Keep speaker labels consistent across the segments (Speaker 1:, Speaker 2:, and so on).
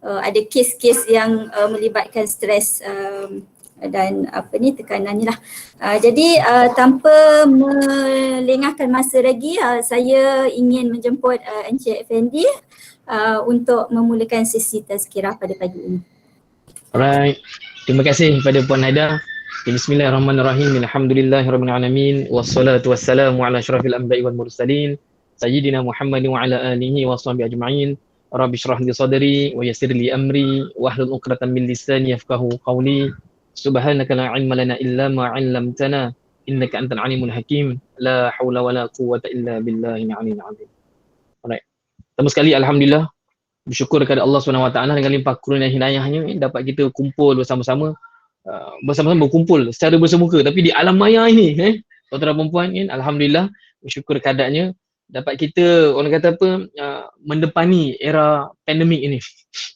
Speaker 1: ada kes-kes yang melibatkan stres dan tekanan ni lah. Jadi tanpa melengahkan masa lagi, saya ingin menjemput Encik Effendi untuk memulakan sesi tazkirah pada pagi ini.
Speaker 2: Alright, terima kasih kepada Puan Haida. Bismillahirrahmanirrahim. Alhamdulillahirabbil alamin wassalatu wassalamu ala asyrafil anbiya'i wal mursalin sayyidina Muhammad wa ala alihi washabihi ajma'in. Rabbi shrah li sadri wa yassir li amri wahlul 'uqdatam min lisani yafqahu qawli. Subhanaka la 'ilma lana illa ma 'allamtana innaka antal 'alimul hakim. La haula wala quwwata illa billahil 'aliyyil 'azim. Alright. Pertama sekali alhamdulillah bersyukur kepada Allah SWT dengan limpah kurnia hidayahnya dapat kita kumpul bersama-sama berkumpul secara bersemuka tapi di alam maya ini tuan-tuan dan puan alhamdulillah bersyukur keadaannya dapat kita orang kata mendepani era pandemik ini.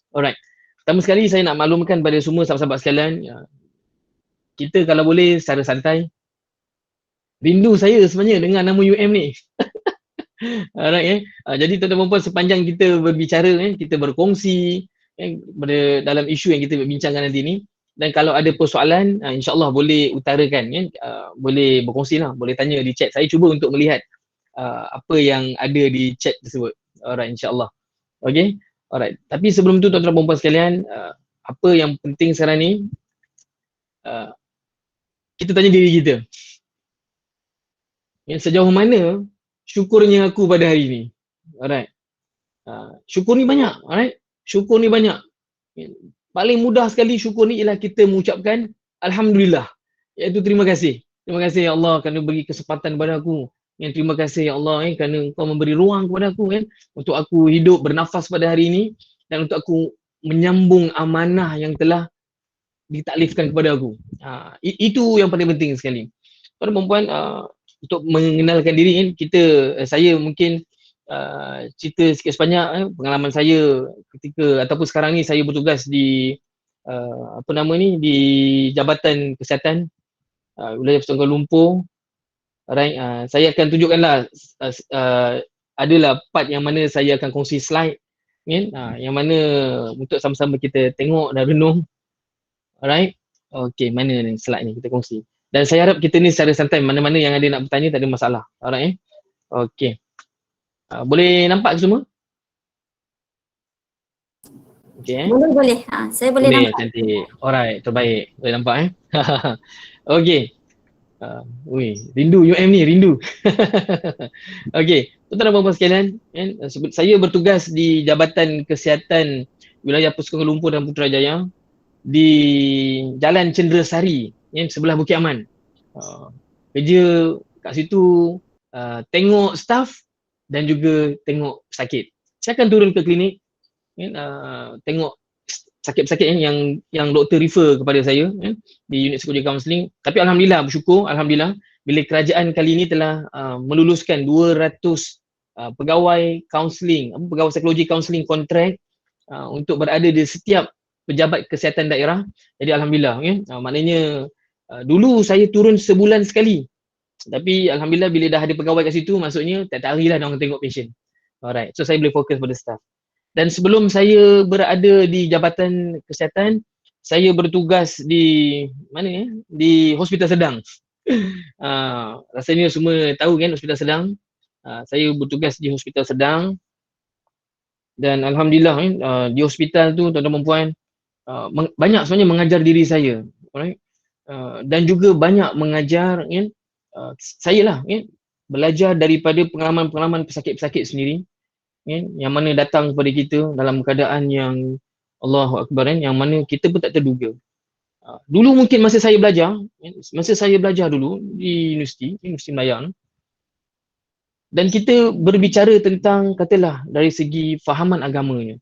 Speaker 2: Alright. Pertama sekali saya nak maklumkan pada semua sahabat-sahabat sekalian, kita kalau boleh secara santai, rindu saya sebenarnya dengan nama UM ni. Alright, jadi tuan-tuan dan puan sepanjang kita berbicara kita berkongsi dalam isu yang kita bincangkan nanti ni, dan kalau ada persoalan insya-Allah boleh utarakan boleh berkongsi lah, boleh tanya di chat. Saya cuba untuk melihat apa yang ada di chat tersebut. Alright, insya-Allah. Okey. Alright. Tapi sebelum tu tuan-tuan dan puan sekalian, apa yang penting sekarang ni kita tanya diri kita. Sejauh mana syukurnya aku pada hari ni. Alright. Syukur ni banyak. Alright. Syukur ni banyak. Paling mudah sekali syukur ni ialah kita mengucapkan alhamdulillah. Iaitu terima kasih. Terima kasih ya Allah kerana beri kesempatan kepada aku. Terima kasih ya Allah kerana Kau memberi ruang kepada aku untuk aku hidup bernafas pada hari ini dan untuk aku menyambung amanah yang telah ditaklifkan kepada aku. Itu yang paling penting sekali. Tuan-tuan dan puan, untuk mengenalkan diri saya mungkin cerita sikit sebanyak pengalaman saya ketika ataupun sekarang ni saya bertugas di di Jabatan Kesihatan Wilayah Persatuan Kuala Lumpur. Alright, saya akan tunjukkanlah adalah part yang mana saya akan kongsi slide yang mana untuk sama-sama kita tengok dan renung. Alright. Okey, mana ni slide ni kita kongsi. Dan saya harap kita ni secara santai, mana-mana yang ada nak bertanya tak ada masalah. Alright. Okey. Boleh nampak semua? Okey.
Speaker 1: Boleh. Saya boleh nampak.
Speaker 2: Cantik. Alright, terbaik. Boleh nampak Okey. Rindu UM ni, rindu. Okey, tuan-tuan dan puan sekalian, saya bertugas di Jabatan Kesihatan Wilayah Persatuan Kuala Lumpur dan Putrajaya di Jalan Cenderasari sebelah Bukit Aman. Kerja kat situ, tengok staff dan juga tengok sakit. Saya akan turun ke klinik, tengok sakit-sakit yang doktor refer kepada saya di unit psikologi kaunseling. Tapi alhamdulillah, bersyukur alhamdulillah bila kerajaan kali ini telah meluluskan 200 pegawai kaunseling, pegawai psikologi kaunseling kontrak untuk berada di setiap pejabat kesihatan daerah. Jadi alhamdulillah maknanya dulu saya turun sebulan sekali. Tapi alhamdulillah bila dah ada pegawai kat situ, maksudnya tiap-tiap hari lah dia orang tengok patient. Alright, so saya boleh fokus pada staff. Dan sebelum saya berada di Jabatan Kesihatan, saya bertugas di mana di Hospital Sedang. Rasanya semua tahu Hospital Sedang. Saya bertugas di Hospital Sedang. Dan alhamdulillah di hospital tu tuan-tuan dan puan, banyak sebenarnya mengajar diri saya. Alright. Dan juga banyak mengajar saya lah belajar daripada pengalaman-pengalaman pesakit-pesakit sendiri. Yang mana datang kepada kita dalam keadaan yang Allahu Akbar yang mana kita pun tak terduga. Dulu mungkin masa saya belajar dulu di Universiti Melayu, dan kita berbicara tentang katalah dari segi fahaman agamanya.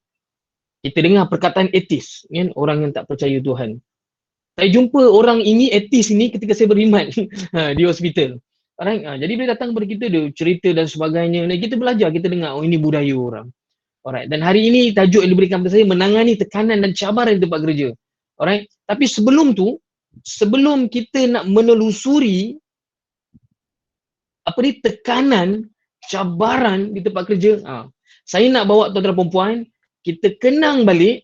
Speaker 2: Kita dengar perkataan etis, orang yang tak percaya Tuhan. Saya jumpa orang ini etis ini ketika saya berkhidmat di hospital. Alright, jadi dia datang kepada kita, dia cerita dan sebagainya. Dan kita belajar, kita dengar, ini budaya orang. Alright, dan hari ini tajuk yang diberikan kepada saya menangani tekanan dan cabaran di tempat kerja. Alright, tapi sebelum tu, sebelum kita nak menelusuri tekanan, cabaran di tempat kerja, saya nak bawa tuan-tuan dan puan, kita kenang balik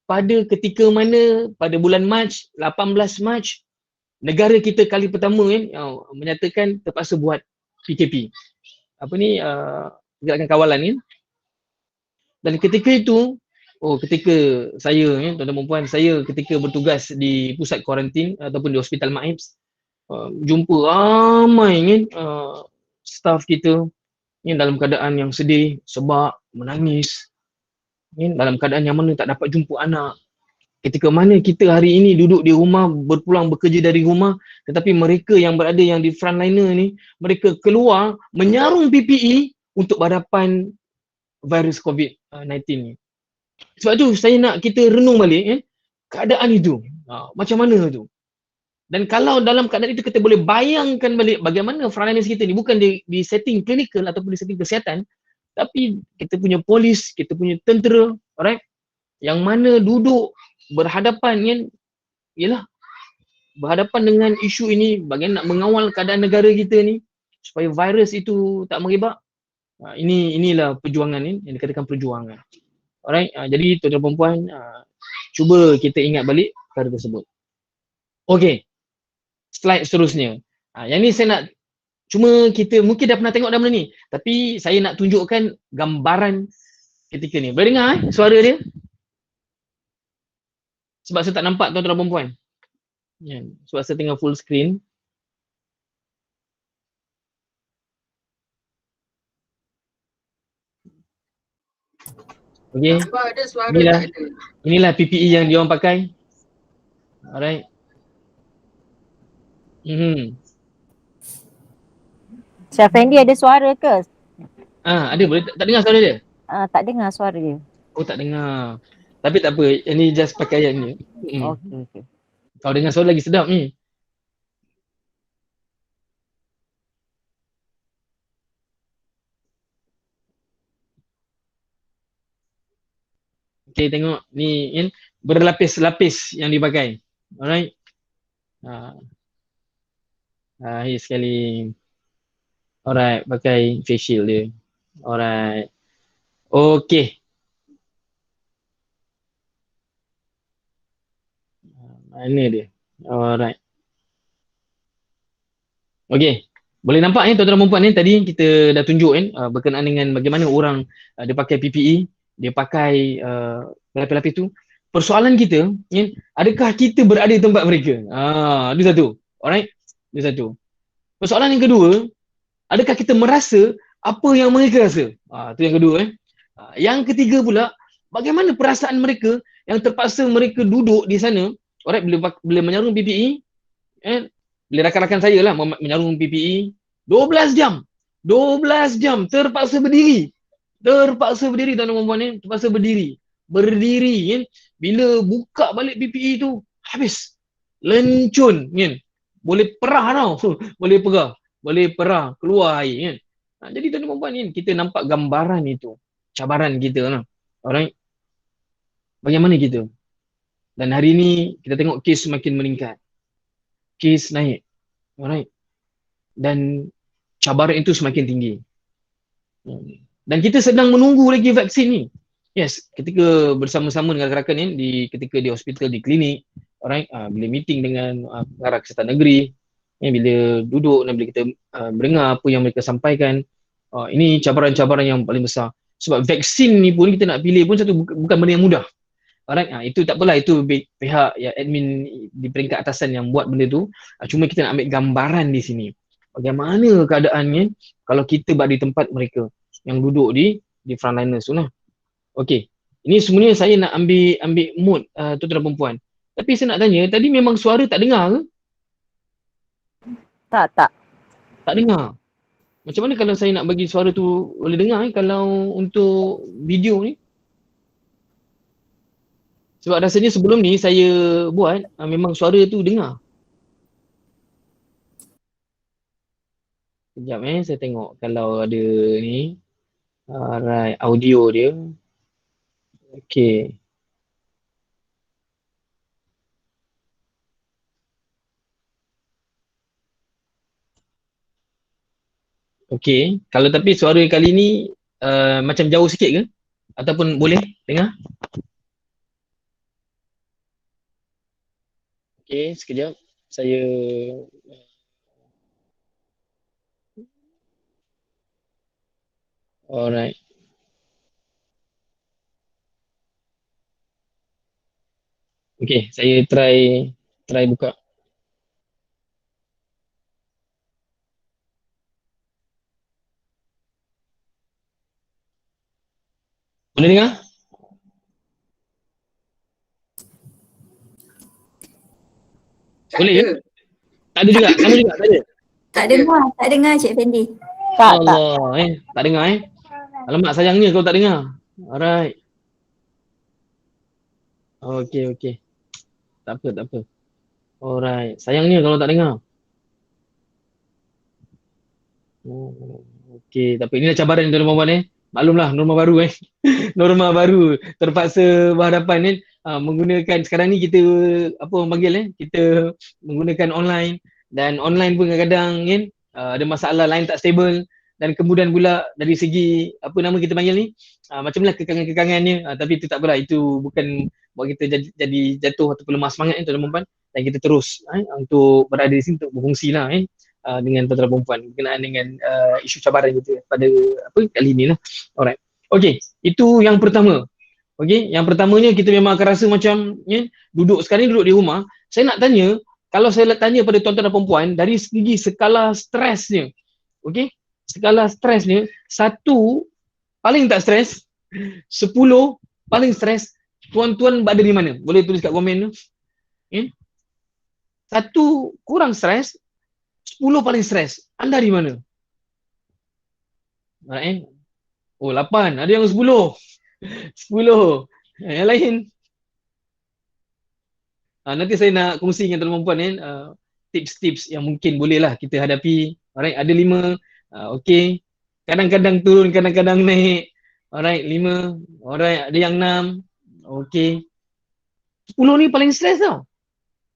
Speaker 2: pada ketika mana pada bulan Mac, 18 Mac, negara kita kali pertama menyatakan terpaksa buat PKP. Gerakan kawalan ni. Dan ketika itu, ketika saya tuan-tuan dan puan, saya ketika bertugas di pusat kuarantin ataupun di Hospital Maips, jumpa ramai staff kita dalam keadaan yang sedih, sebab menangis, dalam keadaan yang mana tak dapat jumpa anak. Ketika mana kita hari ini duduk di rumah, berpulang bekerja dari rumah, tetapi mereka yang berada yang di frontliner ni, mereka keluar menyarung PPE untuk berhadapan virus COVID-19 ni. Sebab tu saya nak kita renung balik keadaan itu. Macam mana tu? Dan kalau dalam keadaan itu kita boleh bayangkan balik bagaimana frontliners kita ni, bukan di setting klinikal ataupun di setting kesihatan, tapi kita punya polis, kita punya tentera, alright, yang mana duduk berhadapan berhadapan dengan isu ini, bagaimana nak mengawal keadaan negara kita ni supaya virus itu tak merebak. Inilah perjuangan ni yang dikatakan perjuangan. Alright, jadi tuan-tuan dan puan, cuba kita ingat balik perkara tersebut. Okey, slide seterusnya. Yang ni saya nak, cuma kita mungkin dah pernah tengok dah benda ni, tapi saya nak tunjukkan gambaran ketika ni. Boleh dengar suara dia? Sebab saya tak nampak tuan-tuan dan puan. Sebab saya tengah full screen. Okey. Inilah PPE yang diorang pakai. Alright.
Speaker 3: Syah Fendi ada suara ke?
Speaker 2: Ada, boleh tak dengar suara dia?
Speaker 3: Tak dengar suara dia.
Speaker 2: Oh, tak dengar. Tapi tak apa, ini just pakaiannya.
Speaker 3: Okey.
Speaker 2: Kalau dengar suara lagi sedap ni. Okay, tengok ni berlapis-lapis yang dipakai. Alright. Akhir sekali. Alright, pakai face shield dia. Alright. Okay. Mana dia? Alright. Okay. Boleh nampak tuan-tuan dan puan ni, tadi kita dah tunjuk berkenaan dengan bagaimana orang dia pakai PPE, dia pakai pelapis-lapis tu. Persoalan kita, adakah kita berada di tempat mereka? Itu satu. Alright? Itu satu. Persoalan yang kedua, adakah kita merasa apa yang mereka rasa? Itu yang kedua. Yang ketiga pula, bagaimana perasaan mereka yang terpaksa mereka duduk di sana, alright, bila menyarung PPE, bila rakan-rakan saya lah menyarung PPE 12 jam. 12 jam terpaksa berdiri. Terpaksa berdiri tuan-tuan dan puan, terpaksa berdiri. Berdiri bila buka balik PPE tu habis. Lencun Boleh perah tau. Boleh perah keluar air jadi tuan-tuan dan puan kita nampak gambaran itu. Cabaran kita lah. Alright. Bagaimana kita? Dan hari ni kita tengok kes semakin meningkat. Kes naik. Alright. Dan cabaran itu semakin tinggi. Dan kita sedang menunggu lagi vaksin ni. Yes, ketika bersama-sama dengan rakan-rakan ketika di hospital, di klinik, alright, bila meeting dengan pengarah kesihatan negeri, bila duduk dan bila kita mendengar apa yang mereka sampaikan, ini cabaran-cabaran yang paling besar. Sebab vaksin ni pun kita nak pilih pun bukan benda yang mudah. Alright, itu tak apalah, itu pihak admin di peringkat atasan yang buat benda tu. Cuma kita nak ambil gambaran di sini. Bagaimana keadaannya kalau kita berada di tempat mereka yang duduk di frontliners tu lah. Okey. Ini sebenarnya saya nak ambil mood tuan-tuan dan puan. Tapi saya nak tanya, tadi memang suara tak dengar ke?
Speaker 3: Tak.
Speaker 2: Tak dengar. Macam mana kalau saya nak bagi suara tu boleh dengar kalau untuk video ni? Sebab rasanya sebelum ni saya buat memang suara tu dengar. Sekejap saya tengok kalau ada ni. Alright, audio dia. Okay. Okay, kalau tapi suara kali ni macam jauh sikit ke? Ataupun boleh dengar? Okey, sekejap. Saya alright. Okey, saya try buka. Boleh dengar? Boleh ke? Tak ada juga. Sama juga, tak ada.
Speaker 1: Tak dengar Cik Fendi.
Speaker 3: Tak.
Speaker 2: Allah, tak dengar Alamak, sayangnya kalau tak dengar. Alright. Okey. Tak apa. Alright. Sayangnya kalau tak dengar. Okey, tapi inilah cabaran tuan-tuan puan Maklumlah norma baru norma baru terpaksa berhadapan menggunakan sekarang ni kita apa orang panggil kita menggunakan online dan online pun kadang-kadang ada masalah lain tak stable dan kemudian pula dari segi apa nama kita panggil ni macamlah kekangan-kekangannya tapi itu tak apalah, itu bukan buat kita jadi jatuh ataupun lemah semangat tuan-tuan puan dan kita terus untuk berada di sini untuk berfungsi lah dengan tuan-tuan perempuan berkenaan dengan isu cabaran kita pada kali ni lah. Alright. Okey, itu yang pertama. Okey, yang pertamanya kita memang akan rasa macam sekarang ni duduk di rumah. Saya nak tanya, kalau saya tanya pada tuan-tuan dan perempuan dari segi skala stresnya. Okey? Skala stresnya 1 paling tak stres, 10 paling stres. Tuan-tuan berada di mana? Boleh tulis kat komen tu. 1 kurang stres, 10 paling stres. Anda di mana? Oh, 8. Ada yang 10. 10. Yang lain. Nanti saya nak kongsi dengan tuan-tuan perempuan tips-tips yang mungkin bolehlah kita hadapi. Alright, ada 5. Okey. Kadang-kadang turun, kadang-kadang naik. Alright, 5. Alright, ada yang 6. Okey. 10 ni paling stres tau.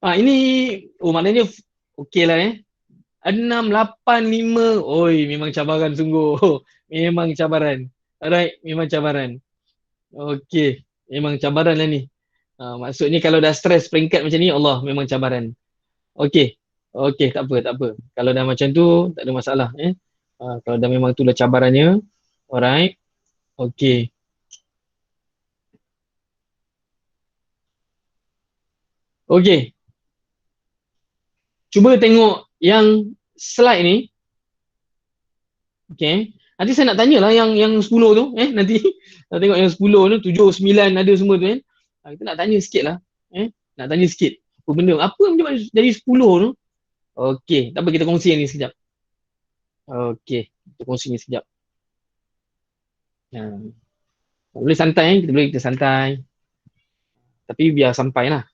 Speaker 2: Ini maknanya okey lah 6, 8, 5. Oi, memang cabaran sungguh. Memang cabaran. Alright, memang cabaran. Okey, memang cabaran lah ni. Maksudnya kalau dah stres peringkat macam ni, Allah memang cabaran. Okey, tak apa. Kalau dah macam tu, tak ada masalah. Kalau dah memang tu dah cabarannya. Alright, okey. Okey. Cuba tengok yang slide ni. Okey. Nanti saya nak tanyalah yang 10 tu nanti nak tengok yang 10 tu 7, 9 ada semua tu kita nak tanya sikitlah. Nak tanya sikit. Apa benda? Apa macam jadi 10 tu? Okey, tak apa kita kongsi yang ni sekejap. Okey, kita kongsi ni sekejap. Boleh santai kita santai. Tapi biar sampailah.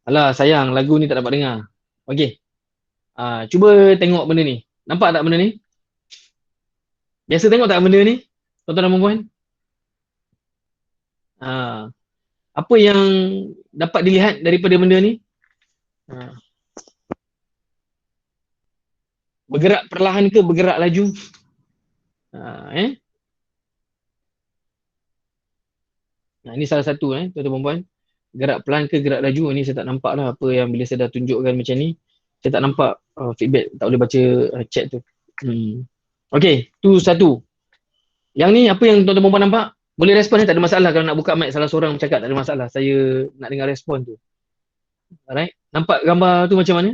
Speaker 2: Alah sayang lagu ni tak dapat dengar. Okey. Cuba tengok benda ni. Nampak tak benda ni? Biasa tengok tak benda ni? Tuan-tuan dan puan-puan? Apa yang dapat dilihat daripada benda ni? Bergerak perlahan ke bergerak laju? Ini salah satu tuan-tuan dan puan-puan. Gerak perlahan ke gerak laju, ni saya tak nampak lah apa yang bila saya dah tunjukkan macam ni. Saya tak nampak feedback, tak boleh baca chat tu. Okey, tu satu. Yang ni apa yang tuan-tuan perempuan nampak? Boleh respon tak ada masalah kalau nak buka mic salah seorang bercakap, tak ada masalah. Saya nak dengar respon tu. Alright, nampak gambar tu macam mana?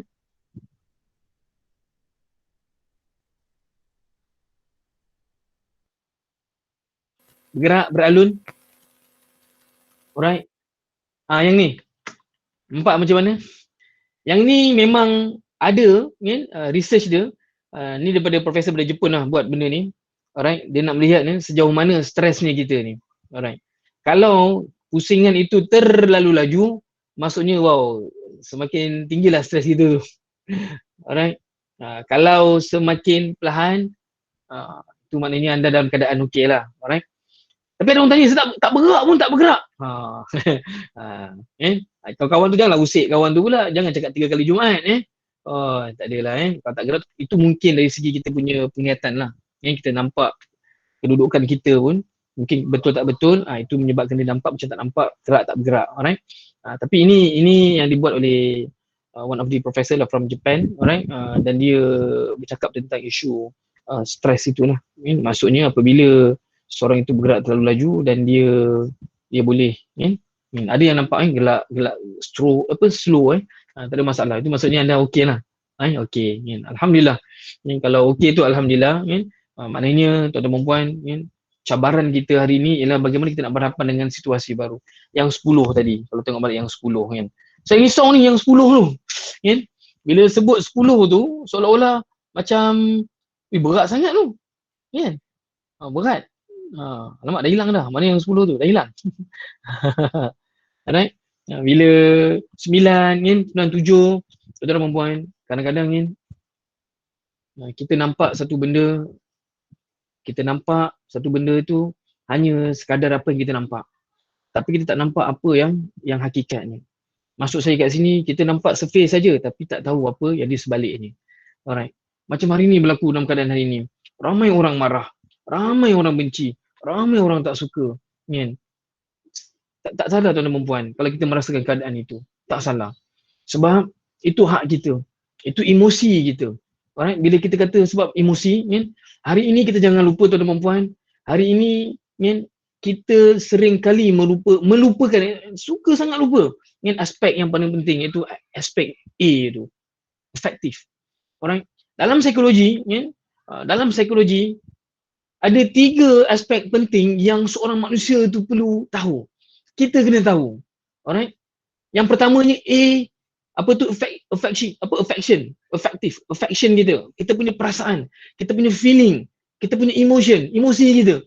Speaker 2: Bergerak, beralun. Alright. Yang ni. Nampak macam mana? Yang ni memang ada research dia. Ni daripada profesor dari Jepun lah buat benda ni. Alright, dia nak melihat sejauh mana stresnya kita ni. Alright. Kalau pusingan itu terlalu laju, maksudnya wow, semakin tinggilah stres kita tu. Alright. Kalau semakin perlahan, tu maknanya anda dalam keadaan okey lah. Alright. Tapi ada orang tanya, saya tak bergerak pun tak bergerak. Kawan-kawan tu janganlah usik kawan tu pula. Jangan cakap 3 kali Jumaat. Tak adalah. Kalau tak gerak, itu mungkin dari segi kita punya penglihatan lah. Kita nampak kedudukan kita pun Mungkin betul tak betul, itu menyebabkan dia nampak macam tak nampak, gerak tak bergerak, alright. Tapi ini yang dibuat oleh one of the professor lah from Japan, alright. Dan dia bercakap tentang isu stres itulah. Maksudnya apabila seorang itu bergerak terlalu laju dan dia boleh ada yang nampak gelak slow tak ada masalah. Itu maksudnya anda okey lah. Okey, alhamdulillah. Kalau okey tu alhamdulillah, maknanya tuan-tuan dan puan, cabaran kita hari ni ialah bagaimana kita nak berhadapan dengan situasi baru. Yang 10 tadi, kalau tengok balik yang 10 kan. Saya risau ni yang 10 tu. Kan? Bila sebut 10 tu, seolah-olah macam berat sangat tu. Kan? Berat. Alamak dah hilang dah. Mana yang 10 tu? Dah hilang. Alright? Bila 9 kan, 9, 7, tuan-tuan dan puan, kadang-kadang kan kita nampak satu benda tu hanya sekadar apa yang kita nampak. Tapi kita tak nampak apa yang hakikatnya. Maksud saya kat sini, kita nampak surface saja tapi tak tahu apa yang di sebaliknya. Alright. Macam hari ni berlaku dalam keadaan hari ni. Ramai orang marah, ramai orang benci, ramai orang tak suka. Kan? Tak salah tuan-tuan dan puan kalau kita merasakan keadaan itu. Tak salah. Sebab itu hak kita. Itu emosi kita. Alright, bila kita kata sebab emosi, hari ini kita jangan lupa tuan-tuan dan puan, hari ini kita sering kali melupakan, suka sangat lupa aspek yang paling penting, iaitu aspek A tu, efektif. Alright, dalam psikologi, ada 3 aspek penting yang seorang manusia tu perlu tahu. Kita kena tahu. Alright, yang pertamanya A, affection kita punya perasaan, kita punya feeling, kita punya emosi kita.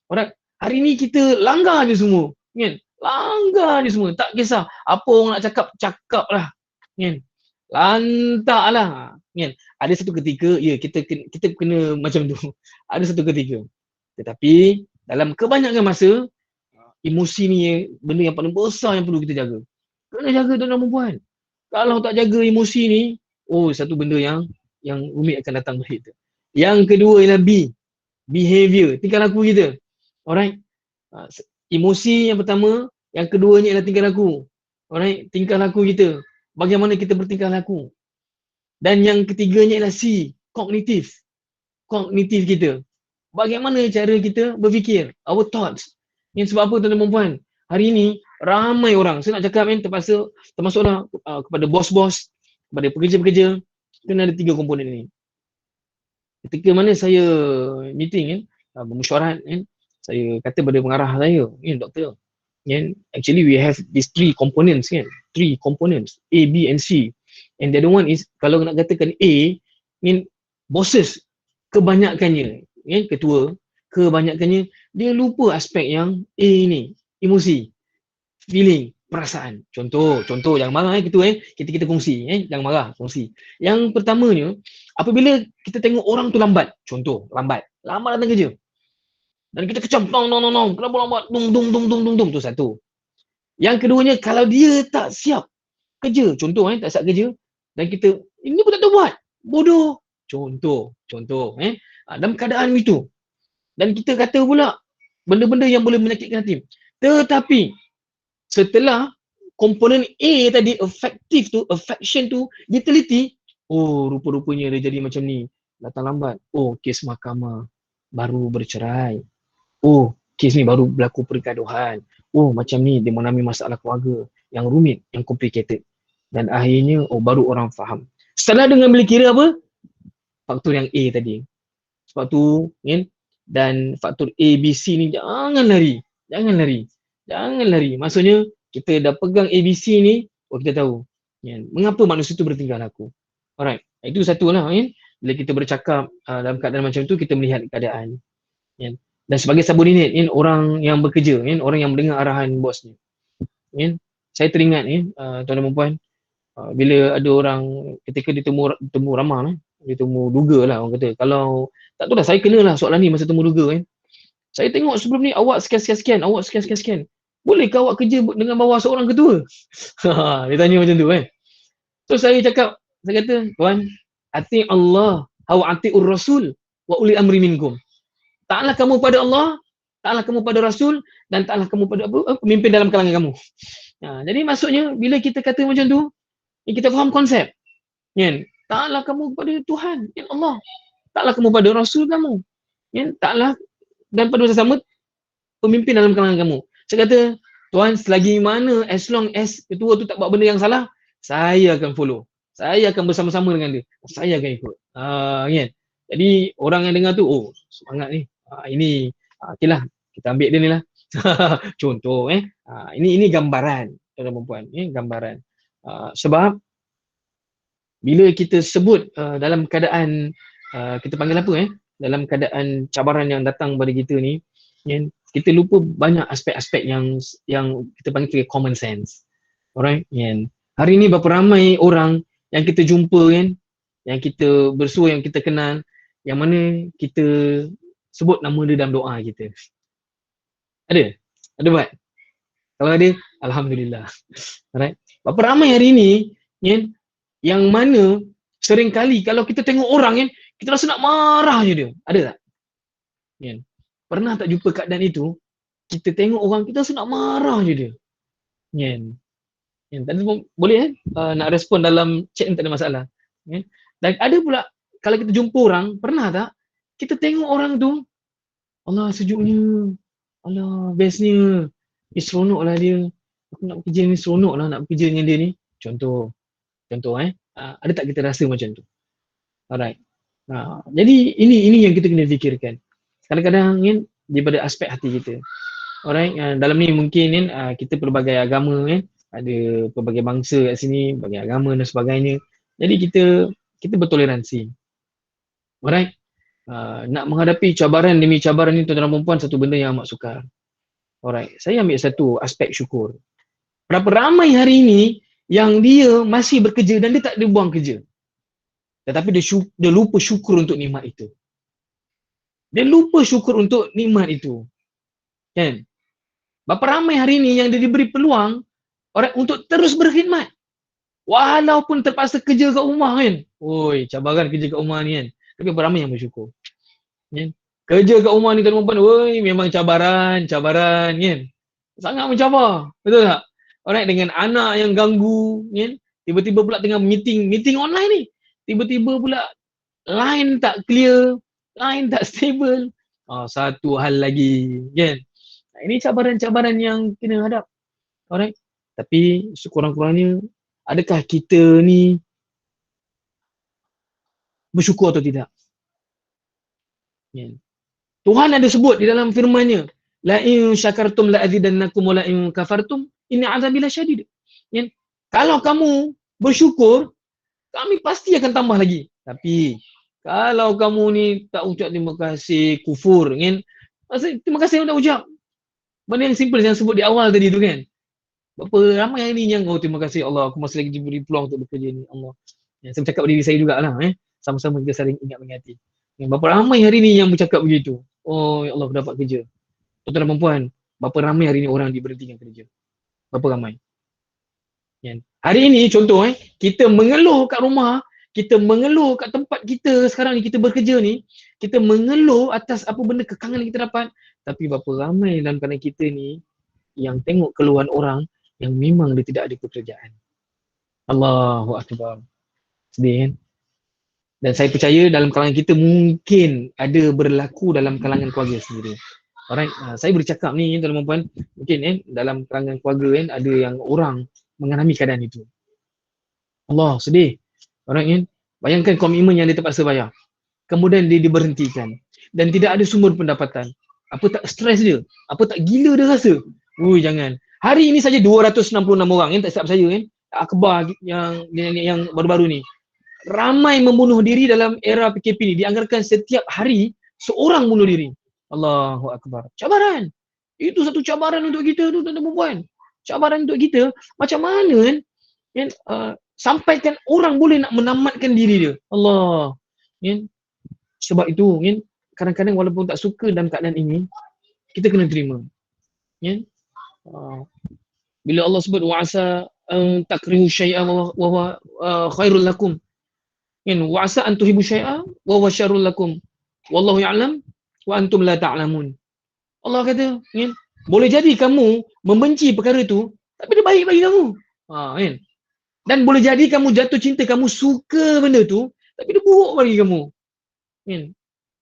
Speaker 2: Alright, hari ni kita langgar je semua, kan? Langgar je semua, tak kisah apa orang nak cakap lah, kan? Lantak lah, kan? Ada satu ketika, kita kena macam tu. Ada satu ketika. Tetapi dalam kebanyakan masa, emosi ni benda yang paling besar yang perlu kita jaga. Kena jaga tuan-tuan dan puan. Kalau tak jaga emosi ni, satu benda yang rumit akan datang balik tu. Yang kedua ialah B, behavior, tingkah laku kita. Alright. Emosi yang pertama, yang keduanya ialah tingkah laku. Alright, tingkah laku kita. Bagaimana kita bertingkah laku. Dan yang ketiganya ialah C, kognitif. Kognitif kita. Bagaimana cara kita berfikir, our thoughts. Yang sebab apa tuan-tuan dan puan? Hari ini ramai orang, saya nak cakap termasuklah kepada bos-bos, kepada pekerja-pekerja, kena ada 3 komponen ini. Ketika mana saya meeting bermesyuarat, saya kata pada pengarah saya, doktor, actually we have these 3 components, 3 components, A, B and C. And the other one is, kalau nak katakan A, bosses kebanyakannya, ketua kebanyakannya dia lupa aspek yang A ni, emosi, feeling, perasaan. Contoh jangan marah ketua, kita kongsi, jangan marah, kongsi. Yang pertamanya, apabila kita tengok orang tu lambat, contoh lambat datang kerja, dan kita kecam, kenapa lambat, dung, tu satu. Yang keduanya, kalau dia tak siap kerja, contoh tak siap kerja, dan kita ini pun tak tahu buat, bodoh, contoh dalam keadaan itu, dan kita kata pula benda-benda yang boleh menyakitkan hati. Tetapi setelah komponen A tadi, affection tu diteliti, rupa-rupanya dia jadi macam ni, datang lambat, kes mahkamah, baru bercerai, kes ni baru berlaku pergaduhan, macam ni dia mengalami masalah keluarga yang rumit, yang complicated, dan akhirnya baru orang faham. Setelah dengan boleh kira apa? Faktor yang A tadi. Sebab tu dan faktor A, B, C ni jangan lari. Maksudnya kita dah pegang ABC ni, kita tahu mengapa manusia tu bertingkah laku. Alright, itu satu lah. Bila kita bercakap dalam keadaan macam tu, kita melihat keadaan. Dan sebagai subordinate, orang yang bekerja, orang yang mendengar arahan bosnya. Saya teringat tuan-tuan dan puan, bila ada orang ketika ditemu ramah, ditemu duga lah orang kata. Kalau tak tahu dah, saya kena lah soalan ni masa temu duga. Saya tengok sebelum ni awak sekian-sekian, bolehkah awak kerja dengan bawah seorang ketua? Dia tanya macam tu So saya kata, tuan, ati Allah wa atiur rasul wa uli amri minkum. Taatlah kamu pada Allah taatlah kamu pada Rasul dan taatlah kamu pada pemimpin dalam kalangan kamu. Jadi maksudnya bila kita kata macam tu, kita faham konsep. Kan? Taatlah kamu kepada Tuhan, ya Allah. Taatlah kamu pada Rasul kamu. Kan? Taatlah dan pada masa sama pemimpin dalam kalangan kamu. Saya kata, Tuhan, selagi mana as long as ketua tu tak buat benda yang salah, saya akan follow. Saya akan bersama-sama dengan dia. Saya akan ikut. Kan? Jadi orang yang dengar tu, oh semangat ni. Ini okeylah, kita ambil dia ni lah. Contoh ini gambaran tuan-tuan dan puan, gambaran. Sebab bila kita sebut dalam keadaan kita panggil apa dalam keadaan cabaran yang datang pada kita ni, kita lupa banyak aspek-aspek yang kita panggil common sense. Alright, hari ni berapa ramai orang yang kita jumpa yang kita bersua, yang kita kenal, yang mana kita sebut nama dia dalam doa kita. Ada buat? Kalau ada, alhamdulillah. Alright. Berapa ramai hari ni yang mana seringkali kalau kita tengok orang kita rasa nak marah je dia. Ada tak? Pernah tak jumpa keadaan itu? Kita tengok orang, kita rasa nak marah je dia. Tadi boleh nak respon dalam chat ni, tak ada masalah. Dan ada pula kalau kita jumpa orang, pernah tak kita tengok orang tu, Allah sejuknya, Allah bestnya, seronok lah dia, aku nak bekerja ni, seronok lah nak bekerja dengan dia ni. Contoh ada tak kita rasa macam tu? Alright. Jadi ini yang kita kena fikirkan. Kadang-kadang daripada aspek hati kita. Alright, dalam ni mungkin kita pelbagai agama ada pelbagai bangsa kat sini, pelbagai agama dan sebagainya. Jadi kita bertoleransi. Alright. Nak menghadapi cabaran demi cabaran ni, tuan-tuan dan puan-puan, satu benda yang amat sukar. Alright, saya ambil satu aspek syukur. Berapa ramai hari ini yang dia masih bekerja dan dia tak ada buang kerja. Tetapi dia lupa syukur untuk nikmat itu. Dia lupa syukur untuk nikmat itu. Kan? Berapa ramai hari ini yang dia diberi peluang untuk terus berkhidmat. Walaupun terpaksa kerja kat rumah Oi, cabaran kerja kat rumah ni Tapi berapa ramai yang bersyukur. Kerja kat rumah ni tuan-tuan, oi, memang cabaran Sangat mencabar. Betul tak? Alright, dengan anak yang ganggu, tiba-tiba pula tengah meeting online ni. Tiba-tiba pula line tak clear, line tak stable. Satu hal lagi, ini cabaran-cabaran yang kena hadap. Alright. Tapi sekurang-kurangnya, adakah kita ni bersyukur atau tidak? Tuhan ada sebut di dalam firman-Nya, la in syakartum la azidannakum wa la in kafartum inna azabi lasyadid. Kalau kamu bersyukur, kami pasti akan tambah lagi. Tapi kalau kamu ni tak ucap terima kasih, kufur, terima kasih tak ucap. Benda yang simple yang sebut di awal tadi tu Berapa ramai hari ni yang terima kasih Allah, aku masih lagi diberi peluang untuk bekerja ni, Allah. Saya bercakap diri saya jugalah, sama-sama kita saling ingat mengingati. Berapa ramai hari ni yang bercakap begitu. Oh ya Allah, aku dapat kerja. Tuan-tuan dan puan-puan, berapa ramai hari ni orang diberhentikan kerja? Berapa ramai? Hari ini contoh kita mengeluh kat rumah, kita mengeluh kat tempat kita sekarang ni, kita bekerja ni, kita mengeluh atas apa benda kekangan yang kita dapat. Tapi berapa ramai dalam keadaan kita ni yang tengok keluhan orang yang memang dia tidak ada pekerjaan. Allahu Akbar. Sedih Dan saya percaya dalam kalangan kita mungkin ada berlaku dalam kalangan keluarga sendiri. Alright, saya bercakap ni tuan-tuan dan puan, mungkin dalam kalangan keluarga ada yang orang mengalami keadaan itu. Allah, sedih. Alright, bayangkan komitmen yang dia terpaksa bayar. Kemudian dia diberhentikan dan tidak ada sumber pendapatan. Apa tak stres dia? Apa tak gila dia rasa? Ui, jangan. Hari ini saja 266 orang tak silap saya akhbar yang baru-baru ni. Ramai membunuh diri dalam era PKP ni. Dianggarkan setiap hari seorang bunuh diri. Allahu Akbar. Cabaran. Itu satu cabaran untuk kita tu, tuan-tuan dan puan. Cabaran untuk kita. Macam mana sampaikan orang boleh nak menamatkan diri dia. Allah. Sebab itu kadang-kadang walaupun tak suka dalam keadaan ini, kita kena terima. Bila Allah sebut wa'asa takrihu syai'a wa huwa khairul lakum. Wa'asa an tuhibbu syai'a wa huwa syarrul lakum. Wallahu ya'lam wa antum la ta'lamun. Allah kata, kan? Boleh jadi kamu membenci perkara tu, tapi dia baik bagi kamu. Kan? Dan boleh jadi kamu jatuh cinta, kamu suka benda tu, tapi dia buruk bagi kamu. Kan?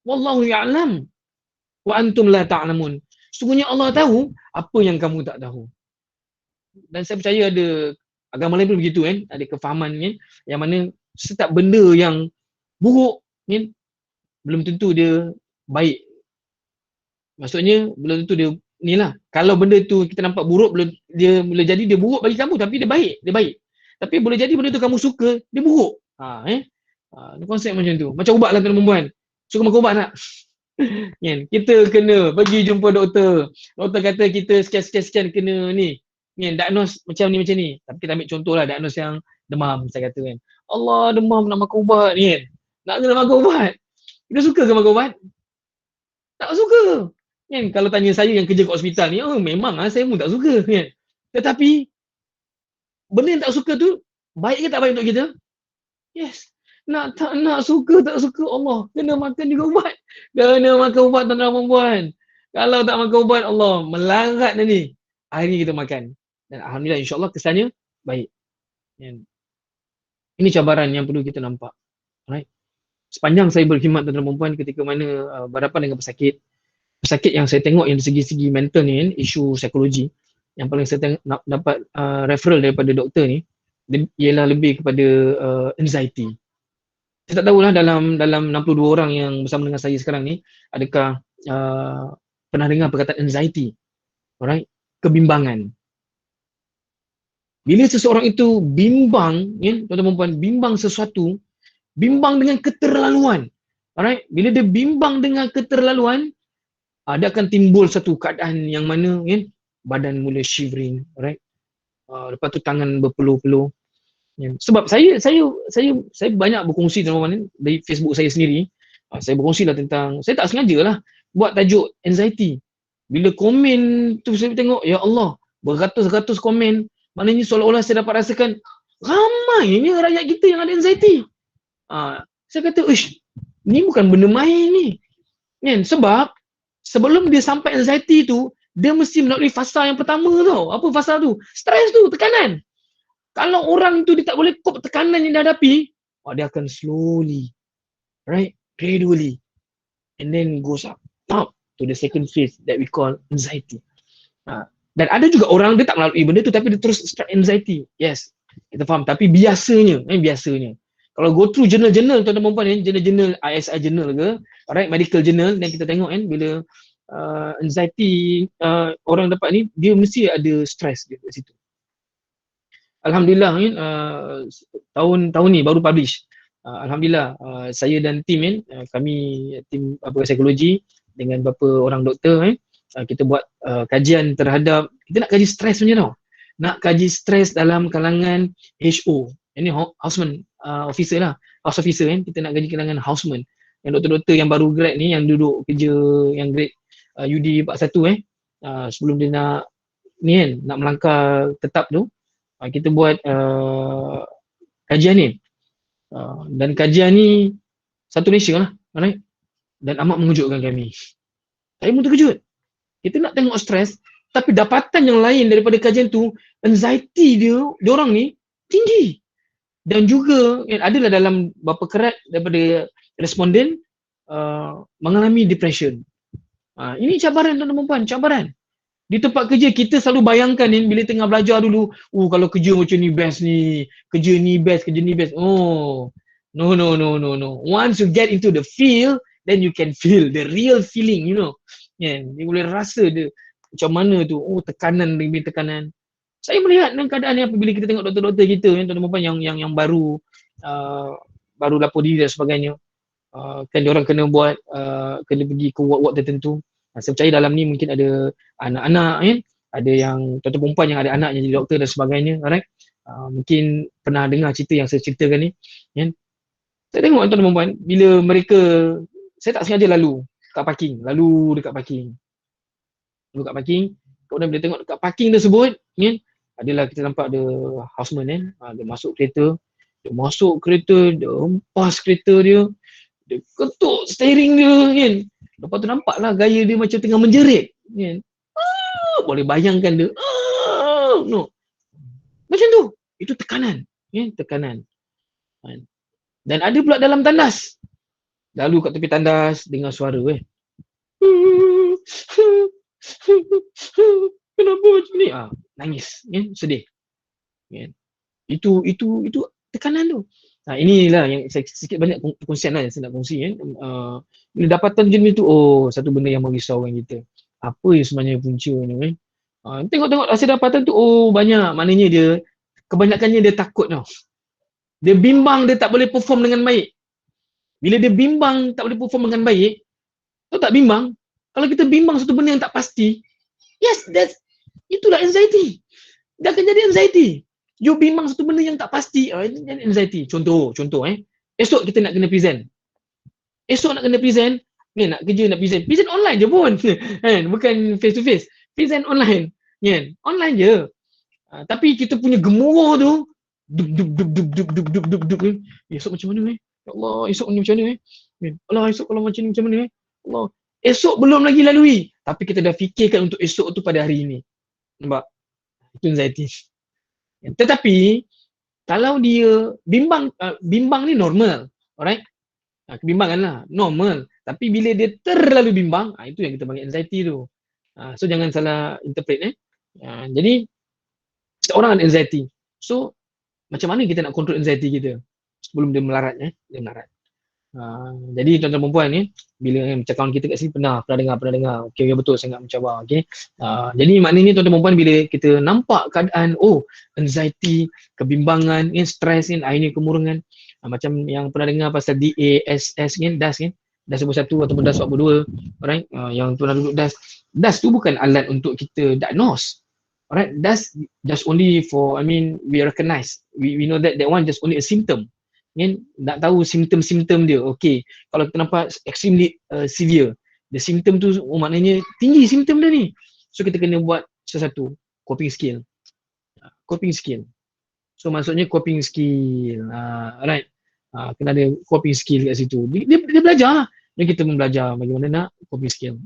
Speaker 2: Wallahu ya'lam wa antum la ta'lamun. Sesungguhnya Allah tahu apa yang kamu tak tahu. Dan saya percaya ada agama lain pun begitu, kan? Ada kefahaman, kan? Yang mana setiap benda yang buruk, kan? Belum tentu dia baik. Maksudnya belum tentu dia ni lah. Kalau benda tu kita nampak buruk, boleh jadi dia buruk bagi kamu tapi dia baik. Tapi boleh jadi benda tu kamu suka, dia buruk. Konsep macam tu. Macam ubat lah tuan perempuan. Suka makan ubat tak? Kan? Kita kena pergi jumpa doktor. Doktor kata kita sekian kena ni. Kan? Diagnose macam ni. Tapi kita ambil contoh lah, diagnose yang demam, saya kata, kan. Allah, demam nak makan ubat ni, kan. Nak kena makan ubat. Kita suka ke makan ubat? Tak suka. Kan? Kalau tanya saya yang kerja kat hospital ni, memang saya pun tak suka. Kan? Tetapi benda yang tak suka tu baik ke tak baik untuk kita? Yes. Tak nak, suka tak suka, Allah kena makan juga ubat. Kena makan ubat tuan-tuan perempuan. Kalau tak makan ubat, Allah melarat nanti. Hari ni kita makan. Dan alhamdulillah, insya-Allah kesannya baik. Ini cabaran yang perlu kita nampak. Alright. Sepanjang saya berkhidmat tuan-tuan perempuan, ketika mana berhadapan dengan pesakit yang saya tengok yang dari segi mental ni, kan, isu psikologi, yang paling saya dapat referral daripada doktor ni ialah lebih kepada anxiety. Saya tak tahulah dalam 62 orang yang bersama dengan saya sekarang ni, adakah pernah dengar perkataan anxiety? Alright, kebimbangan. Bila seseorang itu bimbang, ya, tuan-tuan perempuan, bimbang sesuatu, bimbang dengan keterlaluan. Alright, bila dia bimbang dengan keterlaluan, dia akan timbul satu keadaan yang mana, ya, badan mula shivering, alright. Lepas tu tangan berpeluh-peluh. Ya. Sebab saya banyak berkongsi teman-teman dari Facebook saya sendiri. Saya berkongsilah tentang, saya tak sengaja lah buat tajuk anxiety. Bila komen tu saya tengok, ya Allah, beratus-ratus komen, maknanya seolah-olah saya dapat rasakan ramainya rakyat kita yang ada anxiety. Saya kata, ni bukan benda main ni. Kan? Sebab sebelum dia sampai anxiety tu, dia mesti melalui fasa yang pertama tau. Apa fasa tu? Stres tu, tekanan. Kalau orang tu dia tak boleh cope tekanan yang dia hadapi, dia akan slowly, right, gradually, and then goes up to the second phase that we call anxiety. Dan ada juga orang dia tak melalui benda tu tapi dia terus start anxiety. Yes, kita faham. Tapi biasanya, kalau go through journal-journal tuan-tuan perempuan, journal-journal ISI journal ke, alright, medical journal, dan kita tengok kan, bila anxiety orang dapat ni, dia mesti ada stress dia kat situ. Alhamdulillah, tahun ni baru publish. Alhamdulillah, saya dan tim, kami tim psikologi dengan beberapa orang doktor, kita buat kajian terhadap, kita nak kaji stres punya tau. Nak kaji stres dalam kalangan HO. Ini houseman officer lah, house officer, kan. Kita nak kaji kalangan houseman. Yang doktor-doktor yang baru grad ni, yang duduk kerja yang grade UD 41, sebelum dia nak ni, kan, nak melangkah tetap tu, kita buat kajian ni. Dan kajian ni satu Malaysia lah, right? Dan amat mengejutkan kami. Saya pun terkejut. Kita nak tengok stres, tapi dapatan yang lain daripada kajian tu, anxiety dia orang ni tinggi. Dan juga adalah dalam beberapa kerat daripada responden mengalami depression. Ini cabaran tuan-tuan perempuan, cabaran. Di tempat kerja kita selalu bayangkan ni, bila tengah belajar dulu, kalau kerja macam ni best ni, kerja ni best. No. Once you get into the field, then you can feel the real feeling, you know. Dia boleh rasa dia macam mana tu, tekanan demi tekanan. Saya melihat dalam keadaan ni apabila kita tengok doktor-doktor kita, tuan-tuan perempuan yang baru lapor diri dan sebagainya. Kan diorang kena buat, kena pergi ke ward tertentu. Saya percaya dalam ni mungkin ada anak-anak, kan? Ada yang tuan-tuan perempuan yang ada anak yang jadi doktor dan sebagainya, alright? Mungkin pernah dengar cerita yang saya ceritakan ni, kan? Saya tengok tuan-tuan perempuan, bila mereka, saya tak sengaja lalu dekat parking. Kemudian bila tengok dekat parking tersebut, kan? Adalah kita nampak ada houseman, kan? Dia masuk kereta, dia hempas kereta dia ketuk steering dia, kan? Lepas tu nampaklah gaya dia macam tengah menjerit. Kan? Boleh bayangkan dia. No. Macam tu. Itu tekanan. Tekanan. Kan? Dan ada pula dalam tandas. Lalu kat tepi tandas dengar suara kenapa macam ni? Nangis, sedih. Itu tekanan tu. Inilah yang saya sikit banyak perkongsian yang saya nak kongsi. Bila dapatan jenis tu, satu benda yang merisaukan kita. Apa yang sebenarnya puncanya? Tengok hasil dapatan tu, banyak. Maknanya dia, kebanyakannya dia takut tau. Dia bimbang dia tak boleh perform dengan baik. Bila dia bimbang tak boleh perform dengan baik, tahu tak bimbang? Kalau kita bimbang satu benda yang tak pasti, yes, itulah anxiety. Dia akan jadi anxiety. You bimbang satu benda yang tak pasti, itu jadi anxiety. Contoh, esok kita nak kena present. Nak kerja nak present. Present online je pun. Bukan face to face. Present online. Online je. Tapi kita punya gemuruh tu, esok macam mana Ya Allah, esok ni macam mana Allah, esok kalau macam ni macam mana Allah, esok belum lagi lalui, tapi kita dah fikirkan untuk esok tu pada hari ini. Nampak? Itu anxiety. Tetapi kalau dia bimbang ni normal, alright? Kebimbangan lah, normal. Tapi bila dia terlalu bimbang, itu yang kita panggil anxiety tu. So jangan salah interpret. Jadi setiap orang ada anxiety. So macam mana kita nak control anxiety kita sebelum dia melarat? Jadi tuan-tuan perempuan ni, bila macam kawan kita kat sini pernah dengar. Okey, betul, sangat mencabar. Okey. Jadi maknanya tuan-tuan perempuan, bila kita nampak keadaan anxiety, kebimbangan, stres ini kemurungan, macam yang pernah dengar pasal DASS DAS DAS 1 ataupun DAS 42, alright, yang tuan duduk DAS tu bukan alat untuk kita diagnose. Alright, that's just only for, we recognize, we know that one just only a symptom. Nak tahu simptom-simptom dia. Okay, kalau kita nampak extremely severe, the symptom tu maknanya tinggi simptom dia ni. So kita kena buat sesuatu, coping skill. So maksudnya coping skill. Alright, kena ada coping skill kat situ. Dia belajar lah. Dan kita belajar bagaimana nak coping skill.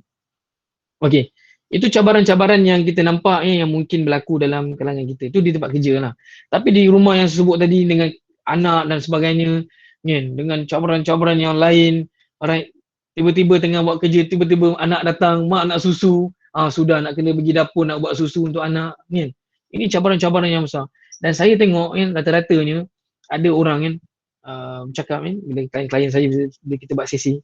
Speaker 2: Okay, itu cabaran-cabaran yang kita nampak yang mungkin berlaku dalam kalangan kita. Itu di tempat kerja lah. Tapi di rumah yang saya sebut tadi, dengan anak dan sebagainya, dengan cabaran-cabaran yang lain, alright, tiba-tiba tengah buat kerja, tiba-tiba anak datang, mak nak susu, sudah nak kena pergi dapur nak buat susu untuk anak. Ini cabaran-cabaran yang besar. Dan saya tengok rata-ratanya ada orang bercakap bila klien saya, bila kita buat sesi,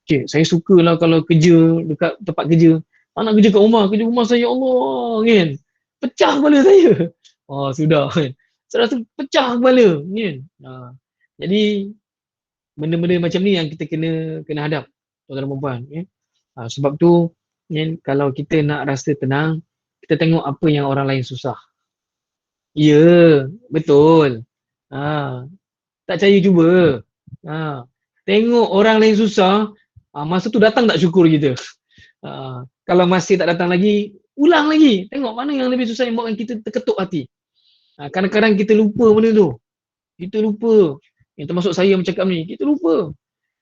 Speaker 2: okay, saya sukalah kalau kerja dekat tempat kerja. Nak kerja kat rumah, kerja rumah saya, Allah, pecah kepala saya. Sudah, saya rasa pecah kepala, jadi benda-benda macam ni yang kita kena hadap, tuan-tuan perempuan. Sebab tu, kalau kita nak rasa tenang, kita tengok apa yang orang lain susah. Ya, betul. Tak percaya cuba. Tengok orang lain susah, masa tu datang tak syukur kita. Kalau masih tak datang lagi, ulang lagi. Tengok mana yang lebih susah yang buatkan kita terketuk hati. Kadang-kadang kita lupa benda tu. Kita lupa. Yang termasuk saya yang bercakap ni, kita lupa.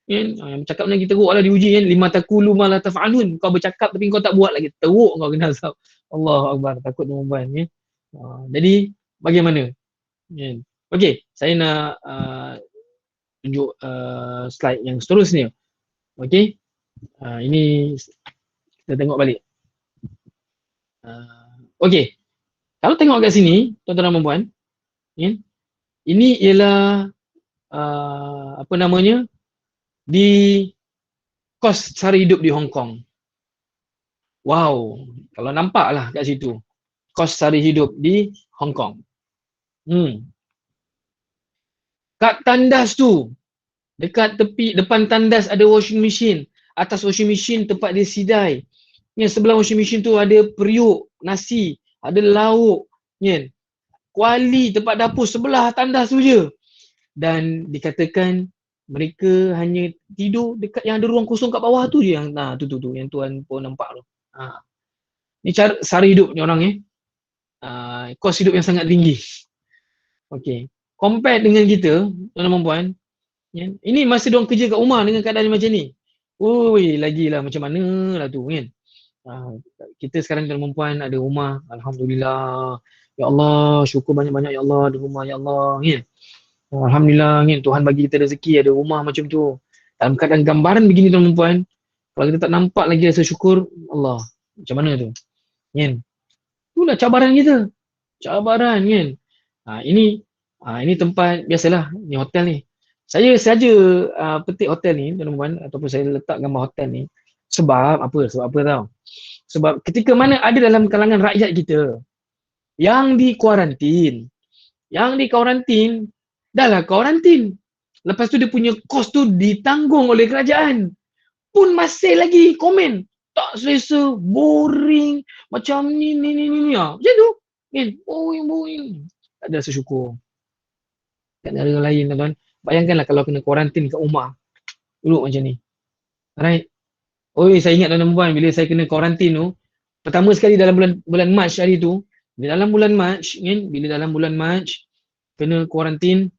Speaker 2: Yang bercakap ni kita teruk lah diuji. Lima takulu ma la taf'alun. Kau bercakap tapi kau tak buat lagi. Teruk kau kena azab. Allahu Akbar. Takut perempuan. Jadi, bagaimana? Okey, saya nak tunjuk slide yang seterusnya. Okey. Ini kita tengok balik. Okey. Kalau tengok kat sini, tuan-tuan dan puan-puan, ini ialah di kos sara hidup di Hong Kong. Wow, kalau nampaklah kat situ, kos sara hidup di Hong Kong. Kat tandas tu, dekat tepi depan tandas ada washing machine. Atas washing machine tempat dia sidai. Sebelah washing machine tu ada periuk nasi, ada lauk, kuali tempat dapur sebelah tandas tu je. Dan dikatakan mereka hanya tidur dekat yang ada ruang kosong kat bawah tu je, yang tu yang tuan pun nampak tu. Ni cara sara hidup ni orang kos hidup yang sangat tinggi. Okey, compare dengan kita, tuan-tuan dan puan, ini masih diorang kerja kat rumah dengan keadaan macam ni. Ui, lagilah macam mana lah tu, Kita sekarang tuan perempuan ada rumah, alhamdulillah. Ya Allah, syukur banyak-banyak ya Allah ada rumah ya Allah, kan? Alhamdulillah, kan? Tuhan bagi kita rezeki ada rumah macam tu. Dalam keadaan gambaran begini tuan perempuan, kalau kita tak nampak lagi rasa syukur, Allah, macam mana tu? Kan? Itulah cabaran kita. Cabaran kan. Ini tempat biasalah, ni hotel ni. Saya saja petik hotel ni tuan-tuan ataupun saya letak gambar hotel ni sebab apa? Sebab apa tahu? Sebab ketika mana ada dalam kalangan rakyat kita yang di kuarantin, dah lah kuarantin. Lepas tu dia punya kos tu ditanggung oleh kerajaan. Pun masih lagi komen. Tak selesa, boring, macam ni. Macam tu. Kan? Boring. Tak ada rasa syukur. Kat negara lain tuan-tuan. Bayangkanlah kalau kena kuarantin kat rumah. Duduk macam ni. Alright. Saya ingat tuan-tuan bila saya kena kuarantin tu, pertama sekali dalam bulan Mac hari tu, bila dalam bulan Mac kena kuarantin.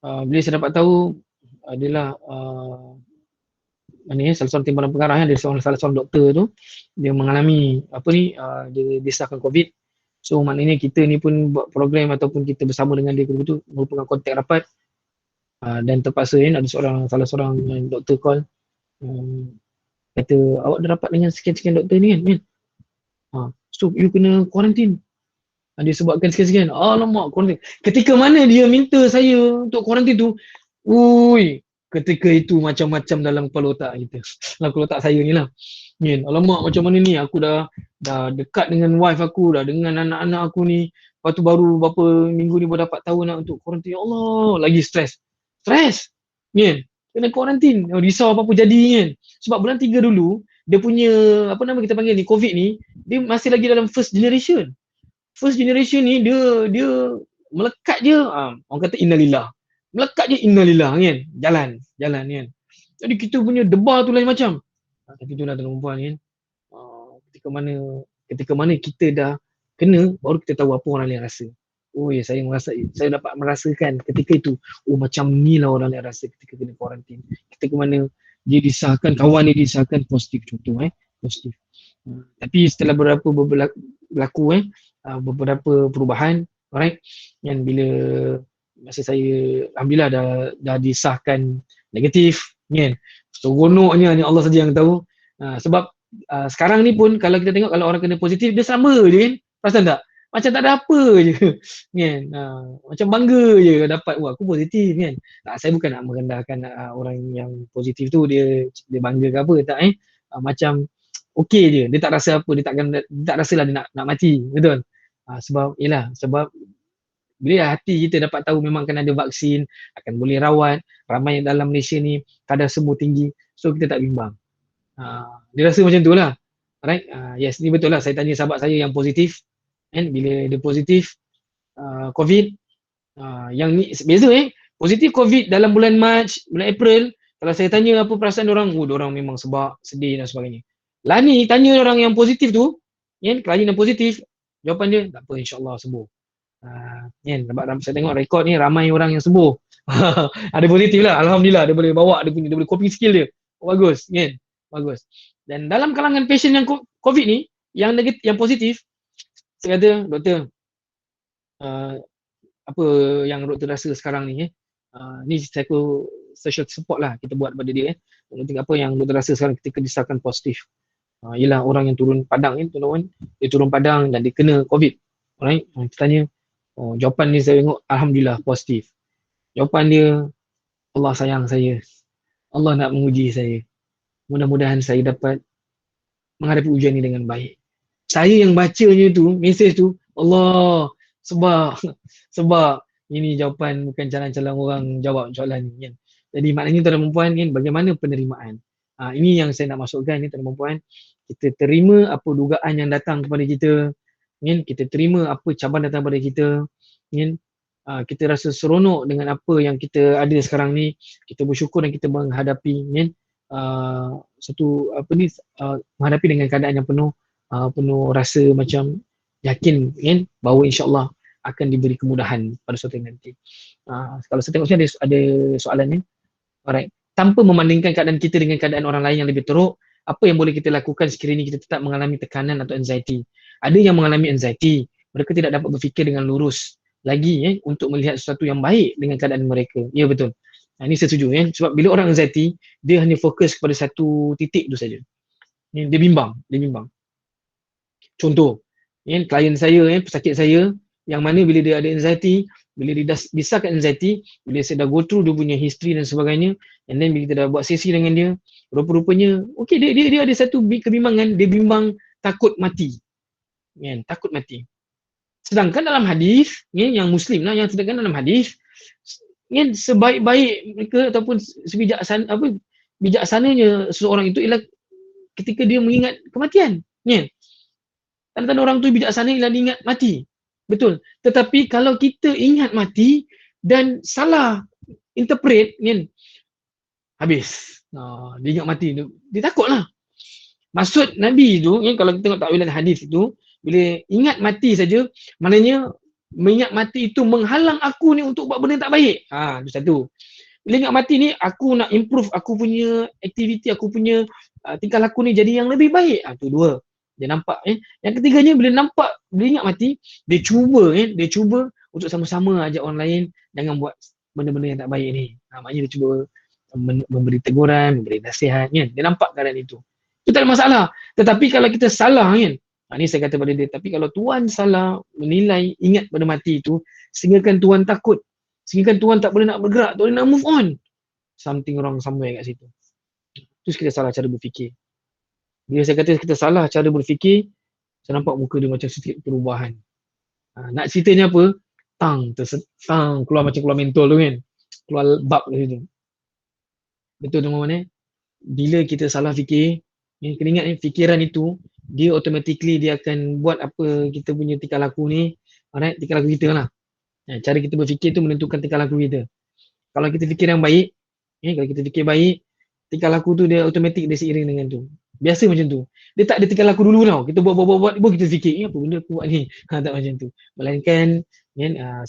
Speaker 2: Bila saya dapat tahu adalah salah seorang timbalan pengarah, dia salah seorang doktor tu, dia mengalami dia disahkan COVID. So maknanya kita ni pun buat program ataupun kita bersama dengan dia betul merupakan kontak rapat, dan terpaksa ada salah seorang doktor call, kata awak dah rapat dengan sekian-sekian doktor ni kan. So you kena kuarantin. Dia sebabkan sekian-sekian. Alamak, kuarantin. Ketika mana dia minta saya untuk kuarantin tu, ketika itu macam-macam dalam kepala otak kita. Dalam kepala otak saya ni lah. Alamak, macam mana ni? Aku dah dekat dengan wife aku, dah dengan anak-anak aku ni. Lepas tu baru berapa minggu ni baru dapat tahu nak untuk kuarantin. Ya Allah, lagi stres. Kena kuarantin. Risau apa-apa jadi kan. Sebab bulan 3 dulu, dia punya, kita panggil ni, COVID ni, dia masih lagi dalam first generation. First generation ni, dia melekat je. Orang kata innalillah. Melekat je innalillah kan. Jalan kan. Jadi kita punya debar tu lain macam. Tapi itulah tuan-tuan kan. Ketika mana kita dah kena, baru kita tahu apa orang lain rasa. Saya dapat merasakan ketika itu, macam ni lah orang lain rasa ketika kena kuarantin. Ketika mana dia disahkan, kawan dia disahkan positif contoh positif. Tapi setelah berlaku beberapa perubahan, alright, yang bila masa saya alhamdulillah dah disahkan negatif kan. Seronoknya ni Allah saja yang tahu. Sebab sekarang ni pun kalau kita tengok kalau orang kena positif dia sama je kan. Perasan tak? Macam tak ada apa je kan. Macam bangga je dapat aku positif kan. Saya bukan nak merendahkan orang yang positif tu dia bangga ke apa tak macam okey je. Dia tak rasa apa, dia tak rasalah dia nak mati, betul? Sebab bila hati kita dapat tahu memang akan ada vaksin, akan boleh rawat, ramai dalam Malaysia ni kadar sembuh tinggi, so kita tak bimbang. Dia rasa macam tu lah. Alright, yes, ni betul lah. Saya tanya sahabat saya yang positif, kan, bila dia positif COVID, yang ni beza positif COVID dalam bulan Mac, bulan April, kalau saya tanya apa perasaan diorang, diorang memang sebab, sedih dan sebagainya. Lah ni, tanya orang yang positif tu, kan, kelainan positif, jawapan dia, tak apa, insyaAllah sembuh. Sebab saya tengok rekod ni ramai orang yang sembuh. Ada positif lah, alhamdulillah dia boleh bawa, dia boleh coping skill dia. Bagus, kan? Bagus. Dan dalam kalangan patient yang COVID ni, yang negatif, yang positif, saya kata, doktor, apa yang doktor rasa sekarang ni ni social support lah kita buat pada dia apa yang doktor rasa sekarang ketika disahkan positif. Ialah orang yang turun padang ni, tuan-tuan, dia turun padang dan dia kena COVID. Alright, kita tanya, jawapan dia saya tengok, alhamdulillah positif. Jawapan dia, Allah sayang saya. Allah nak menguji saya. Mudah-mudahan saya dapat menghadapi ujian ini dengan baik. Saya yang bacanya tu, mesej tu, Allah, sebab ini jawapan bukan calon-calon orang jawab soalan ni kan. Jadi maknanya tuan-tuan puan kan, bagaimana penerimaan. Ini yang saya nak masukkan ni tuan-tuan puan. Kita terima apa dugaan yang datang kepada kita, kan? Kita terima apa cabaran datang kepada kita, kan? Kita rasa seronok dengan apa yang kita ada sekarang ni. Kita bersyukur dan kita menghadapi, kan? Menghadapi dengan keadaan yang penuh rasa macam yakin, kan, bahawa insya-Allah akan diberi kemudahan pada suatu nanti. Kalau saya tengok sini ada soalan ni. Alright. tanpa memandingkan keadaan kita dengan keadaan orang lain yang lebih teruk, apa yang boleh kita lakukan sekiranya kita tetap mengalami tekanan atau anxiety. Ada yang mengalami anxiety, mereka tidak dapat berfikir dengan lurus lagi untuk melihat sesuatu yang baik dengan keadaan mereka. Ya, betul. Ini saya setuju sebab bila orang anxiety, dia hanya fokus kepada satu titik tu saja. Dia bimbang. Contoh, klien saya, pesakit saya, yang mana bila dia ada anxiety, bila dia dah disahkan anxiety, bila saya dah go through dia punya history dan sebagainya, and then bila kita dah buat sesi dengan dia, rupa-rupanya, okey, dia ada satu kebimbangan, dia bimbang takut mati. Takut mati. Sedangkan dalam hadis, yang Muslim lah, yang sedangkan dalam hadis, sebaik-baik mereka ataupun bijaksananya seseorang itu ialah ketika dia mengingat kematian. Tanda-tanda orang tu bijaksana ialah ingat mati. Betul. Tetapi kalau kita ingat mati dan salah interpret, habis. Dia ingat mati tu, dia takutlah. Maksud Nabi tu, kalau kita tengok takwilan hadis itu, bila ingat mati saja, maknanya mengingat mati itu menghalang aku ni untuk buat benda yang tak baik. Itu satu. Bila ingat mati ni, aku nak improve aku punya aktiviti, aku punya tingkah laku ni jadi yang lebih baik. Itu dua. Dia nampak. Yang ketiganya, bila ingat mati, dia cuba untuk sama-sama ajak orang lain jangan buat benda-benda yang tak baik ni. Maknanya dia cuba memberi teguran, memberi nasihat. Dia nampak keadaan itu. Itu tak ada masalah. Tetapi kalau kita salah, ni saya kata pada dia, tapi kalau Tuhan salah menilai ingat pada mati itu, sehinggakan Tuhan takut, sehinggakan Tuhan tak boleh nak bergerak, tak boleh nak move on, something wrong somewhere kat situ. Terus kita salah cara berfikir. Bila saya kata kita salah cara berfikir, saya nampak muka dia macam sedikit perubahan. Nak ceritanya apa? Keluar macam keluar mentol tu keluar bab kat situ. Betul teman-teman Bila kita salah fikir, kena ingat fikiran itu, dia automatically dia akan buat apa kita punya tingkah laku ni, alright, tingkah laku kita lah. Cara kita berfikir tu menentukan tingkah laku kita. Kalau kita fikir yang baik, kalau kita fikir baik, tingkah laku tu dia automatik dia seiring dengan tu. Biasa macam tu. Dia tak ada tingkah laku dulu tau. Kita buat, baru kita fikir, apa benda aku buat ni. Tak macam tu. Melainkan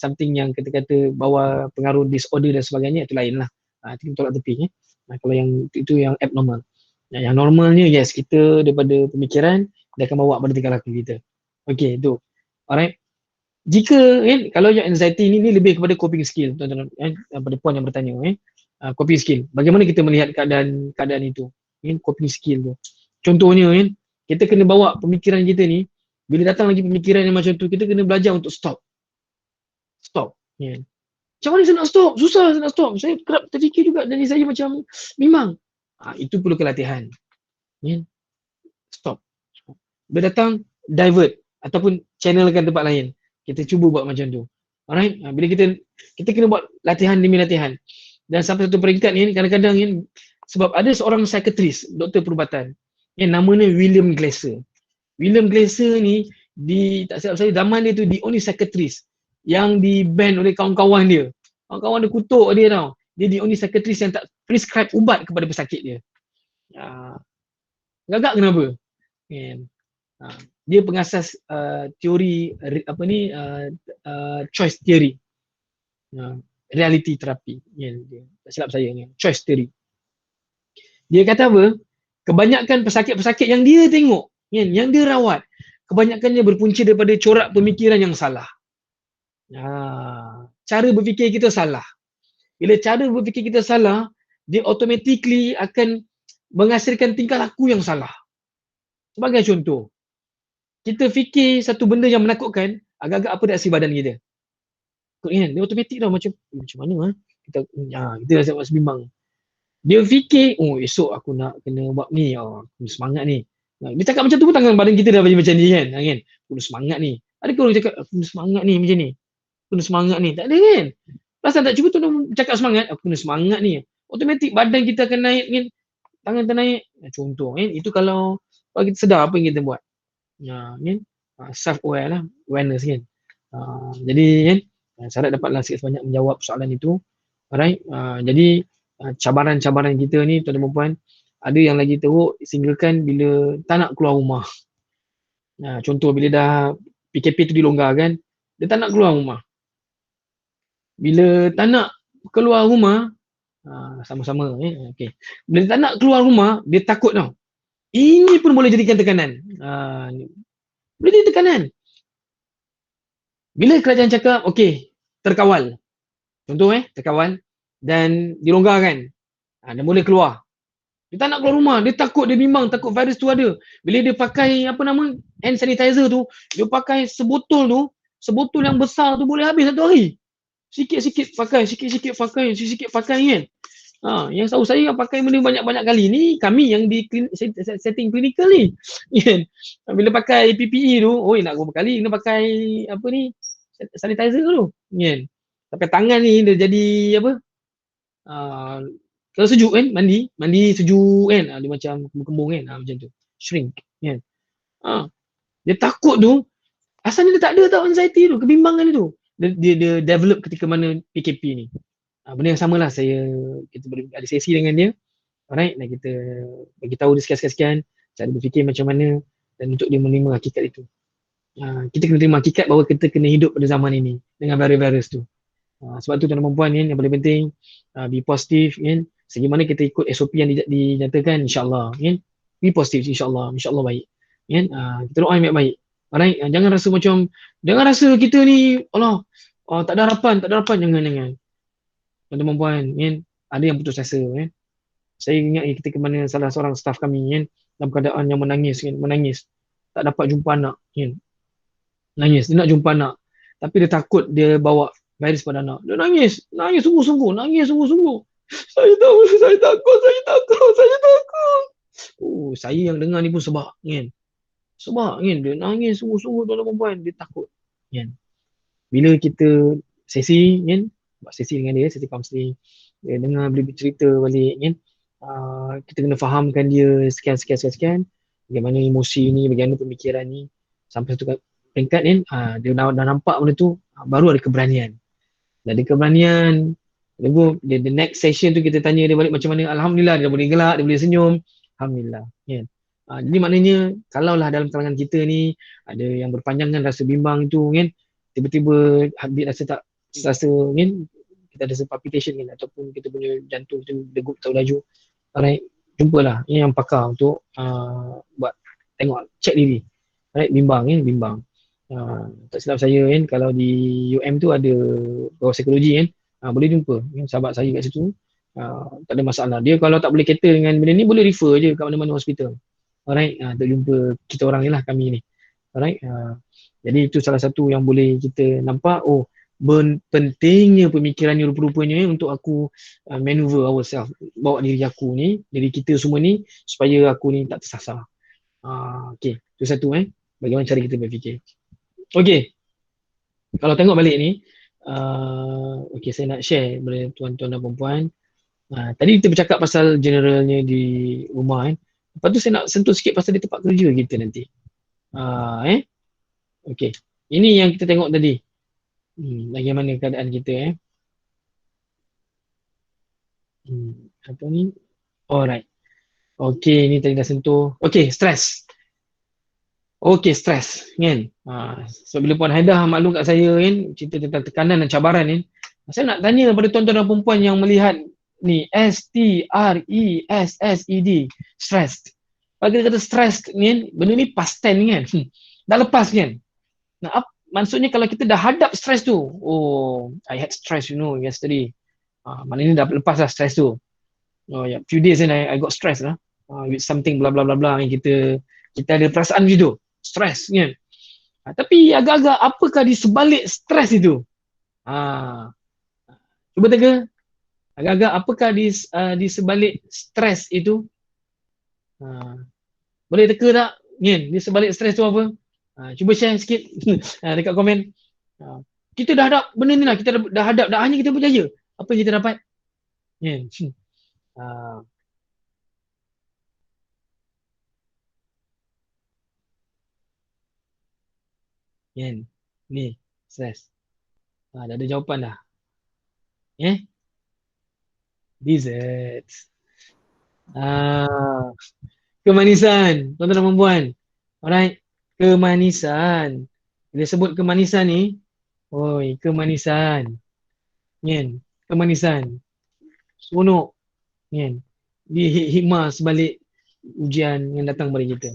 Speaker 2: something yang kata-kata bawa pengaruh disorder dan sebagainya, itu lain lah. Itu kita tolak tepi. Kalau yang itu yang abnormal. Yang normalnya, yes, kita daripada pemikiran, dia akan bawa pada tingkah laku kita. Okay, tu. Alright. Jika, kalau yang anxiety ni lebih kepada coping skill, tuan-tuan, pada puan yang bertanya, coping skill. Bagaimana kita melihat keadaan itu? Coping skill tu. Contohnya, kita kena bawa pemikiran kita ni, bila datang lagi pemikiran yang macam tu, kita kena belajar untuk stop. Macam mana saya nak stop? Susah saya nak stop. Saya kerap terfikir juga dan saya macam memang. Itu perlu kelatihan. Stop. Bila datang, divert ataupun channelkan tempat lain. Kita cuba buat macam tu. Alright? Bila kita kena buat latihan demi latihan. Dan sampai satu peringkat ni, kadang-kadang sebab ada seorang psikiatris, doktor perubatan, namanya William Glasser. William Glasser ni, tak silap saya, zaman dia tu the only psikiatris yang di-ban oleh kawan-kawan dia. Kawan-kawan dia kutuk dia tau. Dia the only psikiatris yang tak prescribe ubat kepada pesakit dia. Gagak kenapa? Dia pengasas teori choice theory. Reality therapy. Tak silap saya ni. Choice theory. Dia kata apa? Kebanyakan pesakit-pesakit yang dia tengok, yang dia rawat, kebanyakannya berpunca daripada corak pemikiran yang salah. Cara berfikir kita salah. Bila cara berfikir kita salah, dia automatically akan menghasilkan tingkah laku yang salah. Sebagai contoh, kita fikir satu benda yang menakutkan, agak-agak apa reaksi badan kita? Dia automatik tau macam mana kita rasa bimbang. Dia fikir, esok aku nak kena buat ni, aku semangat ni. Dia cakap macam tu pun tangan badan kita dah macam ni kan. Aku semangat ni. Adakah orang cakap, aku semangat ni macam ni? Aku semangat ni. Tak ada kan? Pasal tak cuba tu cakap semangat, aku semangat ni. Automatik badan kita akan naik kan. Tangan ternaik. Contoh kan. Itu kalau kita sedar apa yang kita buat. Self-aware lah. Awareness kan. Jadi kan, saya harap dapatlah sikit sebanyak menjawab soalan itu. Alright. Jadi cabaran-cabaran kita ni tuan-tuan dan puan, ada yang lagi teruk sehinggakan bila tak nak keluar rumah. Contoh bila dah PKP tu dilonggarkan, dia tak nak keluar rumah. Bila tak nak keluar rumah, Sama-sama okey. Bila tak nak keluar rumah, dia takut tau. Ini pun boleh jadikan tekanan. Boleh jadi tekanan. Bila kerajaan cakap okey, terkawal. Contoh terkawal dan dilonggarkan. Dan boleh keluar. Dia tak nak keluar rumah, dia takut, dia bimbang, takut virus tu ada. Bila dia pakai hand sanitizer tu, dia pakai sebotol yang besar tu boleh habis satu hari. Sikit-sikit pakai kan. Yang tahu saya yang pakai benda banyak-banyak kali ni kami yang di setting klinikal ni. Kan. Bila pakai PPE tu, nak berapa kali kena pakai sanitizer tu. Kan. Pakai tangan ni dia jadi kalau sejuk kan, mandi sejuk kan, dia macam kembung kan, macam tu, shrink kan. Dia takut tu, asalnya dia tak ada tau anxiety tu, kebimbangan tu. Dia develop ketika mana PKP ni. Benda yang samalah kita boleh ada sesi dengan dia, alright, dan kita bagi tahu dia sekian-sekian cara berfikir macam mana dan untuk dia menerima hakikat itu. Kita kena terima hakikat bahawa kita kena hidup pada zaman ini dengan virus tu. Sebab tu tuan-tuan dan puan yang paling penting be positif kan. Segi mana kita ikut SOP yang dinyatakan, insya-Allah kan. Be positif, insya-Allah baik. Kan? Kita doa yang baik-baik. Alright, jangan rasa kita ni tak ada harapan, jangan. Tuan-tuan dan puan kan, ada yang putus asa kan. Saya ingat ketika mana salah seorang staff kami kan dalam keadaan yang menangis. Tak dapat jumpa anak kan. Dia nak jumpa anak. Tapi dia takut dia bawa virus pada anak. Dia nangis sungguh-sungguh. Saya takut. Saya yang dengar ni pun sebab kan. Dia nangis sungguh-sungguh tuan-tuan dan puan, dia takut kan. Bila kita sesi kan, buat sesi dengan dia, sesi counselling, dia dengar, boleh bercerita balik kan. Kita kena fahamkan dia sekian, bagaimana emosi ni, bagaimana pemikiran ni, sampai satu peringkat kan, dia dah nampak benda tu, baru ada keberanian. Dah ada keberanian, the next session tu kita tanya dia balik macam mana. Alhamdulillah dia boleh gelak, dia boleh senyum, alhamdulillah kan. Jadi maknanya kalaulah dalam kalangan kita ni ada yang berpanjangan rasa bimbang tu kan, tiba-tiba heartbeat rasa kan, kita ada palpitation kan, ataupun kita punya jantung tu degup tak laju, alright, jumpalah yang pakar untuk buat tengok, check diri, alright, bimbang. Tak silap saya kan, kalau di UM tu ada bawah psikologi kan, boleh jumpa kan, sahabat saya kat situ, tak ada masalah. Dia kalau tak boleh cater dengan benda ni, boleh refer je kat mana-mana hospital, alright, untuk jumpa kita orang ni lah, kami ni, alright. Jadi itu salah satu yang boleh kita nampak, pentingnya pemikiran ni rupa-rupanya untuk aku maneuver ourselves, bawa diri aku ni, diri kita semua ni, supaya aku ni tak tersasar. Okay, itu satu bagaimana cara kita berfikir. Okay, kalau tengok balik ni, okay, saya nak share kepada tuan-tuan dan puan-puan. Tadi kita bercakap pasal generalnya di rumah lepas tu saya nak sentuh sikit pasal di tempat kerja kita nanti. Okay, ini yang kita tengok tadi. Bagaimana keadaan kita apa ni? Alright. Okay, ni tadi dah sentuh. Okay, stres. Stres kan. So bila Puan Haidah maklum kat saya kan, cerita tentang tekanan dan cabaran ni, saya nak tanya kepada tuan-tuan dan puan-puan yang melihat ni, STRESSED, stressed. Kalau kita kata stressed ni, benda ni past tense kan. Dah lepas kan. Maksudnya kalau kita dah hadap stress tu, I had stress yesterday. Maknanya dah lepas lah stress tu. Few days I got stress lah. With something bla bla bla bla, kita ada perasaan macam tu, stress kan. Tapi agak-agak apakah di sebalik stress itu? Cuba teka. Agak-agak apakah di sebalik stress itu? Boleh teka tak? Di sebalik stress tu apa? Cuba share sikit dekat komen. Kita dah hadap benda ni lah, kita dah hadap, dah hanya kita berjaya. Apa yang kita dapat? Ni, stress. Dah ada jawapan dah. Desserts. Kemanisan, tuan-tuan dan puan-puan. Alright, kemanisan. Bila sebut kemanisan ni, kemanisan. Kemanisan. seronok kan. Di hikmah sebalik ujian yang datang kepada kita.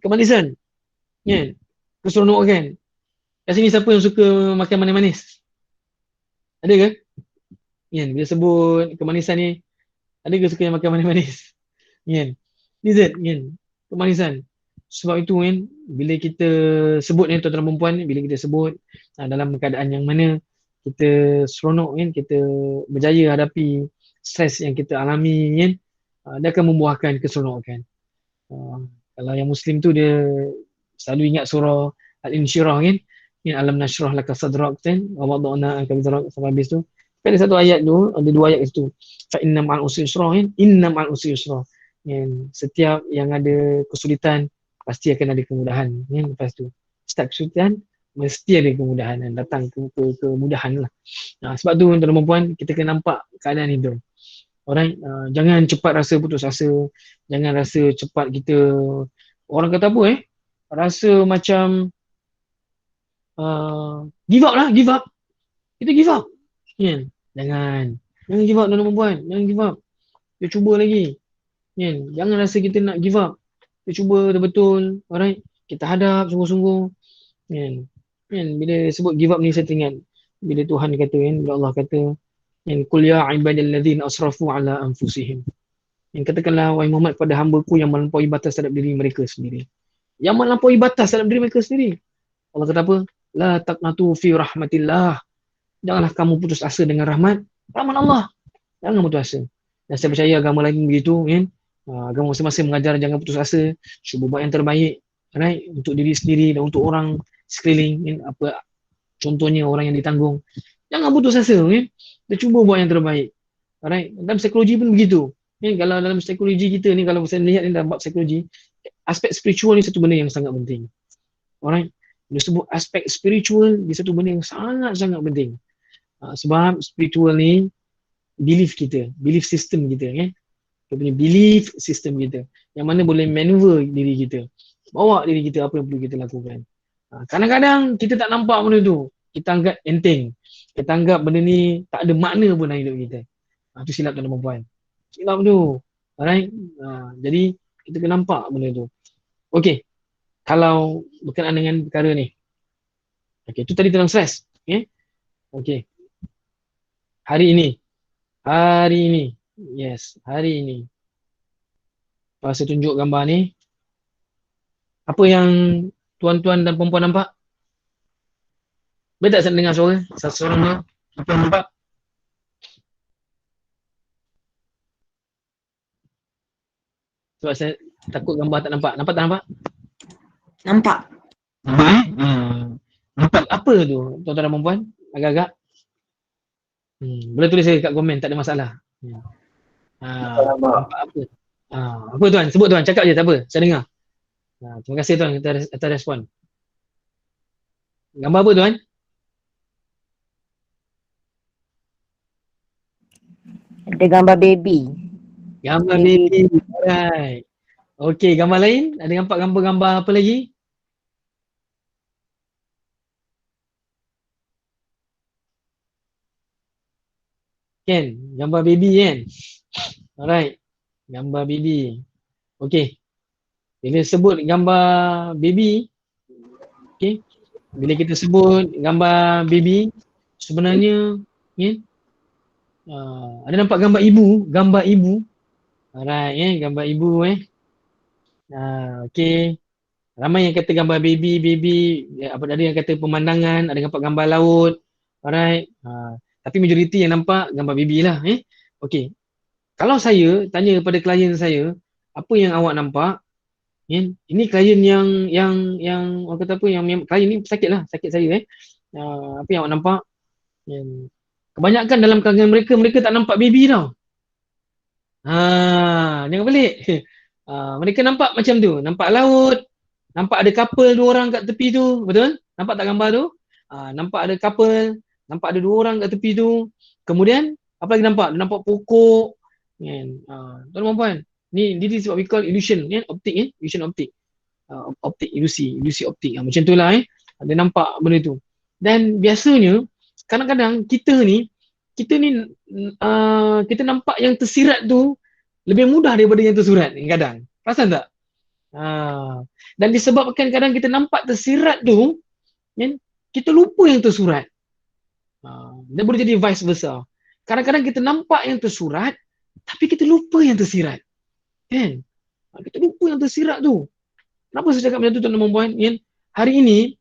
Speaker 2: Kemanisan kan, keseronokan. Kat sini siapa yang suka makan manis-manis? Ada ke? Kan, bila sebut kemanisan ni, ada ke suka yang makan manis-manis? Kan? Dessert kan, kemanisan. Sebab itu kan, bila kita sebut ni tuan-tuan dan perempuan, bila kita sebut dalam keadaan yang mana kita seronok kan, kita berjaya hadapi stres yang kita alami kan, dia akan membuahkan keseronokan. Kalau yang Muslim tu dia selalu ingat surah Al-Insyirah kan, alam nashrah laka sadrak kan, wa wada'na anka wizrak sampai habis tu. Ada satu ayat tu, ada dua ayat itu. Fa inna ma'al usri yusra kan, inna ma'al usri yusra. Setiap yang ada kesulitan pasti akan ada kemudahan kan. Lepas tu setiap kesulitan mesti ada kemudahan dan datang kemudahan lah. Sebab tu tuan-tuan dan puan, kita kena nampak keadaan itu. Alright, jangan cepat rasa putus asa, jangan rasa cepat kita, orang kata apa rasa macam give up lah, give up. Kita give up. Jangan give up tuan-tuan dan puan, jangan give up. Kita cuba lagi. Jangan rasa kita nak give up. Kita cuba betul-betul. Alright, kita hadap sungguh-sungguh. Bila sebut give up ni saya teringat bila Tuhan kata bila Allah kata qul ya ibadalladzina asrafu ala anfusihim. Katakanlah wahai Muhammad pada hamba-Ku yang melampaui batas terhadap diri mereka sendiri. Yang melampaui batas terhadap diri mereka sendiri. Allah kata apa? La taqnatu fi rahmatillah. Janganlah kamu putus asa dengan rahmat Allah. Jangan putus asa. Dan saya percaya agama lain begitu kan. Agama masing-masing mengajar jangan putus asa, cuba buat yang terbaik, right? Untuk diri sendiri dan untuk orang sekeliling kan? Apa contohnya orang yang ditanggung. Jangan putus asa kan. Kita cuba buat yang terbaik. Alright, dalam psikologi pun begitu. Kalau dalam psikologi kita ni, kalau saya lihat dalam bab psikologi, aspek spiritual ni satu benda yang sangat penting. Alright, dia sebut aspek spiritual ni satu benda yang sangat-sangat penting. Sebab spiritual ni belief kita, belief system kita kan. Kita punya belief system kita yang mana boleh maneuver diri kita, bawa diri kita apa yang perlu kita lakukan. Kadang-kadang kita tak nampak benda tu, kita anggap enteng, kita anggap benda ni tak ada makna pun dalam hidup kita. Itu silap tuan-tuan dan puan, silap tu. Alright, jadi kita kena nampak benda tu. Okey, kalau berkenaan dengan perkara ni, okey, tu tadi tentang stres. Okey, hari ini, yes, hari ini. Kalau saya tunjuk gambar ni, apa yang tuan-tuan dan perempuan nampak? Boleh tak saya dengar suara? Satu suara tu, apa yang nampak? Sebab saya takut gambar tak nampak. Nampak tak nampak?
Speaker 4: Nampak.
Speaker 2: Nampak Nampak apa tu tuan-tuan dan perempuan? Agak-agak? Boleh tulis saya kat komen, tak ada masalah. Nampak apa? Apa tuan? Sebut tuan, cakap je, tak apa. Saya dengar. Terima kasih tuan atas respon. Gambar apa tuan?
Speaker 3: Ada gambar baby.
Speaker 2: Gambar baby. Alright. Okey, gambar lain? Ada nampak gambar-gambar apa lagi? Kan? Gambar baby kan? Alright. Gambar baby. Okey. Bila sebut gambar baby, okey. Bila kita sebut gambar baby, sebenarnya ada nampak gambar ibu. Alright, gambar ibu okey. Ramai yang kata gambar baby, ada yang kata pemandangan, ada nampak gambar laut. Alright. Tapi majoriti yang nampak gambar baby lah. Okey. Kalau saya tanya kepada klien saya, apa yang awak nampak? Ini klien yang orang kata apa, yang klien ni sakit saya apa yang awak nampak? Kebanyakan dalam kalangan mereka tak nampak baby tau. Jangan pelik. Mereka nampak macam tu, nampak laut, nampak ada couple 2 orang kat tepi tu, betul? Nampak tak gambar tu? Nampak ada couple, nampak ada 2 orang kat tepi tu. Kemudian apa lagi nampak? Nampak pokok. Tuan-tuan puan, ni this is what we call illusion, optik, illusion optik. Optik, ilusi optik. Macam tu lah Dia nampak benda tu. Dan biasanya kadang-kadang kita ni kita ni kita nampak yang tersirat tu lebih mudah daripada yang tersurat kadang. Perasan tak? Dan disebabkan kadang kita nampak tersirat tu, kan, kita lupa yang tersurat. Dia boleh jadi vice versa. Kadang-kadang kita nampak yang tersurat, tapi kita lupa yang tersirat. Kan? Kita lupa yang tersirat tu. Kenapa saya cakap macam tu, tuan-tuan dan puan? Hari ini,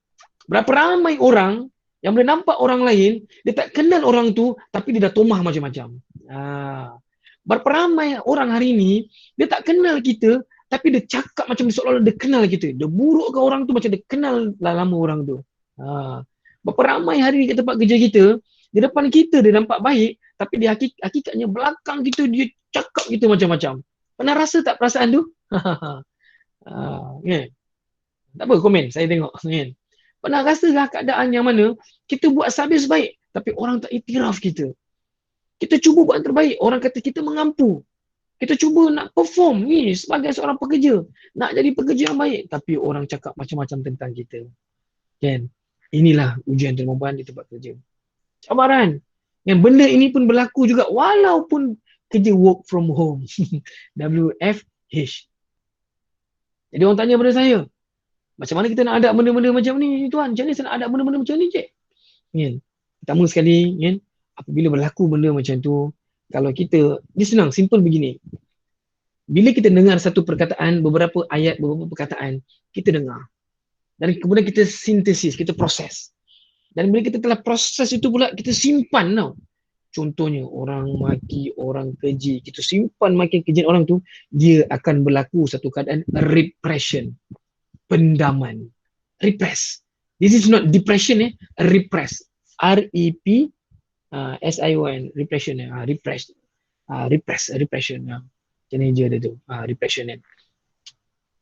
Speaker 2: berapa ramai orang yang boleh nampak orang lain, dia tak kenal orang tu, tapi dia dah tomah macam-macam. Berapa ramai orang hari ini, dia tak kenal kita, tapi dia cakap macam seolah-olah dia kenal kita. Dia buruk ke orang tu macam dia kenal dah lama orang tu. Berapa ramai hari ni ke tempat kerja kita, di depan kita dia nampak baik, tapi di hakikatnya belakang kita dia cakap kita macam-macam. Pernah rasa tak perasaan tu? Kan? Tak apa, komen, saya tengok. Kan? Pernah rasa lah keadaan yang mana kita buat sehabis baik, tapi orang tak iktiraf kita. Kita cuba buat yang terbaik, orang kata kita mengampu. Kita cuba nak perform ni sebagai seorang pekerja, nak jadi pekerja yang baik, tapi orang cakap macam-macam tentang kita. Kan? Inilah ujian termoban di tempat kerja. Cabaran. Yang benda ini pun berlaku juga walaupun kerja work from home. WFH. Jadi orang tanya pada saya, macam mana kita nak ada benda-benda macam ni, tuan? Macam mana saya nak ada benda-benda macam ni, cik? Kan? Pertama sekali, kan? Apabila berlaku benda macam tu, kalau kita, dia senang, simple begini. Bila kita dengar satu perkataan, beberapa ayat, beberapa perkataan, kita dengar. Dan kemudian kita sintesis, kita proses. Dan bila kita telah proses itu pula, kita simpan tau. Contohnya, orang maki, orang keji, kita simpan maki keji orang tu, dia akan berlaku satu keadaan repression. Pendaman. Repress. This is not depression, repress. R-E-P-S-I-O-N. Repression. Repress. Repression. Macam ni je dia tu. Repression.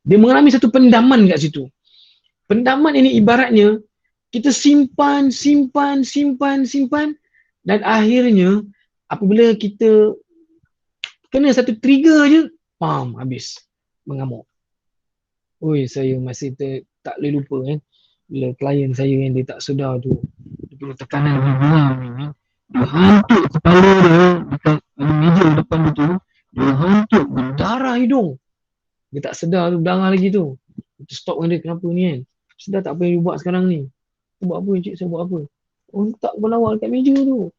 Speaker 2: Dia mengalami satu pendaman kat situ. Pendaman ini ibaratnya kita simpan dan akhirnya apabila kita kena satu trigger je, habis mengamuk. Oi, saya masih tak boleh lupa bila klien saya yang dia tak sedar tu, dia punya tekanan dia hantuk kepala dia dekat meja depan tu, dia hantuk berdarah hidung. Dia tak sedar tu, berdarah lagi tu. Kita stop dengan dia, kenapa ni kan? Sedar tak apa yang dia buat sekarang ni? Saya buat apa cik, saya buat apa? Oh, tak berlawak dekat meja tu.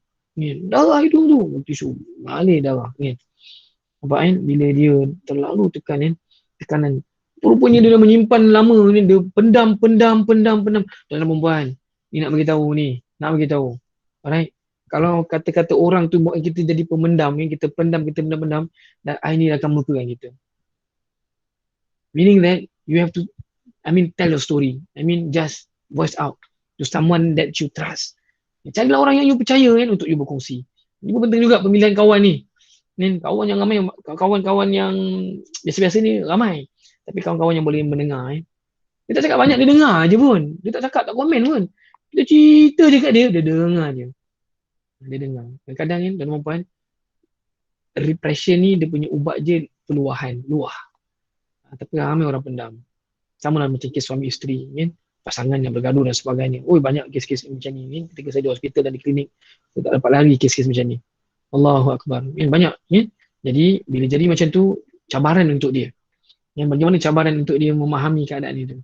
Speaker 2: Darah hidung tu, tisu, mengalir darah. Nampak kan? Bila dia terlalu tekan tekanan. Rupanya dia dah menyimpan lama ni, dia pendam. Tuan-tuan perempuan, ni nak bagi tahu ni, alright. Kalau kata-kata orang tu buat kita jadi pemendam, kita pendam, dan ini akan melupakan kita. Meaning that you have to, tell your story. Just voice out to someone that you trust. Carilah orang yang you percaya untuk you berkongsi. Ini pun penting juga pemilihan kawan ni. Kawan yang ramai, kawan-kawan yang biasa-biasa ni ramai. Tapi kawan-kawan yang boleh mendengar. Dia tak cakap banyak, dia dengar je pun. Dia tak cakap, tak komen pun. Kita cerita je kat dia dengar je. Dia dengar. Kadang-kadang tuan-tuan puan, repression ni dia punya ubat je peluahan, luah. Tapi ramai orang pendam. Sama lah macam kes suami isteri, pasangan yang bergaduh dan sebagainya. Banyak kes-kes macam ni. Ketika saya di hospital dan di klinik, saya tak dapat lari kes-kes macam ni. Allahu Akbar. Banyak. Jadi, bila jadi macam tu, cabaran untuk dia. Bagaimana cabaran untuk dia memahami keadaan itu.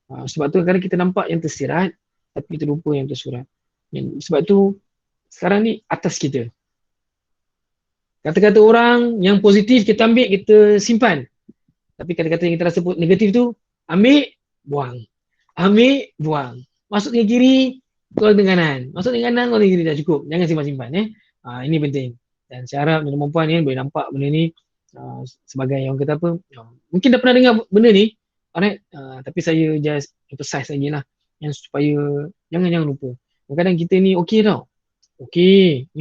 Speaker 2: Sebab tu kadang kita nampak yang tersirat, tapi kita lupa yang tersurat. Sebab tu, sekarang ni atas kita. Kata-kata orang yang positif kita ambil, kita simpan. Tapi kata-kata yang kita rasa negatif tu, ambil, buang. Ambil, buang. Masuk dengan kiri, keluar dengan kanan. Masuk dengan kanan, keluar dengan kiri, dah cukup. Jangan simpan-simpan. Ini penting. Dan saya harap perempuan boleh nampak benda ni sebagai yang kata apa, mungkin dah pernah dengar benda ni, alright, tapi saya just emphasize lagi lah, yang supaya jangan lupa. Kadang-kadang kita ni okey tau. Okey,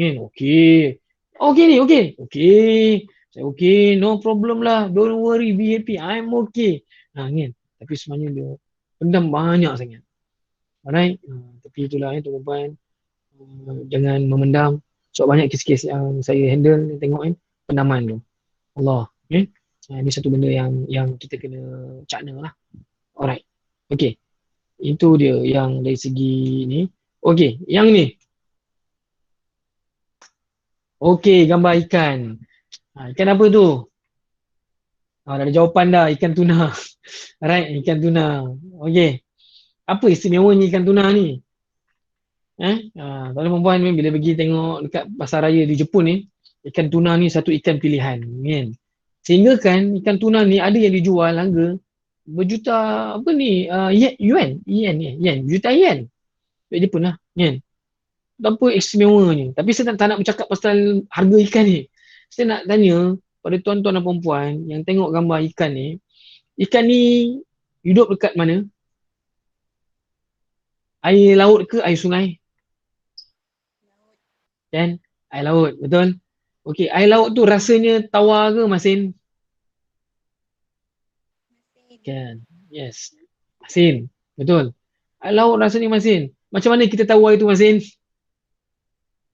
Speaker 2: saya okey, no problem lah, don't worry, be happy, I'm okay. Tapi sebenarnya dia pendam banyak sangat. Alright, tapi itulah tuan-tuan, jangan memendam. Sebab banyak kes-kes yang saya handle, tengok pendaman tu. Allah, ini satu benda yang kita kena cakna lah. Alright, okay. Itu dia yang dari segi ni. Okay, yang ni. Okey, gambar ikan. Ikan apa tu? Dah ada jawapan dah, ikan tuna. Alright, ikan tuna. Okey. Apa istimewanya ikan tuna ni? Tuan-tuan perempuan ni bila pergi tengok dekat pasar raya di Jepun ni, ikan tuna ni satu ikan pilihan, kan? Sehingga kan ikan tuna ni ada yang dijual harga berjuta apa ni? Yen, juta yen. Duit Jepun lah, kan? Apa istimewanya? Tapi saya tak nak bercakap pasal harga ikan ni. Saya nak tanya pada tuan-tuan dan perempuan yang tengok gambar ikan ni hidup dekat mana? Air laut ke air sungai? Kan? Air laut, betul? Okey, air laut tu rasanya tawar ke masin? Kan? Yes. Masin. Betul. Air laut rasanya masin. Macam mana kita tahu air tu masin?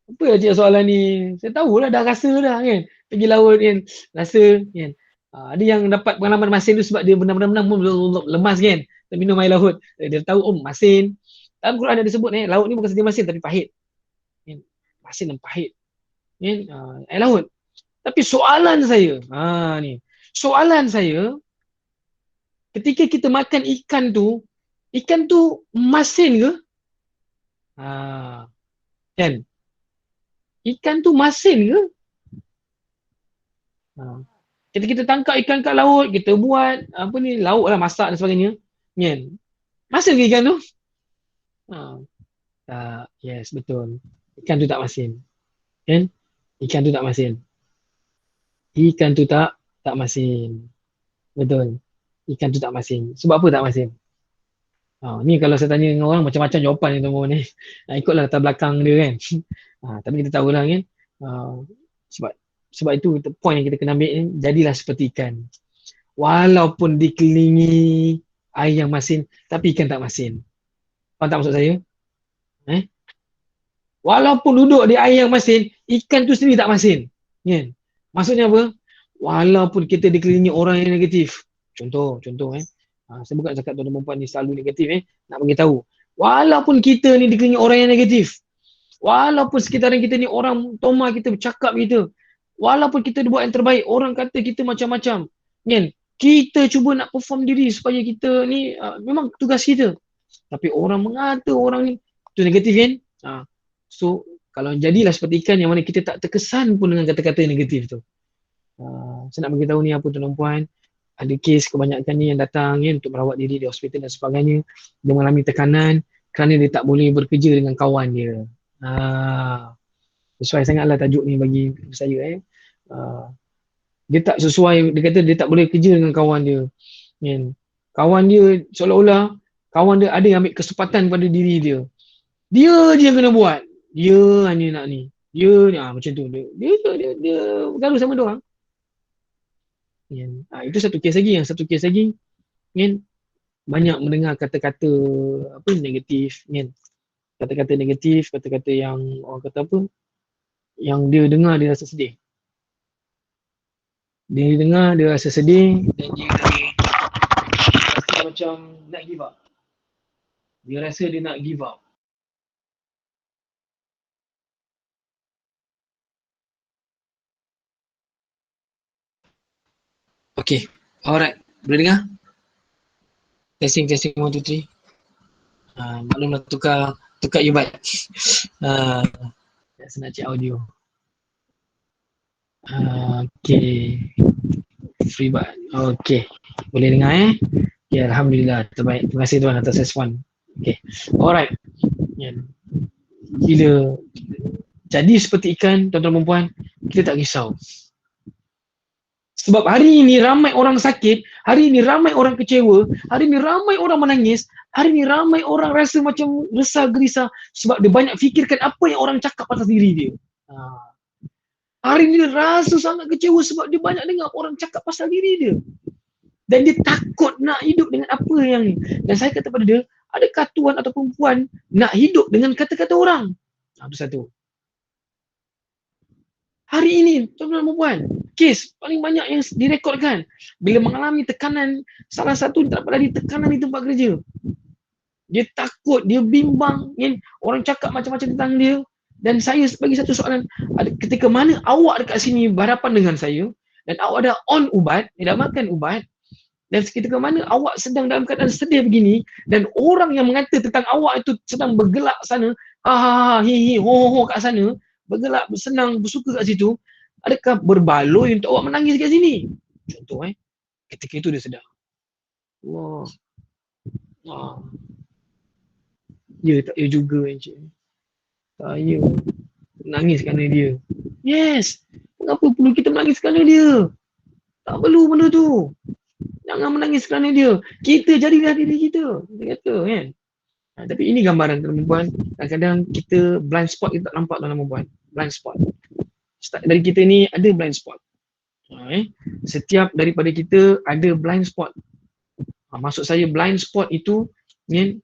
Speaker 2: Apa cik soalan ni? Saya tahulah, dah rasa dah kan. Pergi laut kan, rasa kan. Ada yang dapat pengalaman masin tu sebab dia benar-benar lemas kan. Dia minum air laut. Dia tahu masin. Dalam Quran ada disebut laut ni bukan saja masin tapi pahit. Kan? Masin dan pahit. Kan? Air laut. Tapi soalan saya, soalan saya, ketika kita makan ikan tu masin ke? Kan? Ikan tu masin ke? Ketika kita tangkap ikan kat laut, kita buat lauk lah, masak dan sebagainya. Kan? Masin ke ikan tu? Tak, yes, betul. Ikan tu tak masin. Kan? Ikan tu tak masin. Ikan tu tak masin. Betul. Ikan tu tak masin. Sebab apa tak masin? Ni kalau saya tanya dengan orang macam-macam jawapan ni tuan-tuan ni. Ikutlah latar belakang dia kan. Tapi kita tahulah kan. Sebab itu point yang kita kena ambil ni, jadilah seperti ikan. Walaupun dikelilingi air yang masin, tapi ikan tak masin. Faham tak maksud saya? Walaupun duduk di air yang masin, ikan tu sendiri tak masin. Kan? Maksudnya apa? Walaupun kita dikelilingi orang yang negatif. Contoh saya bukan cakap tuan-tuan perempuan ni selalu negatif nak bagi tahu. Walaupun kita ni dikelilingi orang yang negatif. Walaupun sekitaran kita ni orang toma kita, bercakap kita. Walaupun kita buat yang terbaik, orang kata kita macam-macam. Kan? Kita cuba nak perform diri supaya kita ni memang tugas kita. Tapi orang mengata orang ni tu negatif kan? So kalau jadilah seperti ikan yang mana kita tak terkesan pun dengan kata-kata yang negatif tu. Saya nak beritahu ni apa tuan-tuan puan, ada kes kebanyakan ni yang datang untuk merawat diri di hospital dan sebagainya. Dia mengalami tekanan kerana dia tak boleh bekerja dengan kawan dia. Sesuai sangatlah tajuk ni bagi saya. Dia tak sesuai, dia kata dia tak boleh kerja dengan kawan dia. Kawan dia seolah-olah kawan dia ada yang ambil kesempatan pada diri dia. Dia je yang kena buat. Dia hanya nak ni. Dia ni macam tu. Dia bergaduh sama dia orang. Itu satu kes lagi. Yang satu kes lagi banyak mendengar kata-kata negatif. Kata-kata negatif, kata-kata yang orang kata apa, yang dia dengar dia rasa sedih. Dia dengar dia rasa sedih dan dia rasa macam nak give up. Dia rasa dia nak give up. Okay, alright. Boleh dengar? Testing 1, 2, 3. Maklumlah tukar earbud. Saya nak cek audio. Okay. Free bud. Okay. Boleh dengar Ya, Alhamdulillah. Terbaik. Terima kasih tuan atas respon. Okay. Alright. Bila jadi seperti ikan, tuan-tuan perempuan, kita tak risau. Sebab hari ini ramai orang sakit, hari ini ramai orang kecewa, hari ini ramai orang menangis, hari ini ramai orang rasa macam resah gerisah sebab dia banyak fikirkan apa yang orang cakap atas diri dia. Hari ini dia rasa sangat kecewa sebab dia banyak dengar orang cakap pasal diri dia. Dan dia takut nak hidup dengan apa yang ni. Dan saya kata pada dia, adakah tuan atau perempuan nak hidup dengan kata-kata orang? Itu satu. Hari ini, tuan-tuan dan perempuan, kes paling banyak yang direkodkan bila mengalami tekanan, salah satu tak dapat lari tekanan di tempat kerja. Dia takut, dia bimbang, orang cakap macam-macam tentang dia, Dan saya bagi satu soalan, ketika mana awak dekat sini berhadapan dengan saya dan awak dah on ubat, dah makan ubat, dan ketika mana awak sedang dalam keadaan sedih begini dan orang yang mengata tentang awak itu sedang bergelak sana, ha hi hi ho ho kat sana, bergelak, bersenang, bersuka kat situ, adakah berbaloi untuk awak menangis kat sini? Contoh ketika itu dia sedar. Wah. Wah. Ya tak ya juga encik. Saya menangis kerana dia. Yes. Mengapa perlu kita menangis kerana dia? Tak perlu benda tu. Jangan menangis kerana dia. Kita jadilah diri kita. Dia kata kan. Tapi ini gambaran tuan-tuan dan puan. Kadang-kadang kita blind spot kita tak nampak tuan-tuan dan puan. Blind spot. Dari kita ni ada blind spot. Setiap daripada kita ada blind spot. Maksud saya blind spot itu ni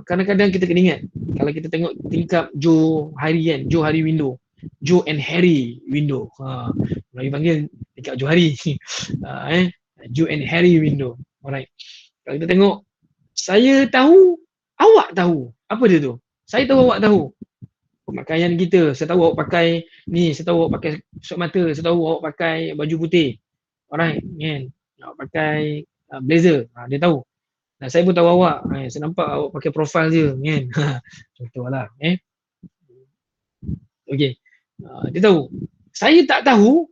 Speaker 2: kadang-kadang kita kena ingat kalau kita tengok tingkap Joe Hari kan, Joe Hari window, Joe and Harry window. Melayu panggil tingkap Joe Hari. Joe and Harry window. Alright. Kalau kita tengok, saya tahu, awak tahu. Apa dia tu? Saya tahu, awak tahu. Pemakaian kita, saya tahu awak pakai ni, saya tahu awak pakai suit mata, saya tahu awak pakai baju putih. Alright, kan? Awak pakai blazer, dia tahu. Dan saya pun tahu awak, saya nampak awak pakai profile je, kan? Contohlah, Okey. Dia tahu. Saya tak tahu,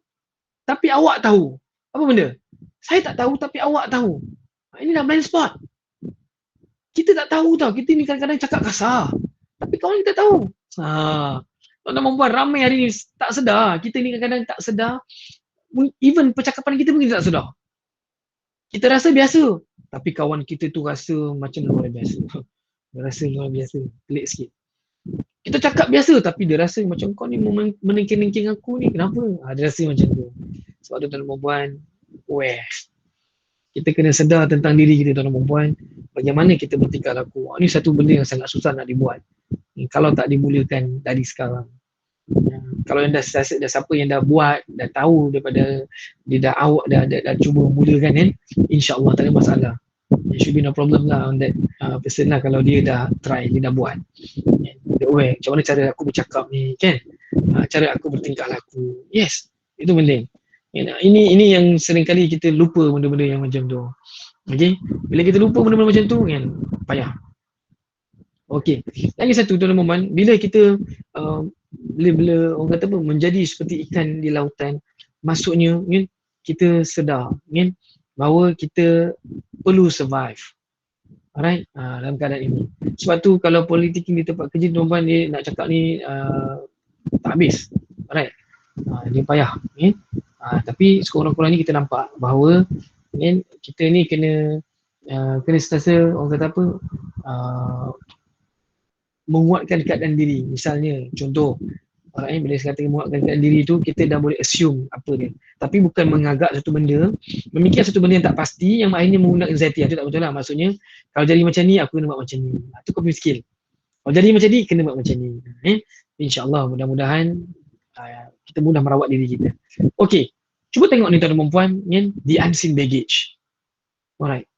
Speaker 2: tapi awak tahu. Apa benda? Saya tak tahu, tapi awak tahu. Ini dah blind spot. Kita tak tahu tau, kita ni kadang-kadang cakap kasar. Tapi kawan kita tahu. Tuan-tuan perempuan ramai hari ni tak sedar. Kita ni kadang-kadang tak sedar. Even percakapan kita pun kita tak sedar. Kita rasa biasa, tapi kawan kita tu rasa macam luar biasa. Dia rasa luar biasa, pelik sikit. Kita cakap biasa, tapi dia rasa macam kau ni menengking-nengking aku ni, kenapa? Dia rasa macam tu. Sebab tu tuan-tuan perempuan, kita kena sedar tentang diri kita tuan-tuan perempuan. Bagaimana kita bertingkah laku. Ini satu benda yang sangat susah nak dibuat. Kalau tak dimulakan dari sekarang. Kalau yang dah siapa yang dah buat, dah tahu daripada dia dah awak dah cuba mulakan kan, insya-Allah tak ada masalah. There should be no problem lah on that person lah kalau dia dah try, dia dah buat. Dia aware macam mana cara aku bercakap ni kan, cara aku bertingkah laku. Yes, itu penting. Ini yang seringkali kita lupa benda-benda yang macam tu. Okey, bila kita lupa benda-benda macam tu kan, payah. Okey, lagi satu tuan-tuan perempuan, bila kita bila orang kata apa, menjadi seperti ikan di lautan, maksudnya kan, kita sedar kan, bahawa kita perlu survive. Alright, dalam keadaan ini. Sebab tu kalau politik di tempat kerja tuan-tuan dia nak cakap ni tak habis. Alright, dia payah kan. Tapi sekurang-kurangnya kita nampak bahawa kan, kita ni kena sentiasa orang kata apa, menguatkan keadaan diri. Misalnya contoh, bila saya kata menguatkan keadaan diri tu, kita dah boleh assume apa dia. Tapi bukan mengagak satu benda, memikir satu benda yang tak pasti, yang akhirnya mengundang anxiety. Itu tak betul lah. Maksudnya, kalau jadi macam ni, aku kena buat macam ni. Itu kau punya skill. Kalau jadi macam ni, kena buat macam ni. InsyaAllah, mudah-mudahan kita mudah merawat diri kita. Okey, cuba tengok ni tuan-tuan perempuan, the unseen baggage. Alright,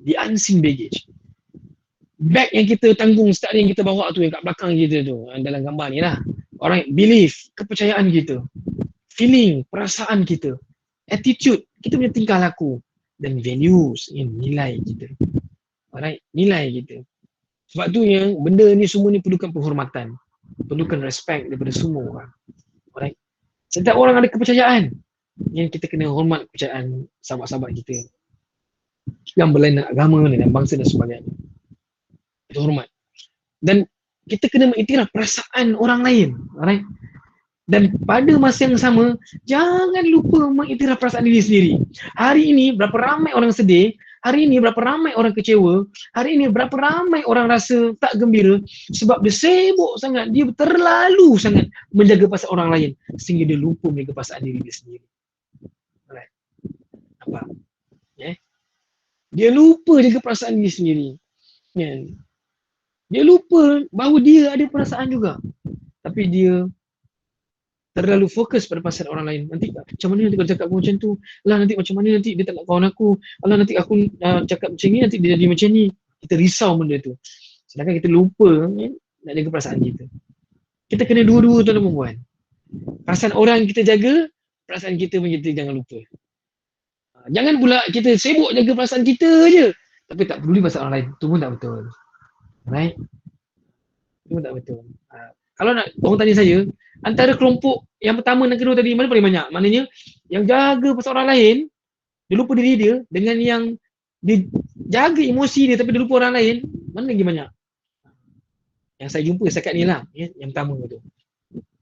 Speaker 2: the unseen baggage. Bag yang kita tanggung setiap hari yang kita bawa tu, yang kat belakang kita tu, dalam gambar ni lah. Alright, belief, kepercayaan kita, feeling, perasaan kita, attitude, kita punya tingkah laku, dan values, nilai kita. Alright, nilai kita. Sebab tu yang benda ni semua ni perlukan penghormatan, perlukan respect daripada semua orang. Alright, setiap orang ada kepercayaan, yang kita kena hormat kepercayaan sahabat-sahabat kita yang berlainan agama dan bangsa dan sebagainya. Kita hormat. Dan kita kena mengiktiraf perasaan orang lain. Alright? Dan pada masa yang sama, jangan lupa mengiktiraf perasaan diri sendiri. Hari ini berapa ramai orang sedih, hari ini berapa ramai orang kecewa, hari ini berapa ramai orang rasa tak gembira sebab dia sibuk sangat, dia terlalu sangat menjaga perasaan orang lain sehingga dia lupa menjaga perasaan diri dia sendiri. Alright? Nampak? Dia lupa jaga perasaan diri sendiri. Dia lupa bahawa dia ada perasaan juga. Tapi dia terlalu fokus pada perasaan orang lain. Nanti macam mana nanti kalau cakap macam tu? Lah nanti macam mana nanti dia tak nak kawan aku? Alah nanti aku cakap macam ni nanti dia jadi macam ni. Kita risau benda tu. Sedangkan kita lupa nak jaga perasaan kita. Kita kena dua-dua tuan dan puan. Perasaan orang kita jaga, perasaan kita pun kita jangan lupa. Jangan pula kita sibuk jaga perasaan kita je, tapi tak peduli pasal orang lain. Itu pun tak betul. Right? Itu pun tak betul. Kalau nak orang tanya saya, antara kelompok yang pertama dan kedua tadi, mana paling banyak? Maknanya, yang jaga pasal orang lain, dia lupa diri dia, dengan yang dia jaga emosi dia tapi dia lupa orang lain, mana lagi banyak? Yang saya jumpa setakat ni lah, yang pertama tu.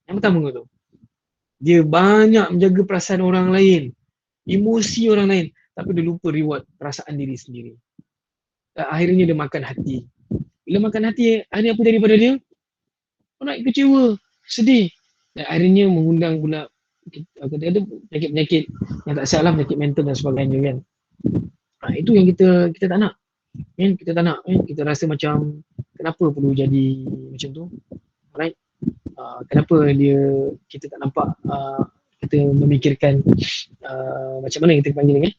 Speaker 2: Yang pertama tu. Dia banyak menjaga perasaan orang lain, emosi orang lain, tapi dia lupa reward perasaan diri sendiri. Akhirnya dia makan hati. Bila makan hati, akhirnya apa jadi pada dia? Orang kecewa, sedih. Dan akhirnya mengundang pula ada penyakit-penyakit yang tak sihat lah, penyakit mental dan sebagainya kan. Itu yang kita tak nak. Kan? Kita tak nak. Kita rasa macam kenapa perlu jadi macam tu. Alright. Kenapa kita tak nampak kita memikirkan macam mana kita panggil kan.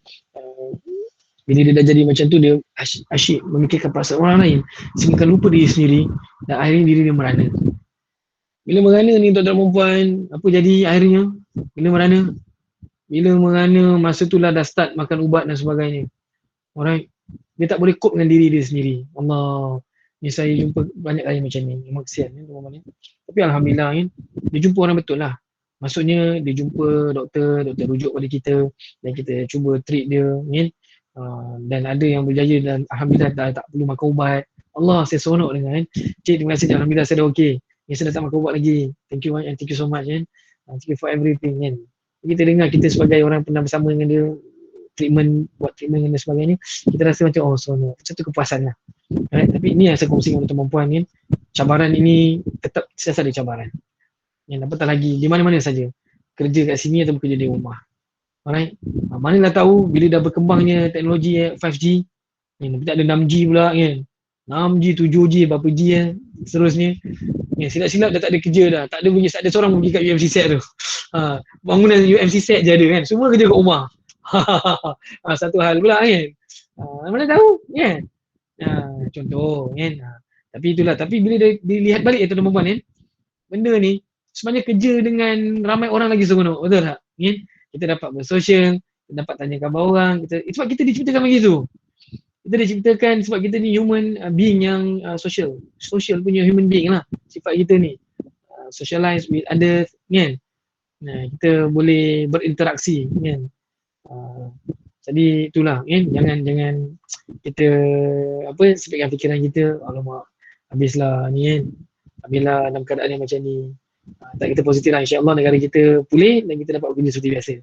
Speaker 2: Bila dia dah jadi macam tu, dia asyik memikirkan perasaan orang lain sehingga lupa diri sendiri dan akhirnya diri dia merana. Bila merana ni tuan-tuan dan puan, apa jadi akhirnya? Bila merana masa tu lah dah start makan ubat dan sebagainya. Alright. Dia tak boleh cope dengan diri dia sendiri. Allah, ni saya jumpa banyak kali macam ni. Memang kesian kan teman-teman. Tapi alhamdulillah kan, dia jumpa orang betul lah. Maksudnya dia jumpa doktor rujuk pada kita dan kita cuba treat dia kan. Dan ada yang berjaya dan alhamdulillah dah tak perlu makan ubat. Allah, saya seronok dengan kan. Cik, terima kasih, alhamdulillah saya dah okey. Yang saya dah tak makan ubat lagi. Thank you and thank you so much kan. Thank you for everything kan. Kita dengar kita sebagai orang pernah bersama dengan dia, buat treatment dan sebagainya, kita rasa macam seronok. Satu kepuasan lah. Right? Tapi ini yang saya kongsi dengan teman-teman puan kan. Cabaran ini tetap sentiasa ada cabaran. Yang apatah lagi di mana-mana saja. Kerja kat sini atau kerja di rumah. Alright. Manalah tahu bila dah berkembangnya teknologi 5G, tapi tak ada 6G pula kan. 6G, 7G, berapa G seterusnya. Silap-silap dah tak ada kerja dah. Tak ada seorang pergi kat UMC set tu. Bangunan UMC set je ada kan. Semua kerja kat rumah. Satu hal pula kan. Mana tahu kan. Contoh kan. Tapi itulah. Tapi bila dilihat balik tuan-tuan puan kan, benda ni sebenarnya kerja dengan ramai orang lagi seronok. Betul tak? Kan? Kita dapat bersosial, kita dapat tanya khabar orang. Sebab kita diciptakan begitu. Kita diciptakan sebab kita ni human being yang social punya human being lah. Sifat kita ni socialize with others kan. Kita boleh berinteraksi kan. Jadi itulah kan, jangan kita sepikkan fikiran kita, alamak habislah ni kan, habislah dalam keadaan yang macam ni. Tak, kita positif lah, insyaAllah negara kita pulih dan kita dapat bekerja seperti biasa.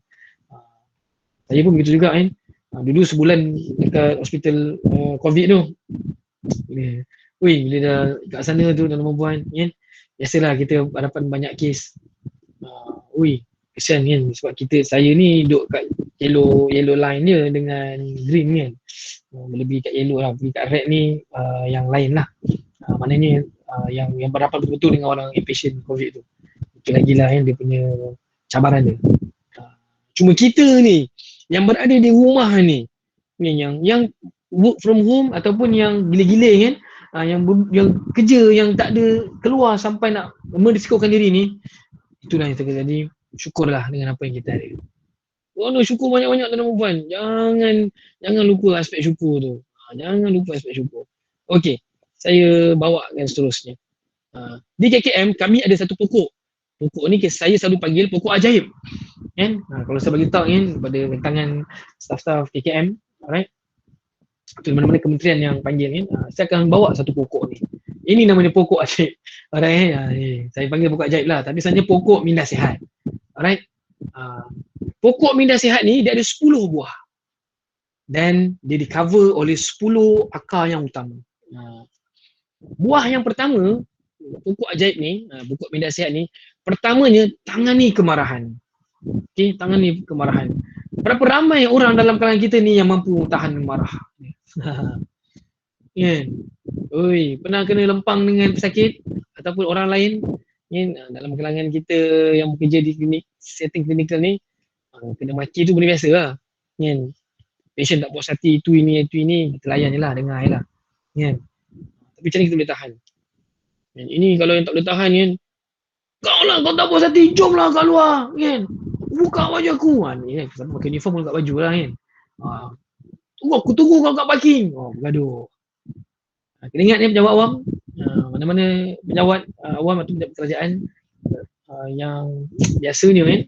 Speaker 2: Saya pun begitu juga kan. Dulu sebulan dekat hospital COVID tu, bila dah kat sana tu dalam perempuan kan, biasalah kita hadapan banyak kes. Kesian kan, sebab saya ni duduk kat yellow line dia dengan green kan. Lebih kat yellow lah, pergi kat red ni yang lain lah. Maknanya yang berhadapan betul-betul dengan orang impatient COVID tu. Itu lagi lah yang dia punya cabaran dia. Cuma kita ni yang berada di rumah ni, yang work from home ataupun yang gila-gila kan, yang kerja yang tak ada keluar sampai nak merisikokan diri ni, itulah yang terjadi. Syukurlah dengan apa yang kita ada. Syukur banyak-banyak tuan-tuan puan. Jangan lupa aspek syukur tu. Jangan lupa aspek syukur. Okey, saya bawakan seterusnya. Di KKM kami ada satu pokok. Pokok ni saya selalu panggil pokok ajaib. Kan? Kalau saya bagi tahu kan pada tangan staff-staff KKM, alright. Itu mana-mana kementerian yang panggil kan, saya akan bawa satu pokok ni. Ini namanya pokok ajaib. Alright, saya panggil pokok ajaib lah, tapi sebenarnya pokok minda sihat. Alright. Pokok minda sihat ni dia ada 10 buah. Dan dia di cover oleh 10 akar yang utama. Buah yang pertama, pokok ajaib ni, pokok minda sihat ni, pertamanya tangani kemarahan. Okey, tangani kemarahan. Berapa ramai orang dalam kalangan kita ni yang mampu tahan marah? Kan? Pernah kena lempang dengan pesakit ataupun orang lain dalam kalangan kita yang bekerja di klinik, setting klinikal ni, kena maki tu benda biasa lah. Kan? Patient tak puas hati, itu ini, kita layan je lah, dengar je lah. Kan? Tapi macam ni kita boleh tahan. Ini kalau yang tak boleh tahan kan, Kau lah, kau tak puas hati, jom lah kat luar, kan. Buka baju aku. Ni kan, sama pakai uniform buka baju lah kan. Aku tunggu kau kat parking. Bergaduh. Kena ingat ni pejabat awam. Mana-mana pejabat awam atau pejabat kerajaan yang biasanya kan,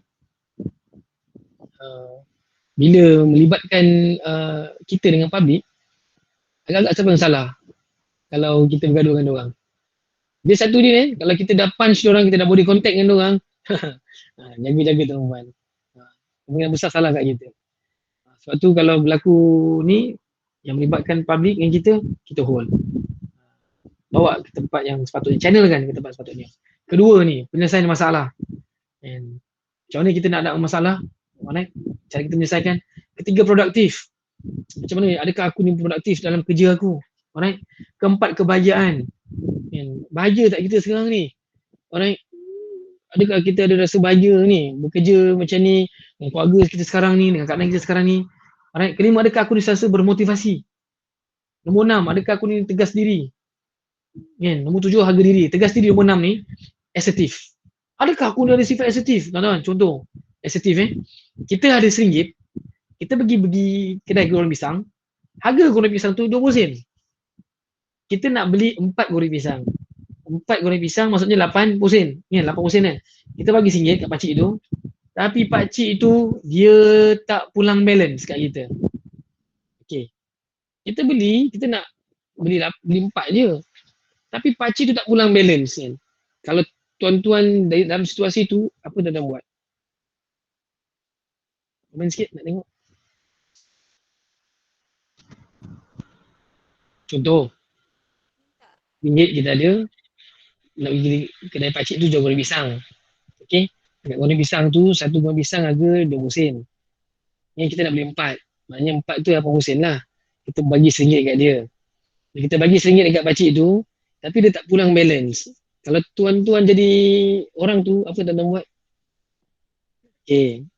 Speaker 2: bila melibatkan kita dengan public, agak-agak siapa yang salah kalau kita bergaduh dengan orang. Dia satu dia kan, kalau kita dah punch orang, kita dah body contact dengan orang, jaga-jaga tuan-tuan. Kemungkinan besar salah kat kita. Sebab tu kalau berlaku ni yang melibatkan public dengan kita hold. Bawa ke tempat yang sepatutnya, channelkan ke tempat sepatutnya. Kedua ni, penyelesaian masalah. And macam mana kita nak ada masalah? Alright, cara kita menyelesaikan. Ketiga, produktif. Macam mana, adakah aku ni produktif dalam kerja aku? Alright. Keempat, kebahagiaan. Bahagia tak kita sekarang ni? Alright. Adakah kita ada rasa bahagia ni bekerja macam ni dengan keluarga kita sekarang ni, dengan keadaan kita sekarang ni? Alright. Kelima, adakah aku ni rasa bermotivasi? Nombor 6, adakah aku ni tegas diri? Nombor 7, harga diri. Tegas diri. Nombor 6 ni, asertif. Adakah aku ni ada sifat asertif? Tuan-tuan, contoh asertif kita ada RM1, kita pergi kedai goreng pisang, harga goreng pisang tu 20 sen. Kita nak beli 4 goreng pisang. 4 goreng pisang maksudnya 80 sen. 80 sen kan. Kita bagi RM1 kat pakcik tu. Tapi pakcik tu dia tak pulang balance kat kita. Okey. Kita beli, kita nak beli 4 je. Tapi pakcik tu tak pulang balance kan. Kalau tuan-tuan dalam situasi tu, apa tuan-tuan buat? Komen sikit nak tengok. Contoh, RM1 kita ada, nak pergi kedai pakcik tu jual goreng pisang. Okey, dekat goreng pisang tu, satu goreng pisang harga 20 sen. Yang kita nak beli 4. Maknanya 4 tu 80 sen lah. Kita bagi RM1 kat dia. Kita bagi RM1 dekat pakcik tu, tapi dia tak pulang balance. Kalau tuan-tuan jadi orang tu, apa tuan-tuan buat? Okey,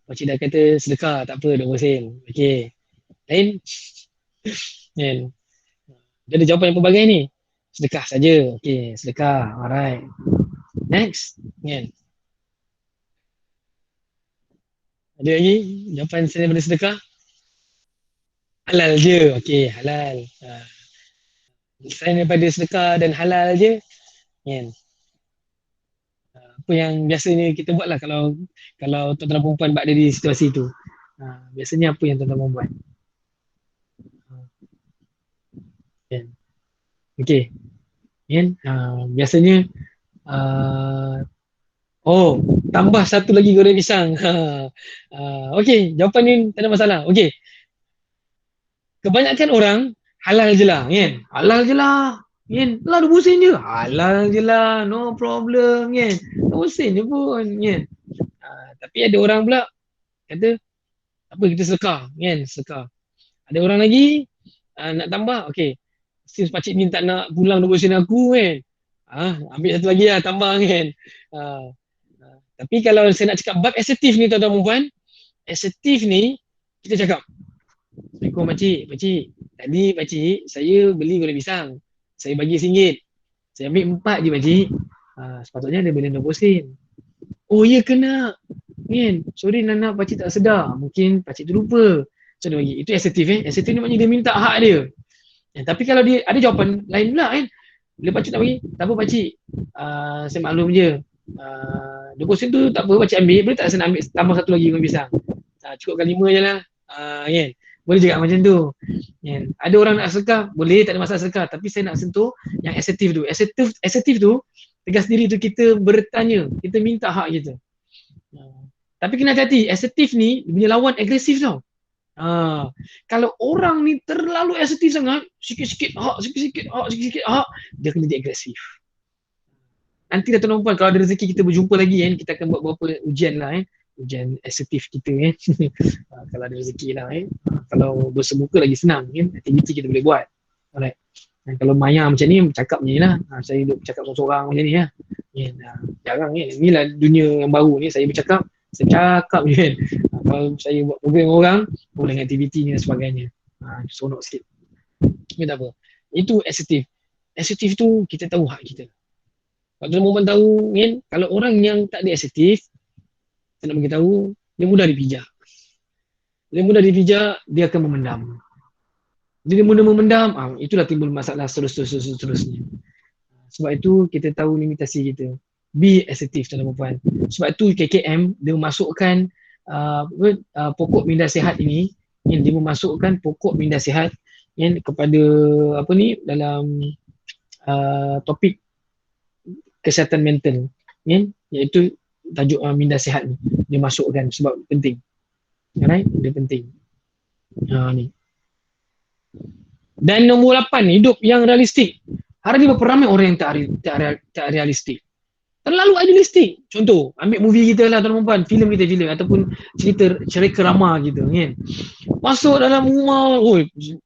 Speaker 2: pakcik dah kata sedekah, tak apa 20 sen. Okey, lain? Dia ada jawapan yang pelbagai ni. Sedekah saja. Okey, sedekah. Alright. Next. Ada lagi jawapan selain daripada sedekah? Halal je. Okey, halal. Selain daripada sedekah dan halal je, apa yang biasanya kita buat lah kalau tuan-tuan perempuan berada di situasi tu. Biasanya apa yang tuan-tuan buat? Okey. Biasanya tambah satu lagi goreng pisang. Okey, jawapan ni tak ada masalah. Okey. Kebanyakan orang halal je lah, kan? Halal je lah. Kan? Lah 20 sen je. Halal je lah, no problem, kan? 20 sen je pun, kan? Tapi ada orang pula kata, apa kita sedekah, kan? Sedekah. Ada orang lagi nak tambah, okey. Since pakcik ni tak nak pulang 20 sen aku, kan? Ambil satu lagi lah, tambah, kan? Tapi kalau saya nak cakap bab asertif ni tuan-tuan perempuan, asertif ni kita cakap, Assalamualaikum pakcik. Tadi pakcik saya beli goreng pisang. Saya bagi RM1. Saya ambil 4 je pakcik. Sepatutnya ada balance 20 sen. Oh ya kena. Kan? Sorry Nana, pakcik tak sedar. Mungkin pakcik tu lupa. So dia bagi. Itu asertif Asertif ni maknanya dia minta hak dia. Tapi kalau dia ada jawapan lain pula kan. Bila pakcik tak bagi, tak apa pakcik. Saya maklum je. 20 sen tu tak apa pakcik ambil. Boleh tak saya nak ambil tambah satu lagi goreng pisang? Cukupkan 5 je lah. Kan? Boleh juga macam tu. Ada orang nak sedekah, boleh, tak ada masalah sedekah. Tapi saya nak sentuh yang asertif tu. Asertif tu, tegas diri tu kita bertanya, kita minta hak kita. Tapi kena hati-hati, asertif ni dia punya lawan agresif tau. Kalau orang ni terlalu asertif sangat, sikit-sikit hak, dia kena jadi agresif. Nanti dah tuan-tuan, kalau ada rezeki kita berjumpa lagi kan, kita akan buat beberapa ujian lah ujian asertif kita kan. Kalau ada rezeki lah kalau bersemuka lagi senang kan, aktiviti kita boleh buat. Alright. Dan kalau maya macam ni, cakap je lah. Saya duduk bercakap seorang-seorang macam ni lah. Jarang kan. Inilah dunia yang baru ni, saya bercakap je kan. Kalau saya buat program orang, dengan aktiviti ni dan sebagainya. Sonok sikit. Tapi tak apa. Itu asertif. Asertif tu kita tahu hak kita. Kalau tuan perempuan tahu kan, kalau orang yang tak ada asertif, saya nak bagi tahu, dia mudah dipijak. Dia mudah dipijak, dia akan memendam. Jadi dia mudah memendam, itulah timbul masalah seterusnya. Sebab itu kita tahu limitasi kita. Be assertive tuan perempuan. Sebab itu KKM dia memasukkan pokok minda sihat ini, dia memasukkan pokok minda sihat kepada apa ni dalam topik kesihatan mental, iaitu tajuk minda sihat ni dia masukkan sebab penting. Alright, dia penting. Ni. Dan nombor 8, hidup yang realistik. Hari ni berapa ramai orang yang tak realistik. Terlalu idealistik. Contoh, ambil movie kita lah tuan-tuan, filem ataupun cerita rama kita kan. Masuk dalam rumah,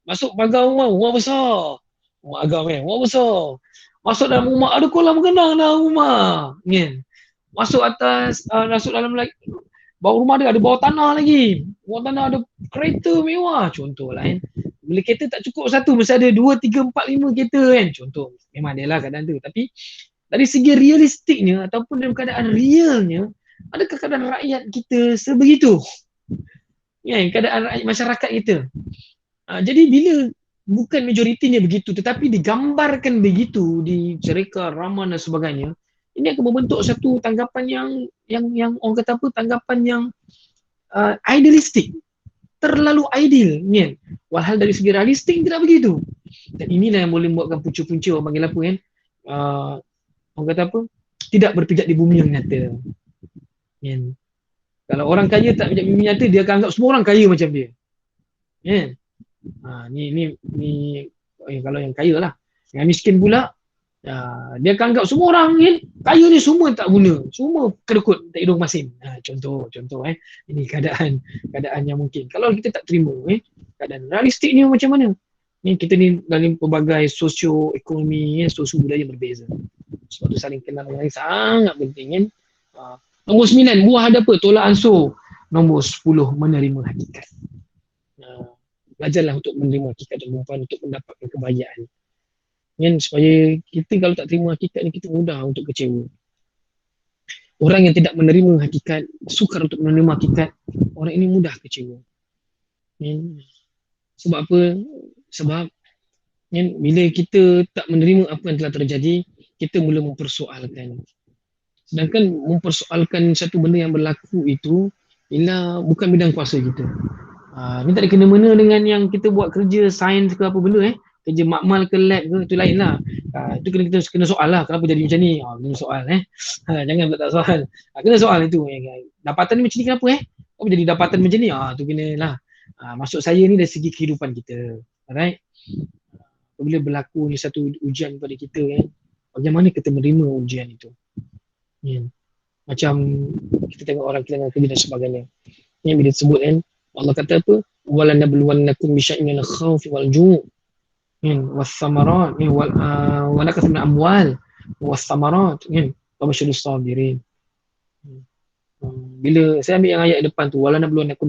Speaker 2: masuk pagar rumah besar. Rumah agam kan, rumah besar. Masuk dalam rumah, ada kolam renang dalam rumah kan. Masuk atas, masuk dalam bawah rumah dia ada bawah tanah lagi. Bawah tanah ada kereta mewah, contoh lah kan. Bila kereta tak cukup satu, mesti ada 2, 3, 4, 5 kereta kan. Contoh, memang dia lah keadaan tu. Tapi dari segi realistiknya ataupun dalam keadaan realnya, adakah keadaan rakyat kita sebegitu? Keadaan rakyat masyarakat kita. Jadi bila bukan majoritinya begitu, tetapi digambarkan begitu di cerita, rama dan sebagainya, ini akan membentuk satu tanggapan yang orang kata apa, tanggapan yang idealistik. Terlalu ideal kan. Walhal dari segi realistik tidak begitu. Dan inilah yang boleh membuatkan punca-punca orang panggil apa kan, orang kata apa, tidak berpijak di bumi yang nyata kan. Kalau orang kaya tak berpijak di bumi nyata, dia akan anggap semua orang kaya macam dia kan. Ni kalau yang kaya lah. Yang miskin pula, dia akan anggap semua orang kan, kaya ni semua tak guna, semua kedekut tak hidung masin. Contoh ini keadaan yang mungkin. Kalau kita tak terima keadaan realistik ni macam mana? Ni kita ni dalam pelbagai sosioekonomi, sosio-budaya berbeza. Sebab tu saling kenal dengan sangat penting kan. Nombor 9, buah ada apa? Tolak ansur. Nombor 10, menerima hakikat. Belajarlah untuk menerima hakikat dan untuk mendapatkan kebahagiaan. Supaya kita kalau tak terima hakikat ni, kita mudah untuk kecewa. Orang yang tidak menerima hakikat, sukar untuk menerima hakikat, orang ini mudah kecewa. Sebab apa? Sebab bila kita tak menerima apa yang telah terjadi, kita mula mempersoalkan. Sedangkan mempersoalkan satu benda yang berlaku itu ialah bukan bidang kuasa kita. Ni tak ada kena-mena dengan yang kita buat kerja sains ke apa benda kerja makmal ke lab ke, itu lain lah. Itu kita kena soal lah, kenapa jadi macam ni, kena soal jangan tak soal, kena soal itu. Dapatan ni macam ni kenapa apa jadi dapatan macam ni, tu kena lah. Maksud saya ni dari segi kehidupan kita. Alright, apabila berlaku ni satu ujian pada kita bagaimana kita menerima ujian itu. Macam kita tengok orang kehilangan kerja dan sebagainya, bila disebut Allah kata apa, walanabluwannakum bisyai'in minal khawfi wal ju' was-samarat wa naqsin min amwal was-samarat wa basyirus sabirin. Bila saya ambil yang ayat depan tu, walanabluwannakum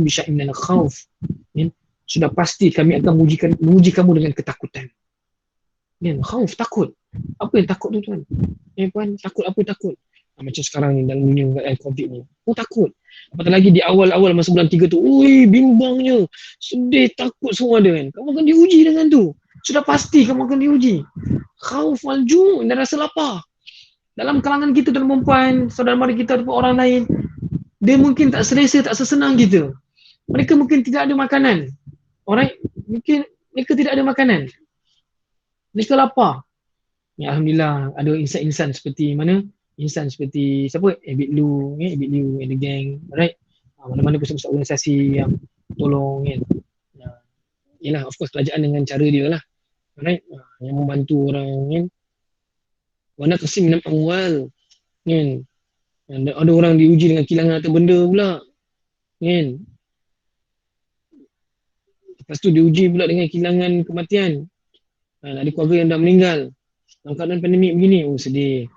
Speaker 2: bisyai'in minal khawf, sudah pasti kami akan menguji kamu dengan ketakutan. Khauf, takut. Apa yang takut tu tuan? Puan, takut apa takut? Macam sekarang ni dalam dunia COVID ni. Takut. Apatah lagi di awal-awal masa bulan 3 tu, bimbangnya, sedih, takut semua ada kan. Kamu akan diuji dengan tu. Sudah pasti kamu akan diuji. Khauf wal ju' dan rasa lapar. Dalam kalangan kita dan perempuan, saudara mara kita ataupun orang lain, dia mungkin tak selesa, tak sesenang kita. Mereka mungkin tidak ada makanan. Alright? Mungkin mereka tidak ada makanan. Mereka lapar. Alhamdulillah ada insan-insan seperti mana? Insan seperti siapa? Abid Lu and the gang, right? Mana-mana pusat-pusat organisasi yang tolong kan. Yalah, of course kerajaan dengan cara dia lah. Right? Yang membantu orang kan. Wana kasim minam amwal kan. Ada orang diuji dengan kehilangan harta benda pula. Kan? Lepas tu diuji pula dengan kehilangan kematian. Ada keluarga yang dah meninggal dalam keadaan pandemik begini, sedih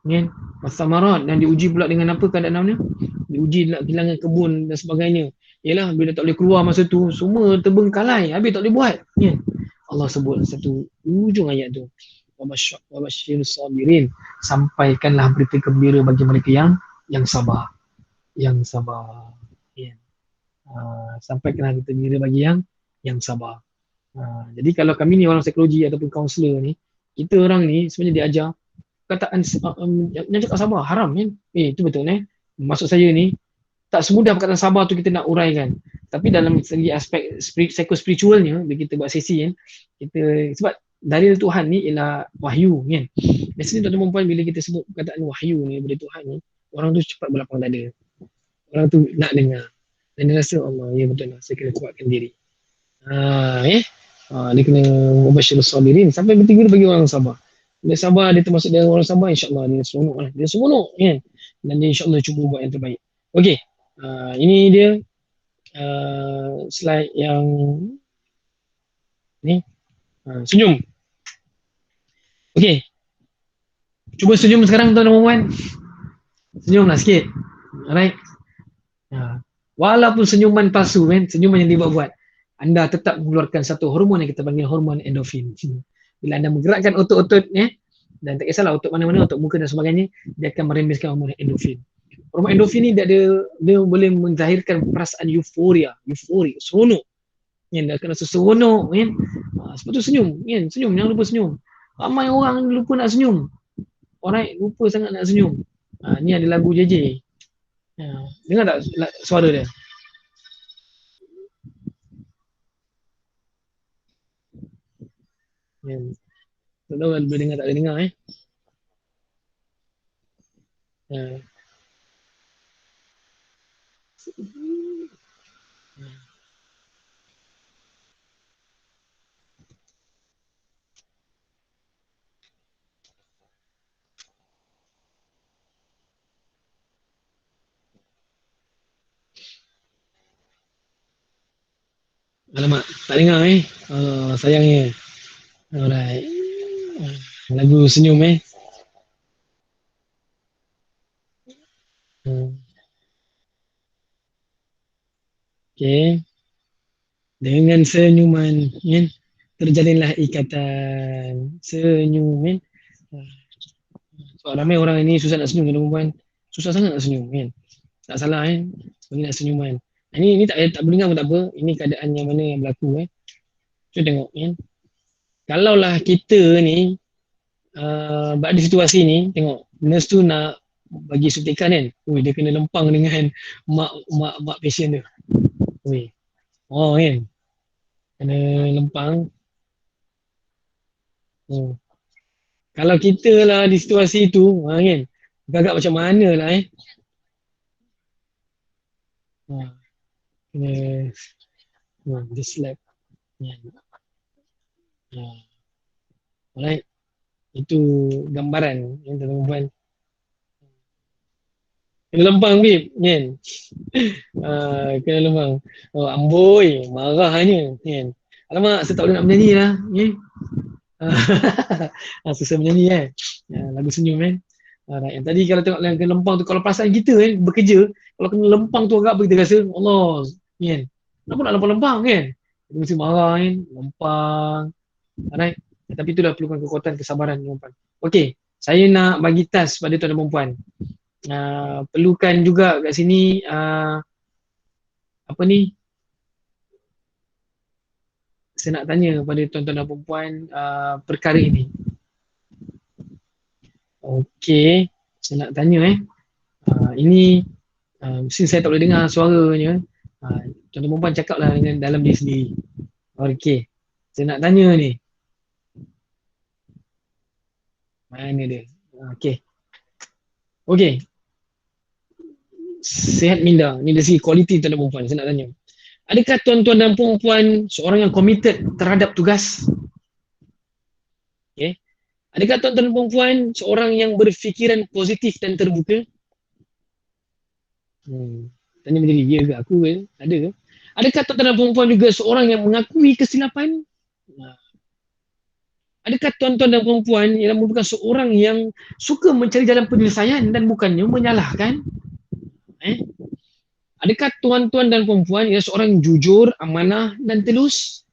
Speaker 2: kan. Wasamarat, dan diuji pula dengan apa keadaan namanya, diuji nak kehilangan kebun dan sebagainya. Yalah, bila tak boleh keluar masa tu, semua terbengkalai, habis tak boleh buat kan. Allah sebut satu ujung ayat tu, wa basyirus sabirin. Sampaikanlah berita gembira bagi mereka yang sabar. Yang sabar. Ya. Sampaikanlah berita gembira bagi yang sabar. Jadi kalau kami ni orang psikologi ataupun kaunselor ni, kita orang ni sebenarnya diajar perkataan yang cakap sabar haram kan. Itu betul maksud saya ni tak semudah perkataan sabar tu kita nak uraikan. Tapi dalam segi aspek psikospiritualnya bila kita buat sesi kan, kita sebab dalil Tuhan ni ialah wahyu kan. Biasanya tuan-tuan dan puan bila kita sebut perkataan wahyu ni daripada Tuhan ni, orang tu cepat berlapang dada. Orang tu nak dengar. Dan dia rasa Allah, ya betul lah, saya kena kuatkan diri. Dia kena wabasyirus sabirin, sampai bertiga bagi orang sabar. Dia sabar, dia termasuk dia orang sabar, insya-Allah dia seronok lah. Dia seronok kan. Dan dia insya-Allah cuba buat yang terbaik. Okey. Ini dia slide yang ni. Senyum. Okey. Cuba senyum sekarang tuan-tuan dan puan. Senyumlah sikit. Alright. Walaupun senyuman palsu kan, senyuman yang dibuat-buat, anda tetap mengeluarkan satu hormon yang kita panggil hormon endorfin. Bila anda menggerakkan otot-otot dan tak kisahlah otot mana-mana, otot muka dan sebagainya, dia akan merembeskan hormon endorfin. Hormon endorfin ni dia boleh menzahirkan perasaan euforia, seronok. Dia akan rasa seronok kan. Sebab tu senyum, kan? Senyum, jangan lupa senyum. Ramai orang lupa nak senyum. Alright, lupa sangat nak senyum. Ni ada lagu JJ. Dengar tak suara dia? Tak tahu boleh dengar tak boleh dengar Alamak, tak dengar sayangnya. Alright. Lagu senyum Okay. Dengan senyuman terjalinlah ikatan senyum Sebab ramai orang ini susah nak senyum tuan-tuan. Susah sangat nak senyum Tak salah bagi nak senyuman. Ini tak berdengar pun tak apa. Ini keadaan yang mana yang berlaku Cuba tengok Kalaulah kita ni berada situasi ni, tengok nurse tu nak bagi suntikan dia kena lempang dengan mak pasien tu. Kena lempang. Kalau kita lah di situasi tu agak macam mana lah kena dia slap. Alright. Itu gambaran yang tuan-tuan. Kena lempang bib kena lempang. Amboi, marahnya Alamak, saya tak boleh nak menyanyi lah susah menyanyi lagu senyum Alright. Yang tadi kalau tengok kena lempang tu, kalau perasaan kita bekerja, kalau kena lempang tu agak apa kita rasa? Allah kenapa nak lempang-lempang Kita mesti marah lempang. Alright. Tapi itulah perlukan kekuatan kesabaran tuan-tuan. Okey, saya nak bagi task pada tuan dan puan. Perlukan juga kat sini saya nak tanya kepada tuan-tuan dan puan perkara ini. Okey, saya nak tanya ini mesti saya tak boleh dengar suaranya. Tuan dan puan cakaplah dengan dalam diri sendiri. Okey, saya nak tanya ni. Mana dia? Okey. Sihat minda. Ni dari segi kualiti tuan dan puan. Saya nak tanya. Adakah tuan-tuan dan puan seorang yang committed terhadap tugas? Adakah tuan-tuan dan puan seorang yang berfikiran positif dan terbuka? Tanya menjadi ya ke aku Ada ke? Adakah tuan-tuan dan puan juga seorang yang mengakui kesilapan? Adakah tuan-tuan dan puan yang merupakan seorang yang suka mencari jalan penyelesaian dan bukannya menyalahkan? Adakah tuan-tuan dan puan ialah seorang yang jujur, amanah dan telus?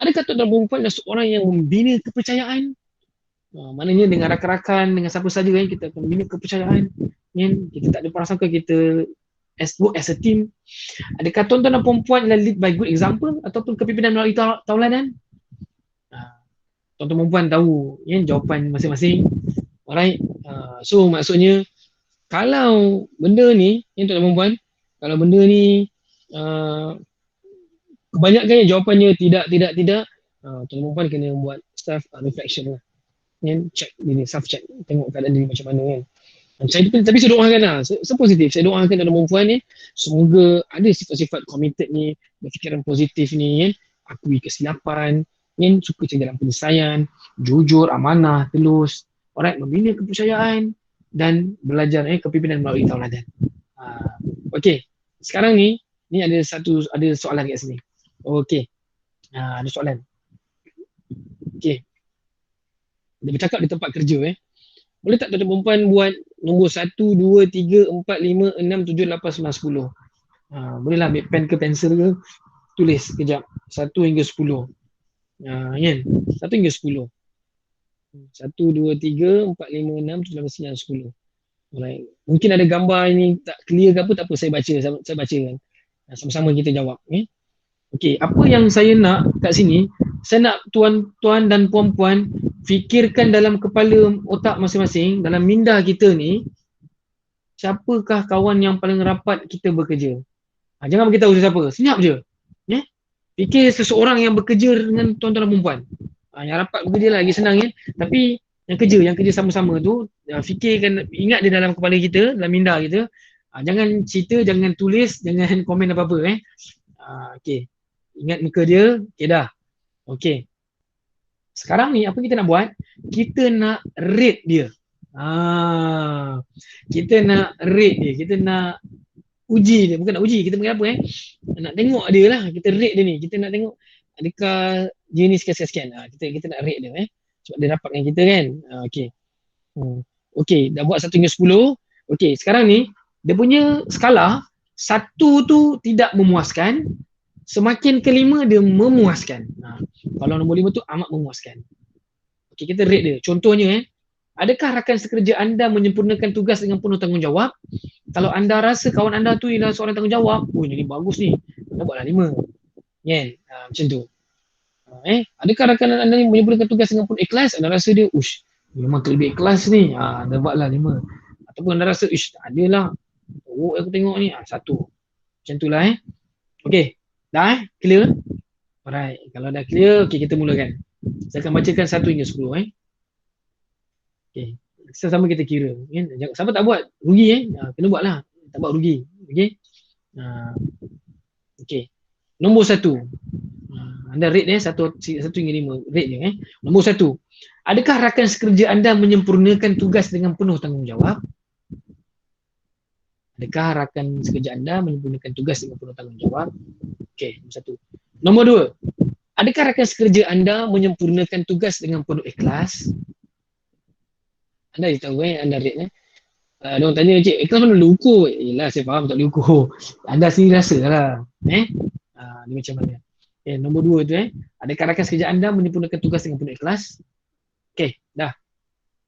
Speaker 2: Adakah tuan-tuan perempuan adalah seorang yang membina kepercayaan? Maknanya dengan rakan-rakan, dengan siapa saja kan, kita akan membina kepercayaan. Kan? Kita tak ada prasangka, kita work as a team. Adakah tuan-tuan dan perempuan adalah lead by good example ataupun kepimpinan melalui tauladan? Tuan-tuan perempuan tahu ya, jawapan masing-masing. Alright. So maksudnya kalau benda ni, ya, tuan-tuan perempuan, kalau benda ni kebanyakan jawapannya tidak, tuan-tuan perempuan kena buat self reflection lah. Kan, check diri, self check, tengok keadaan diri macam mana kan. Tapi saya doakan lah, sepositif, saya doakan dalam perempuan ni, semoga ada sifat-sifat committed ni, berfikiran positif ni kan, akui kesilapan, kan, suka cari dalam penyelesaian, jujur, amanah, telus, alright, membina kepercayaan dan belajar kepimpinan melalui tauladan. Okey, sekarang ni ada soalan kat sini. Okey, ada soalan. Okey, dia bercakap di tempat kerja boleh tak tuan-tuan perempuan buat nombor 1, 2, 3, 4, 5, 6, 7, 8, 9, 10. Bolehlah ambil pen ke pensel ke, tulis kejap 1 hingga 10. Kan? 1 hingga 10. 1, 2, 3, 4, 5, 6, 7, 8, 9, 10. Alright. Mungkin ada gambar ini tak clear ke apa, tak apa, saya baca kan. Sama-sama kita jawab. Okey, apa yang saya nak kat sini, saya nak tuan-tuan dan puan-puan fikirkan dalam kepala otak masing-masing, dalam minda kita ni, siapakah kawan yang paling rapat kita bekerja. Jangan beritahu siapa, senyap je. Fikir seseorang yang bekerja dengan tuan-tuan dan puan-puan. Yang rapat bekerja lagi senang ya. Tapi yang kerja sama-sama tu, fikirkan, ingat dia dalam kepala kita, dalam minda kita. Jangan cerita, jangan tulis, jangan komen apa-apa. Okey. Ingat muka dia, okey dah. Okey. Sekarang ni apa kita nak buat? Kita nak rate dia. Kita nak rate dia, kita nak uji dia, bukan nak uji, kita panggil apa nak tengok dia lah, kita rate dia ni, kita nak tengok adakah dia ni sekian-sekian. Kita nak rate dia sebab dia rapat dengan kita kan. Okey. Okey, dah buat 1 hingga 10. Okey, sekarang ni dia punya skala 1 tu tidak memuaskan, semakin ke 5 dia memuaskan. Kalau nombor 5 tu amat memuaskan. Okey, kita rate dia. Contohnya adakah rakan sekerja anda menyempurnakan tugas dengan penuh tanggungjawab? Kalau anda rasa kawan anda tu ialah seorang tanggungjawab, ini bagus ni, anda buatlah 5. Kan? Macam tu. Adakah rakan anda menyempurnakan tugas dengan penuh ikhlas? Anda rasa dia, memang lebih ikhlas ni, anda buatlah 5. Ataupun anda rasa, adalah, aku tengok ni, 1. Macam tu lah Okey. Dah clear? Alright, kalau dah clear, okey kita mulakan. Saya akan bacakan 1 hingga 10 Okey. Sama-sama kita kira. Siapa tak buat, rugi kena buatlah. Tak buat rugi. Okey. Okey. Nombor 1. Anda rate 1 hingga 5. Rate dia Nombor 1. Adakah rakan sekerja anda menyempurnakan tugas dengan penuh tanggungjawab? Adakah rakan sekerja anda menyempurnakan tugas dengan penuh tanggungjawab? Okey, nombor 1. Nombor 2. Adakah rakan sekerja anda menyempurnakan tugas dengan penuh ikhlas? Anda tahu anda rate dia orang tanya, cik, ikhlas mana boleh ukur? Yelah, saya faham tak boleh ukur. Anda sendiri rasa lah. Dia macam mana? Nombor 2 tu adakah rakan sekerja anda menyempurnakan tugas dengan penuh ikhlas? Okey, dah.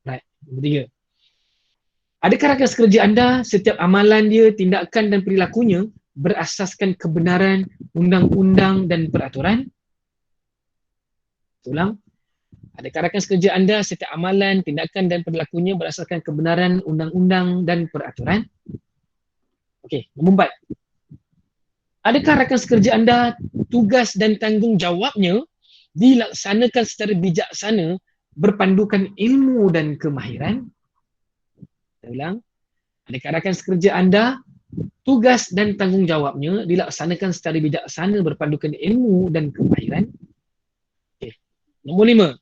Speaker 2: Right. Nombor 3. Adakah rakan sekerja anda setiap amalan dia, tindakan dan perilakunya berasaskan kebenaran undang-undang dan peraturan? Ulang. Adakah rakan sekerja anda setiap amalan, tindakan dan perilakunya berasaskan kebenaran undang-undang dan peraturan? Okey, nombor 4. Adakah rakan sekerja anda tugas dan tanggungjawabnya dilaksanakan secara bijaksana berpandukan ilmu dan kemahiran? Saya ulang. Adakah rakan sekerja anda tugas dan tanggungjawabnya dilaksanakan secara bijaksana berpandukan ilmu dan kemahiran? Okey. Nombor 5.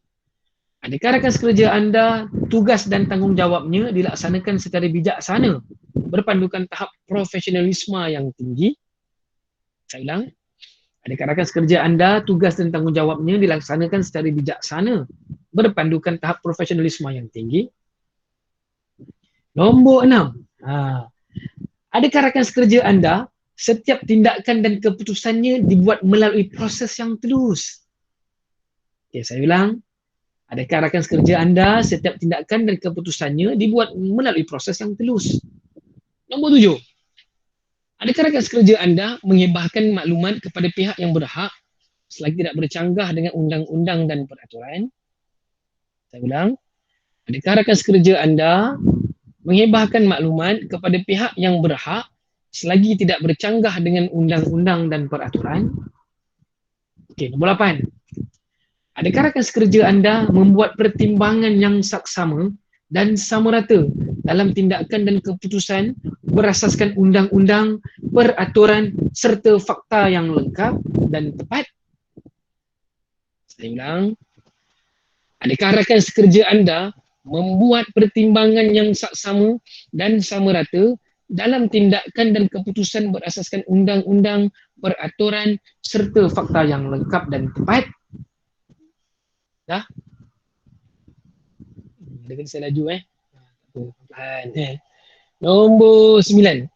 Speaker 2: Adakah rakan sekerja anda tugas dan tanggungjawabnya dilaksanakan secara bijaksana berpandukan tahap profesionalisme yang tinggi? Saya ulang. Adakah rakan sekerja anda tugas dan tanggungjawabnya dilaksanakan secara bijaksana berpandukan tahap profesionalisme yang tinggi? Nombor 6. Adakah rakan sekerja anda setiap tindakan dan keputusannya dibuat melalui proses yang telus? Okey, saya ulang. Adakah rakan sekerja anda setiap tindakan dan keputusannya dibuat melalui proses yang telus? Nombor 7. Adakah rakan sekerja anda menghibahkan maklumat kepada pihak yang berhak selagi tidak bercanggah dengan undang-undang dan peraturan? Saya ulang. Adakah rakan sekerja anda menghibahkan maklumat kepada pihak yang berhak selagi tidak bercanggah dengan undang-undang dan peraturan? Okey, nombor 8. Adakah rakan sekerja anda membuat pertimbangan yang saksama dan sama rata dalam tindakan dan keputusan berasaskan undang-undang, peraturan serta fakta yang lengkap dan tepat? Saya ulang. Adakah rakan sekerja anda membuat pertimbangan yang saksama dan sama rata dalam tindakan dan keputusan berasaskan undang-undang, peraturan serta fakta yang lengkap dan tepat? Dah? Ada saya laju pelan. Nombor 9.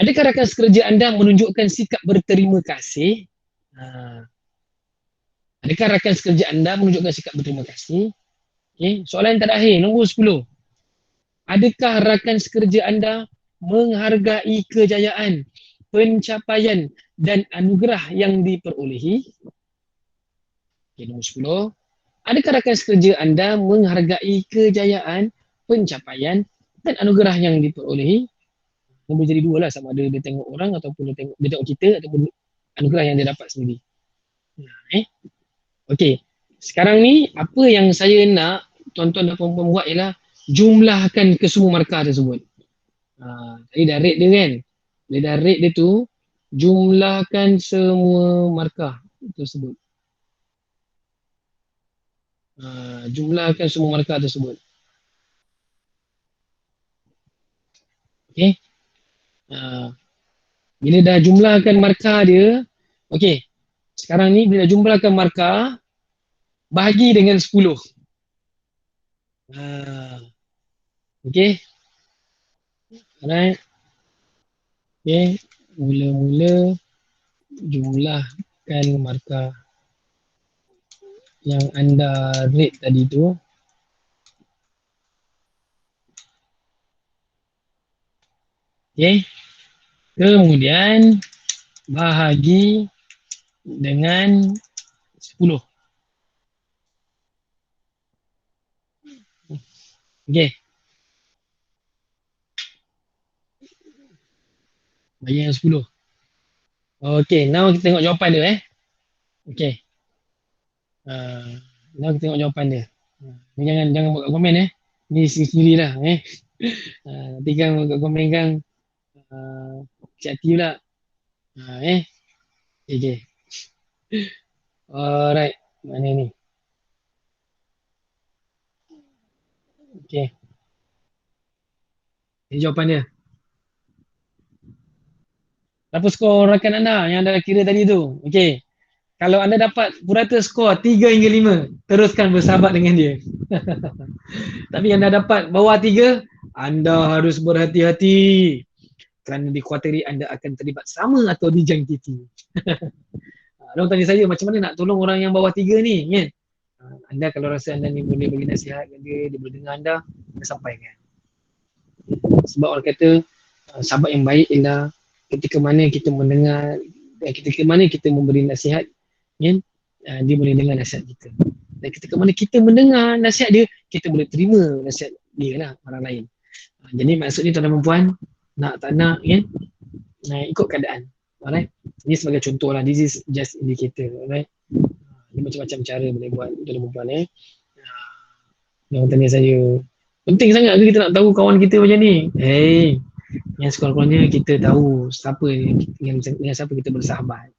Speaker 2: Adakah rakan sekerja anda menunjukkan sikap berterima kasih? Adakah rakan sekerja anda menunjukkan sikap berterima kasih? Okay. Soalan yang terakhir, nombor 10. Adakah rakan sekerja anda menghargai kejayaan, pencapaian dan anugerah yang diperolehi? Okay, nombor 10. Adakah rakan sekerja anda menghargai kejayaan, pencapaian dan anugerah yang diperolehi? Nombor jadi 2 lah, sama ada dia tengok orang ataupun dia tengok kita ataupun anugerah yang dia dapat sendiri. Okey. Sekarang ni apa yang saya nak tuan-tuan dan puan-puan buat ialah jumlahkan ke semua markah tersebut. Tadi dah rate dia kan. Bila dah rate dia tu, jumlahkan semua markah tersebut. Jumlahkan semua markah tersebut. Okey. Bila dah jumlahkan markah dia, okey. Sekarang ni bila dah jumlahkan markah, bahagi dengan 10. Okey. Alright. Okey. Mula-mula jumlahkan markah yang anda rate tadi tu. Okey. Kemudian bahagi dengan 10. Okey. Bahagi dengan 10. Okey, now kita tengok jawapan dia Okey. Now kita tengok jawapan dia. Ni jangan buat kat komen Ni sendirilah nanti kan buat kat komen kan cik hati pula. Okey. Alright, mana ni? Okey. Ini jawapan dia. Berapa skor rakan anda yang anda kira tadi tu? Okey. Kalau anda dapat purata skor 3 hingga 5, teruskan bersahabat dengan dia. Tapi anda dapat bawah 3, anda harus berhati-hati. Kerana dikhawatiri anda akan terlibat sama atau dijangkiti. Orang tanya saya macam mana nak tolong orang yang bawah 3 ni kan? Anda kalau rasa anda ni boleh bagi nasihat ke dia boleh dengar anda sampaikan. Sebab orang kata sahabat yang baik ialah ketika mana kita mendengar, ketika mana kita memberi nasihat kan, dia boleh dengar nasihat kita. Dan ketika mana kita mendengar nasihat dia, kita boleh terima nasihat dia lah orang lain. Jadi maksudnya tuan-tuan dan puan, nak tak nak kan, ikut keadaan. Alright. Ini sebagai contoh lah, this is just indicator. Alright. Ini macam-macam cara boleh buat tuan-tuan dan puan Yang tanya saya, penting sangat ke kita nak tahu kawan kita macam ni? Yang sekurang-kurangnya kita tahu siapa dengan siapa kita bersahabat.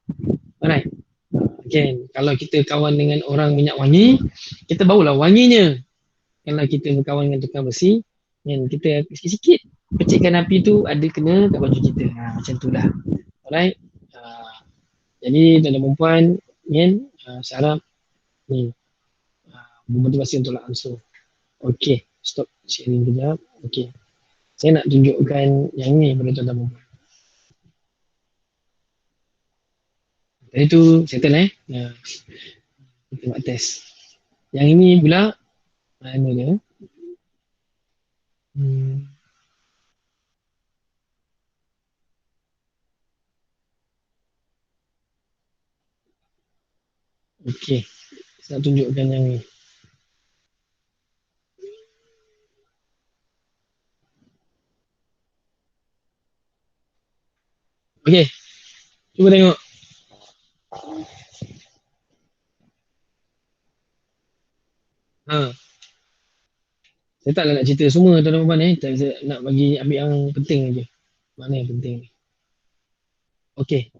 Speaker 2: Alright. Okay. Kalau kita kawan dengan orang minyak wangi, kita bawalah wanginya. Kalau kita berkawan dengan tukang besi, kita sikit-sikit percikkan api tu ada kena kat baju kita. Macam tu lah. Alright. Jadi tuan-tuan dan puan, saya harap ni bermotivasi untuk langsung. Okey, stop sharing kejap. Okey. Saya nak tunjukkan yang ni pada tuan-tuan dan puan. Tadi tu settle kita buat test. Yang ini pula mana dia? Hmm. Okey. Saya nak tunjukkan yang ni. Okey. Cuba tengok. Ha. Saya taklah nak cerita semua tuan-tuan puan tak, saya nak bagi ambil yang penting aja. Mana yang penting ni? Okey.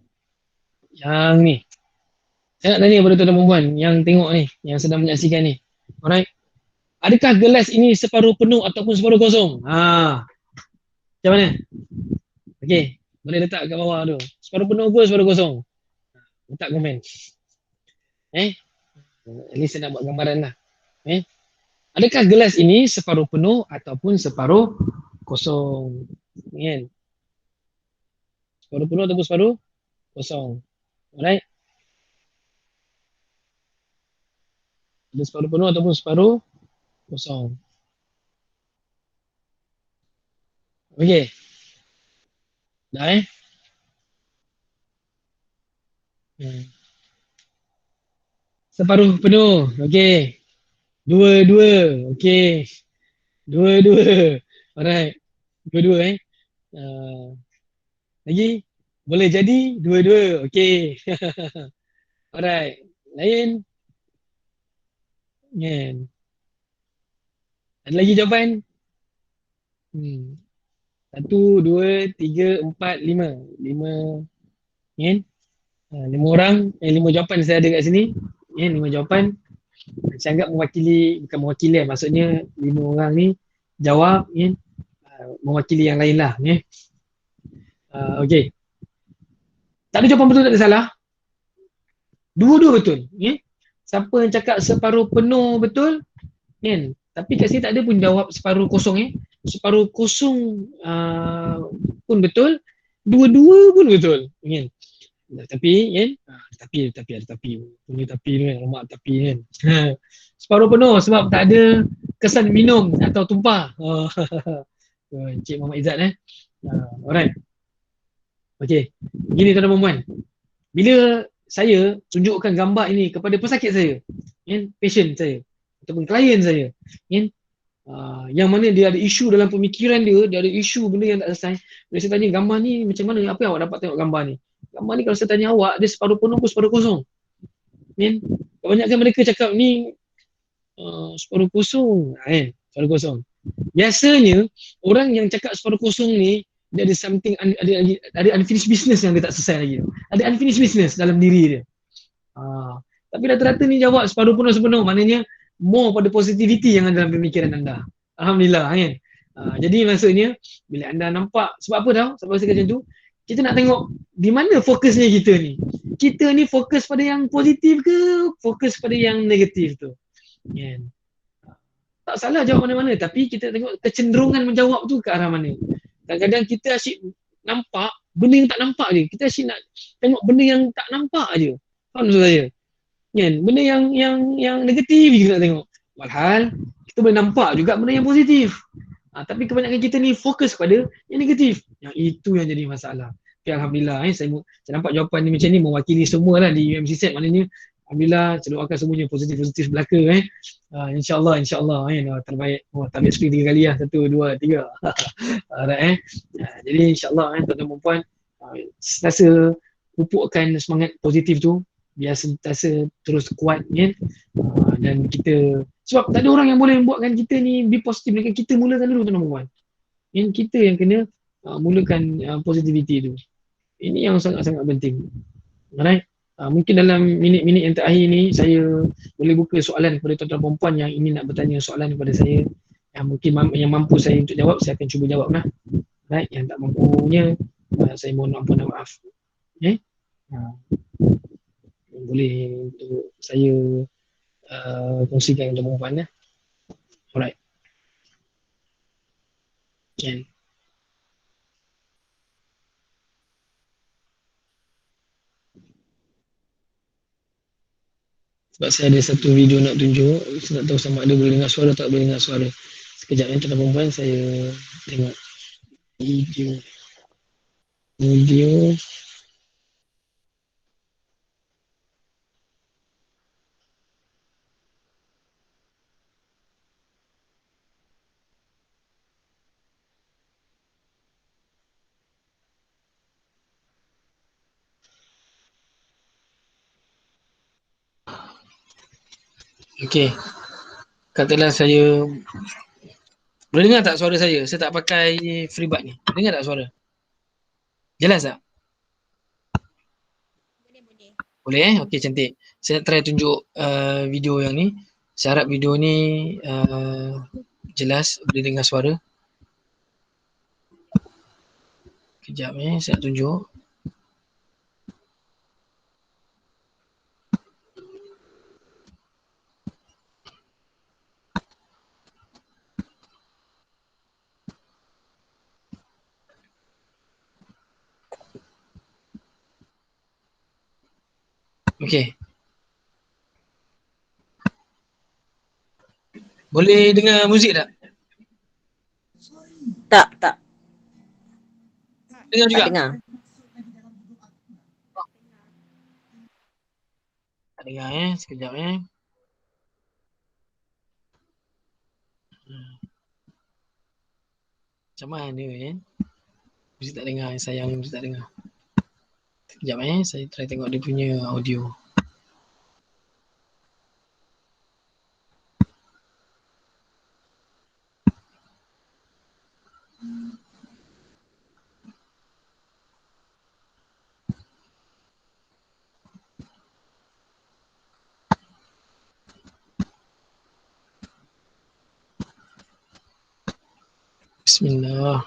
Speaker 2: Yang ni. Saya nak tanya kepada tuan-tuan puan yang tengok ni, yang sedang menyaksikan ni. Alright. Adakah gelas ini separuh penuh ataupun separuh kosong? Macam mana? Okey. Boleh letak kat bawah tu. Separuh penuh ke separuh kosong? Letak komen. At least saya nak buat gambaran lah. Adakah gelas ini separuh penuh ataupun separuh kosong? Kan? Separuh penuh ataupun separuh kosong. Alright. Ada separuh penuh ataupun separuh kosong. Okey. Dah Separuh penuh. Okey. Dua-dua. Okey. Dua-dua. Alright. Dua-dua lagi? Boleh jadi dua-dua. Okey. Alright. Lain? Kan. Ada lagi jawapan? Satu, dua, tiga, empat, lima. Lima. Kan? Lima orang. Lima jawapan saya ada kat sini. Lima jawapan. Saya anggap mewakili, bukan mewakili lah. Maksudnya lima orang ni jawab. Mewakili yang lain lah. Okey. Tak ada jawapan betul, tak ada salah. Dua-dua betul. Siapa yang cakap separuh penuh betul, kan? Tapi kat sini tak ada pun jawab separuh kosong. Separuh kosong pun betul, dua-dua pun betul. Kan? Tapi kan? Tapi ada tapi. Punya tapi tu kan, lemak tapi kan. Separuh penuh sebab tak ada kesan minum atau tumpah. Encik Muhammad Izzat alright. Okey. Gini tuan-tuan puan. Bila saya tunjukkan gambar ini kepada pesakit saya, patient saya ataupun klien saya, yang mana dia ada isu dalam pemikiran dia ada isu benda yang tak selesai. Bila saya tanya gambar ni macam mana, apa yang awak dapat tengok gambar ni? Gambar ni kalau saya tanya awak, dia separuh penuh ke separuh kosong? Kebanyakan mereka cakap ni separuh kosong. Separuh kosong. Biasanya orang yang cakap separuh kosong ni dia ada something, ada unfinished business yang dia tak selesai lagi. Ada unfinished business dalam diri dia. Tapi rata-rata ni jawab separuh penuh sepenuh, maknanya more pada positivity yang ada dalam pemikiran anda. Alhamdulillah kan. Jadi maksudnya bila anda nampak, sebab apa tau? Sebab saya macam tu, kita nak tengok di mana fokusnya kita ni. Kita ni fokus pada yang positif ke fokus pada yang negatif tu. Kan. Tak salah jawab mana-mana, tapi kita tengok kecenderungan menjawab tu ke arah mana. Kadang-kadang kita asyik nampak benda yang tak nampak je. Kita asyik nak tengok benda yang tak nampak je. Faham maksud saya? Kan? Benda yang negatif kita nak tengok. Walhal kita boleh nampak juga benda yang positif. Tapi kebanyakan kita ni fokus pada yang negatif. Yang itu yang jadi masalah. Okay, Alhamdulillah saya nampak jawapan ni macam ni mewakili semua lah di UMC set. Maknanya Alhamdulillah, saya doakan semuanya positif-positif belaka InsyaAllah terbaik. Tabik screen 3 kali lah. 1, 2, 3. Alright jadi insyaAllah tuan-tuan dan puan sentiasa pupukkan semangat positif tu biar sentiasa terus kuat dan kita, sebab tak ada orang yang boleh membuatkan kita ni be positif. Kita mulakan dulu tuan-tuan dan puan. Kita yang kena mulakan positivity tu. Ini yang sangat-sangat penting. Alright. Mungkin dalam minit-minit yang terakhir ni saya boleh buka soalan kepada tuan-tuan perempuan yang ingin nak bertanya soalan kepada saya, yang mungkin yang mampu saya untuk jawab, saya akan cuba jawab lah. Right? Yang tak mampunya saya mohon ampun dan maaf. Okay? Boleh untuk saya kongsikan dengan perempuan lah. Alright. Okay. Sebab saya ada satu video nak tunjuk. Saya nak tahu sama ada boleh dengar suara tak boleh dengar suara. Sekejap tuan perempuan, saya tengok video. Okey. Katalah saya boleh dengar tak suara saya? Saya tak pakai FreeBuds ni. Dengar tak suara? Jelas tak? Boleh Okey, cantik. Saya nak try tunjuk video yang ni. Saya harap video ni jelas, boleh dengar suara. Kejap saya nak tunjuk. Okey. Boleh dengar muzik tak?
Speaker 3: Tak
Speaker 2: Dengar juga?
Speaker 3: dengar.
Speaker 2: Tak dengar sekejap Macam mana Muzik tak dengar, sayang muzik tak dengar. Sekejap saya try tengok dia punya audio. Bismillah.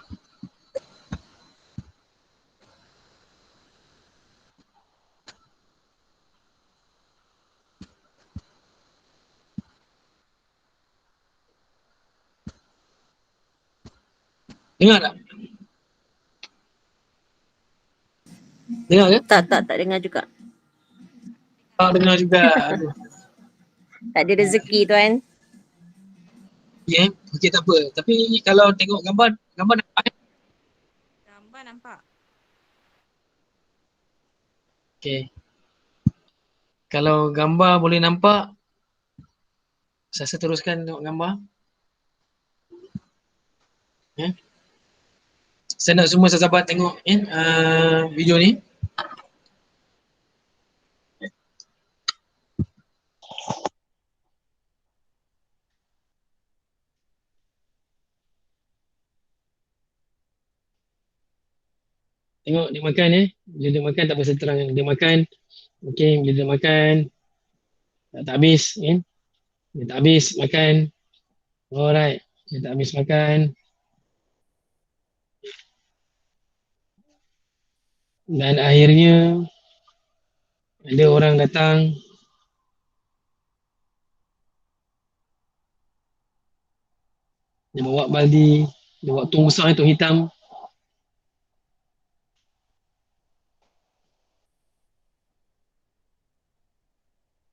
Speaker 2: Dengar tak? Dengar ke?
Speaker 3: Tak dengar juga.
Speaker 2: Dengar juga. Aduh.
Speaker 3: Tak ada rezeki tuan.
Speaker 2: Okey, tak apa. Tapi kalau tengok gambar nampak
Speaker 5: Gambar nampak.
Speaker 2: Okey. Kalau gambar boleh nampak, saya teruskan tengok gambar. Saya nak semua sahabat tengok video ni. Tengok dia makan Bila dia makan tak pasal terang dia makan. Okey, bila dia makan tak habis Dia tak habis makan. Alright, dia tak habis makan. Dan akhirnya ada orang datang. Dia bawa baldi, dia bawa tong besar tong hitam.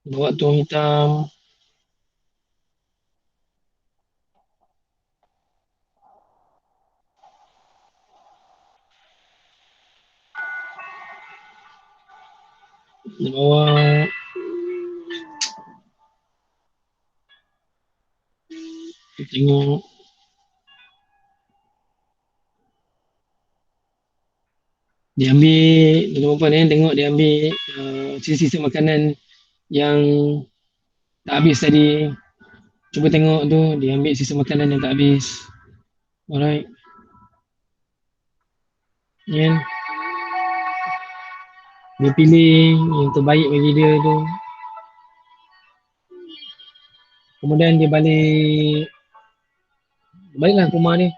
Speaker 2: Dia bawa tong hitam. Dia bawa kita tengok dia ambil, tuan-tuan tengok dia ambil sisa-sisa makanan yang tak habis tadi. Cuba tengok tu, dia ambil sisa makanan yang tak habis. Alright. Dia pilih yang terbaik bagi dia tu. Kemudian dia baliklah ke rumah dia.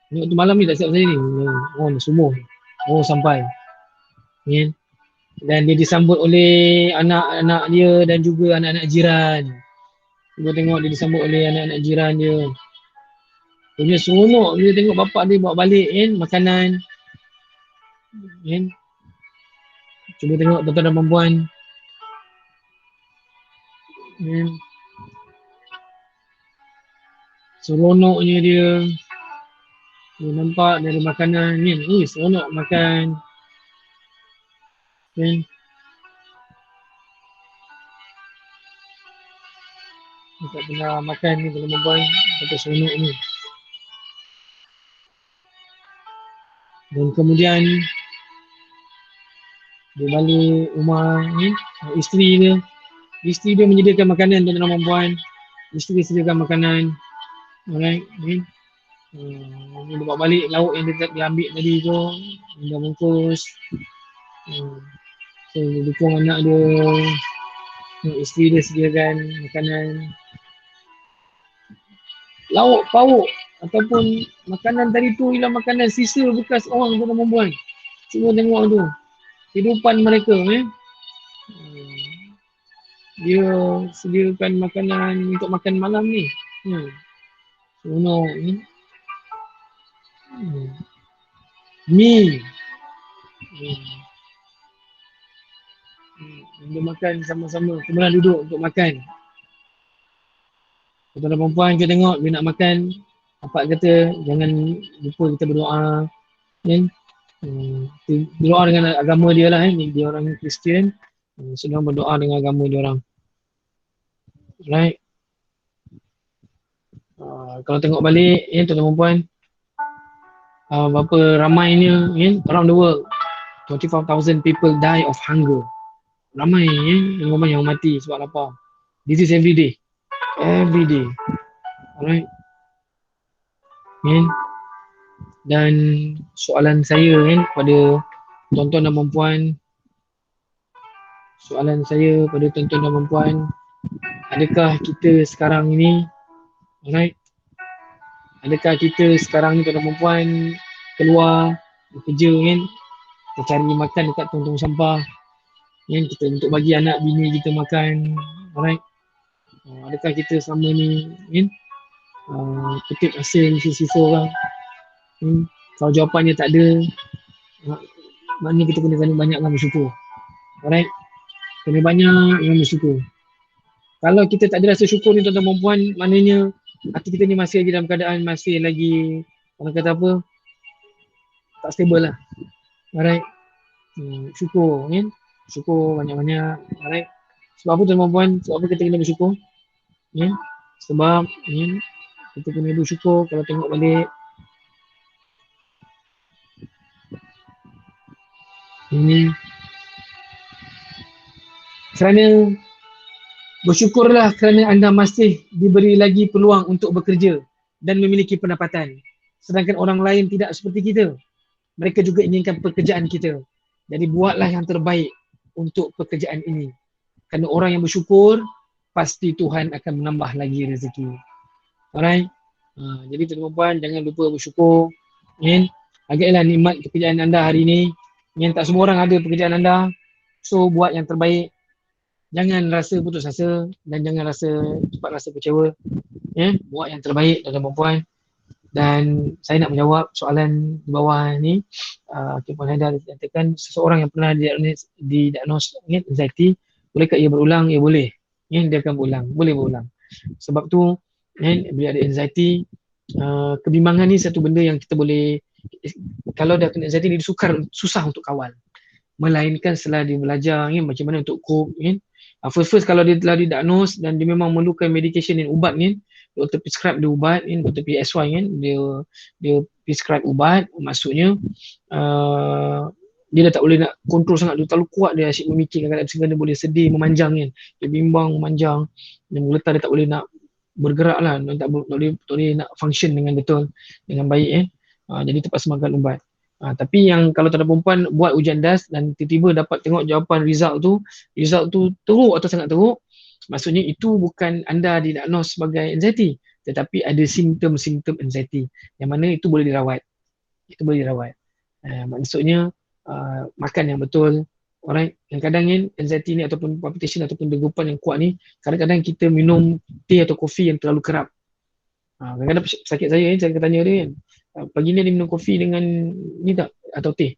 Speaker 2: Tengok tu malam ni dah siap saya ni. Subuh. Sampai. Dan dia disambut oleh anak-anak dia dan juga anak-anak jiran. Cuba tengok dia disambut oleh anak-anak jiran dia. Dia seronok bila tengok bapak dia bawa balik makanan. Cuba tengok tuan-tuan dan puan-puan. kan. Seronoknya dia. Dia nampak dari makanan ni. Seronok makan. Kan. Dia tak pernah makan ni kalau perempuan. Kata seronok ni. Dan kemudian dia balik rumah ni, isteri dia. Isteri dia menyediakan makanan untuk perempuan. Isteri dia sediakan makanan. Alright, ni. Dia bawa balik lauk yang dia ambil tadi tu. Dia bungkus. So, dia dukung anak dia. Isteri dia sediakan makanan. Lauk pauk ataupun makanan tadi tu ialah makanan sisa bekas orang tu perempuan. Cuba tengok tu. Kehidupan mereka dia sediakan makanan untuk makan malam ni. Seronok ni. Mi. Dia makan sama-sama. Kemudian duduk untuk makan. Tuan-tuan perempuan kita tengok dia nak makan, bapak kata jangan lupa kita berdoa, kan? Berdoa dengan agama dia lah, dia orang Kristian, sedang berdoa dengan agama dia orang. Right? Kalau tengok balik, tuan-tuan perempuan, berapa ramainya, around the world, 25,000 people die of hunger. Ramai, orang yang mati sebab lapar. This is every day. Every day. Alright. Dan soalan saya kepada tuan-tuan dan puan-puan, adakah kita sekarang ini, alright, adakah kita sekarang ni tuan-tuan dan puan keluar bekerja kita cari makan dekat tong-tong sampah, kita untuk bagi anak bini kita makan, alright. Adakah kita sama ni kutip hasil sisa orang? Kalau jawapannya tak ada, maknanya kita kena banyakkan bersyukur. Alright? Kena banyak dengan bersyukur. Kalau kita tak ada rasa syukur ni tuan-tuan dan puan, maknanya hati kita ni masih lagi dalam keadaan masih lagi, orang kata apa, tak stable lah. Alright? Syukur, syukur banyak-banyak. Alright? Sebab apa tuan-tuan dan puan? Sebab apa kita kena bersyukur? Sebab kita kena bersyukur kalau tengok balik ini, kerana bersyukurlah kerana anda masih diberi lagi peluang untuk bekerja dan memiliki pendapatan, sedangkan orang lain tidak seperti kita. Mereka juga inginkan pekerjaan kita. Jadi buatlah yang terbaik untuk pekerjaan ini, kerana orang yang bersyukur pasti Tuhan akan menambah lagi rezeki. Alright. Jadi tuan-tuan puan, jangan lupa bersyukur. Agaklah nikmat pekerjaan anda hari ini. Tak semua orang ada pekerjaan anda. So buat yang terbaik. Jangan rasa putus asa dan jangan cepat rasa kecewa. Buat yang terbaik tuan-tuan puan. Dan saya nak menjawab soalan di bawah ni. Puan Haida katakan seseorang yang pernah didiagnos anxiety, bolehkah ia berulang? Ya boleh. Dia akan boleh berulang. Sebab tu bila ada anxiety, kebimbangan ni satu benda yang kita boleh, kalau dah kena anxiety ni susah untuk kawal. Melainkan setelah dia belajar macam mana untuk cope. First kalau dia telah didiagnos dan dia memang memerlukan medication dan ubat, doktor prescribe dia ubat, doktor PSY dia prescribe ubat, maksudnya dia dah tak boleh nak kontrol sangat, dia terlalu kuat, dia asyik memikir, kadang-kadang dia boleh sedih, memanjang dia bimbang, memanjang, dan meletak dia tak boleh nak bergerak lah, tak boleh nak function dengan betul, dengan baik jadi terpaksa makan ubat. Tapi yang kalau tak ada perempuan buat ujian DAS dan tiba-tiba dapat tengok jawapan result tu teruk atau sangat teruk, maksudnya itu bukan anda didiagnos sebagai anxiety, tetapi ada simptom-simptom anxiety yang mana itu boleh dirawat. Maksudnya makan yang betul. Alright, kadang-kadang anxiety ni ataupun palpitation ataupun degupan yang kuat ni, kadang-kadang kita minum teh atau kopi yang terlalu kerap. Kadang-kadang sakit saya saya akan tanya dia pagi ni dia minum kopi dengan ni tak atau teh.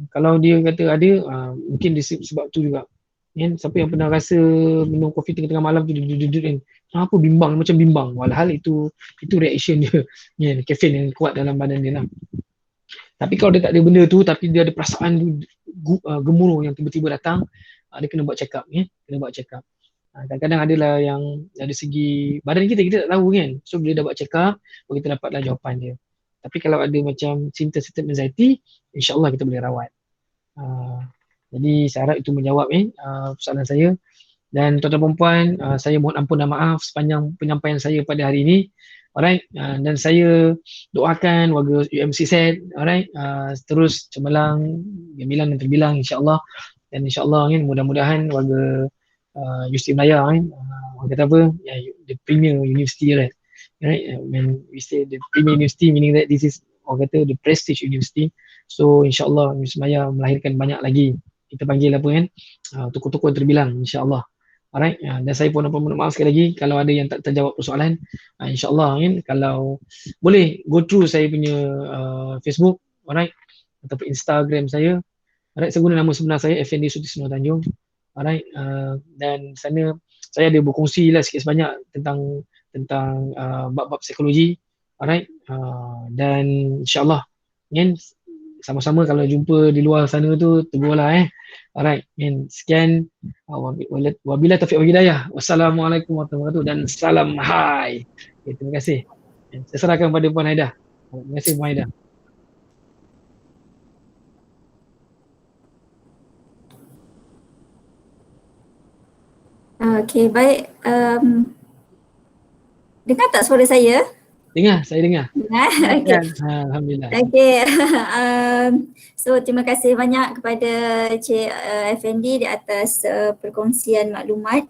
Speaker 2: Kalau dia kata ada, mungkin dia sebab tu juga. Kan? Siapa yang pernah rasa minum kopi tengah-tengah malam tu kan? Apa bimbang, macam bimbang. Walhal itu reaction dia. Kan? Kafein yang kuat dalam badan dia lah. Tapi kalau dia tak ada benda tu, tapi dia ada perasaan gemuruh yang tiba-tiba datang, dia kena buat check up. Kena buat check up. Kadang-kadang adalah yang dari segi badan kita tak tahu kan. So bila dah buat check up, baru kita dapatlah jawapan dia. Tapi kalau ada macam symptom anxiety, insyaAllah kita boleh rawat. Jadi saya harap itu menjawab soalan saya. Dan tuan-tuan perempuan, saya mohon ampun dan maaf sepanjang penyampaian saya pada hari ini. Alright, dan saya doakan warga UMC alright, terus cemerlang, gemilang dan terbilang insya-Allah. Dan insya-Allah kan mudah-mudahan warga Universiti Melaya kan, orang kata apa, the premier university right. Right, when we say the premier university meaning that this is orang kata the prestige university. So insya-Allah Universiti Melaya melahirkan banyak lagi, kita panggil apa kan, tokoh-tokoh terbilang insya-Allah. Alright, dan saya pun mohon maaf sekali lagi kalau ada yang tak terjawab persoalan. InsyaAllah kan, kalau boleh go through saya punya Facebook, alright, ataupun Instagram saya. Alright, saya guna nama sebenar saya Effendi Sutisno Tanjung. Alright, dan sana saya ada berkongsi lah sikit sebanyak tentang bab-bab psikologi. Alright, dan insyaAllah kan, sama-sama kalau jumpa di luar sana tu tegurlah Alright, sekian. Wabillahi taufiq wal hidayah. Wassalamualaikum warahmatullahi wabarakatuh dan salam hai. Okay, terima kasih. Saya serahkan kepada Puan Haida. Terima kasih Puan Haida.
Speaker 1: Okey, baik. Dengar tak suara saya?
Speaker 2: Dengar, saya dengar.
Speaker 1: Dengar? Okey.
Speaker 2: Alhamdulillah.
Speaker 1: Okey. So terima kasih banyak kepada Cik Effendi di atas perkongsian maklumat.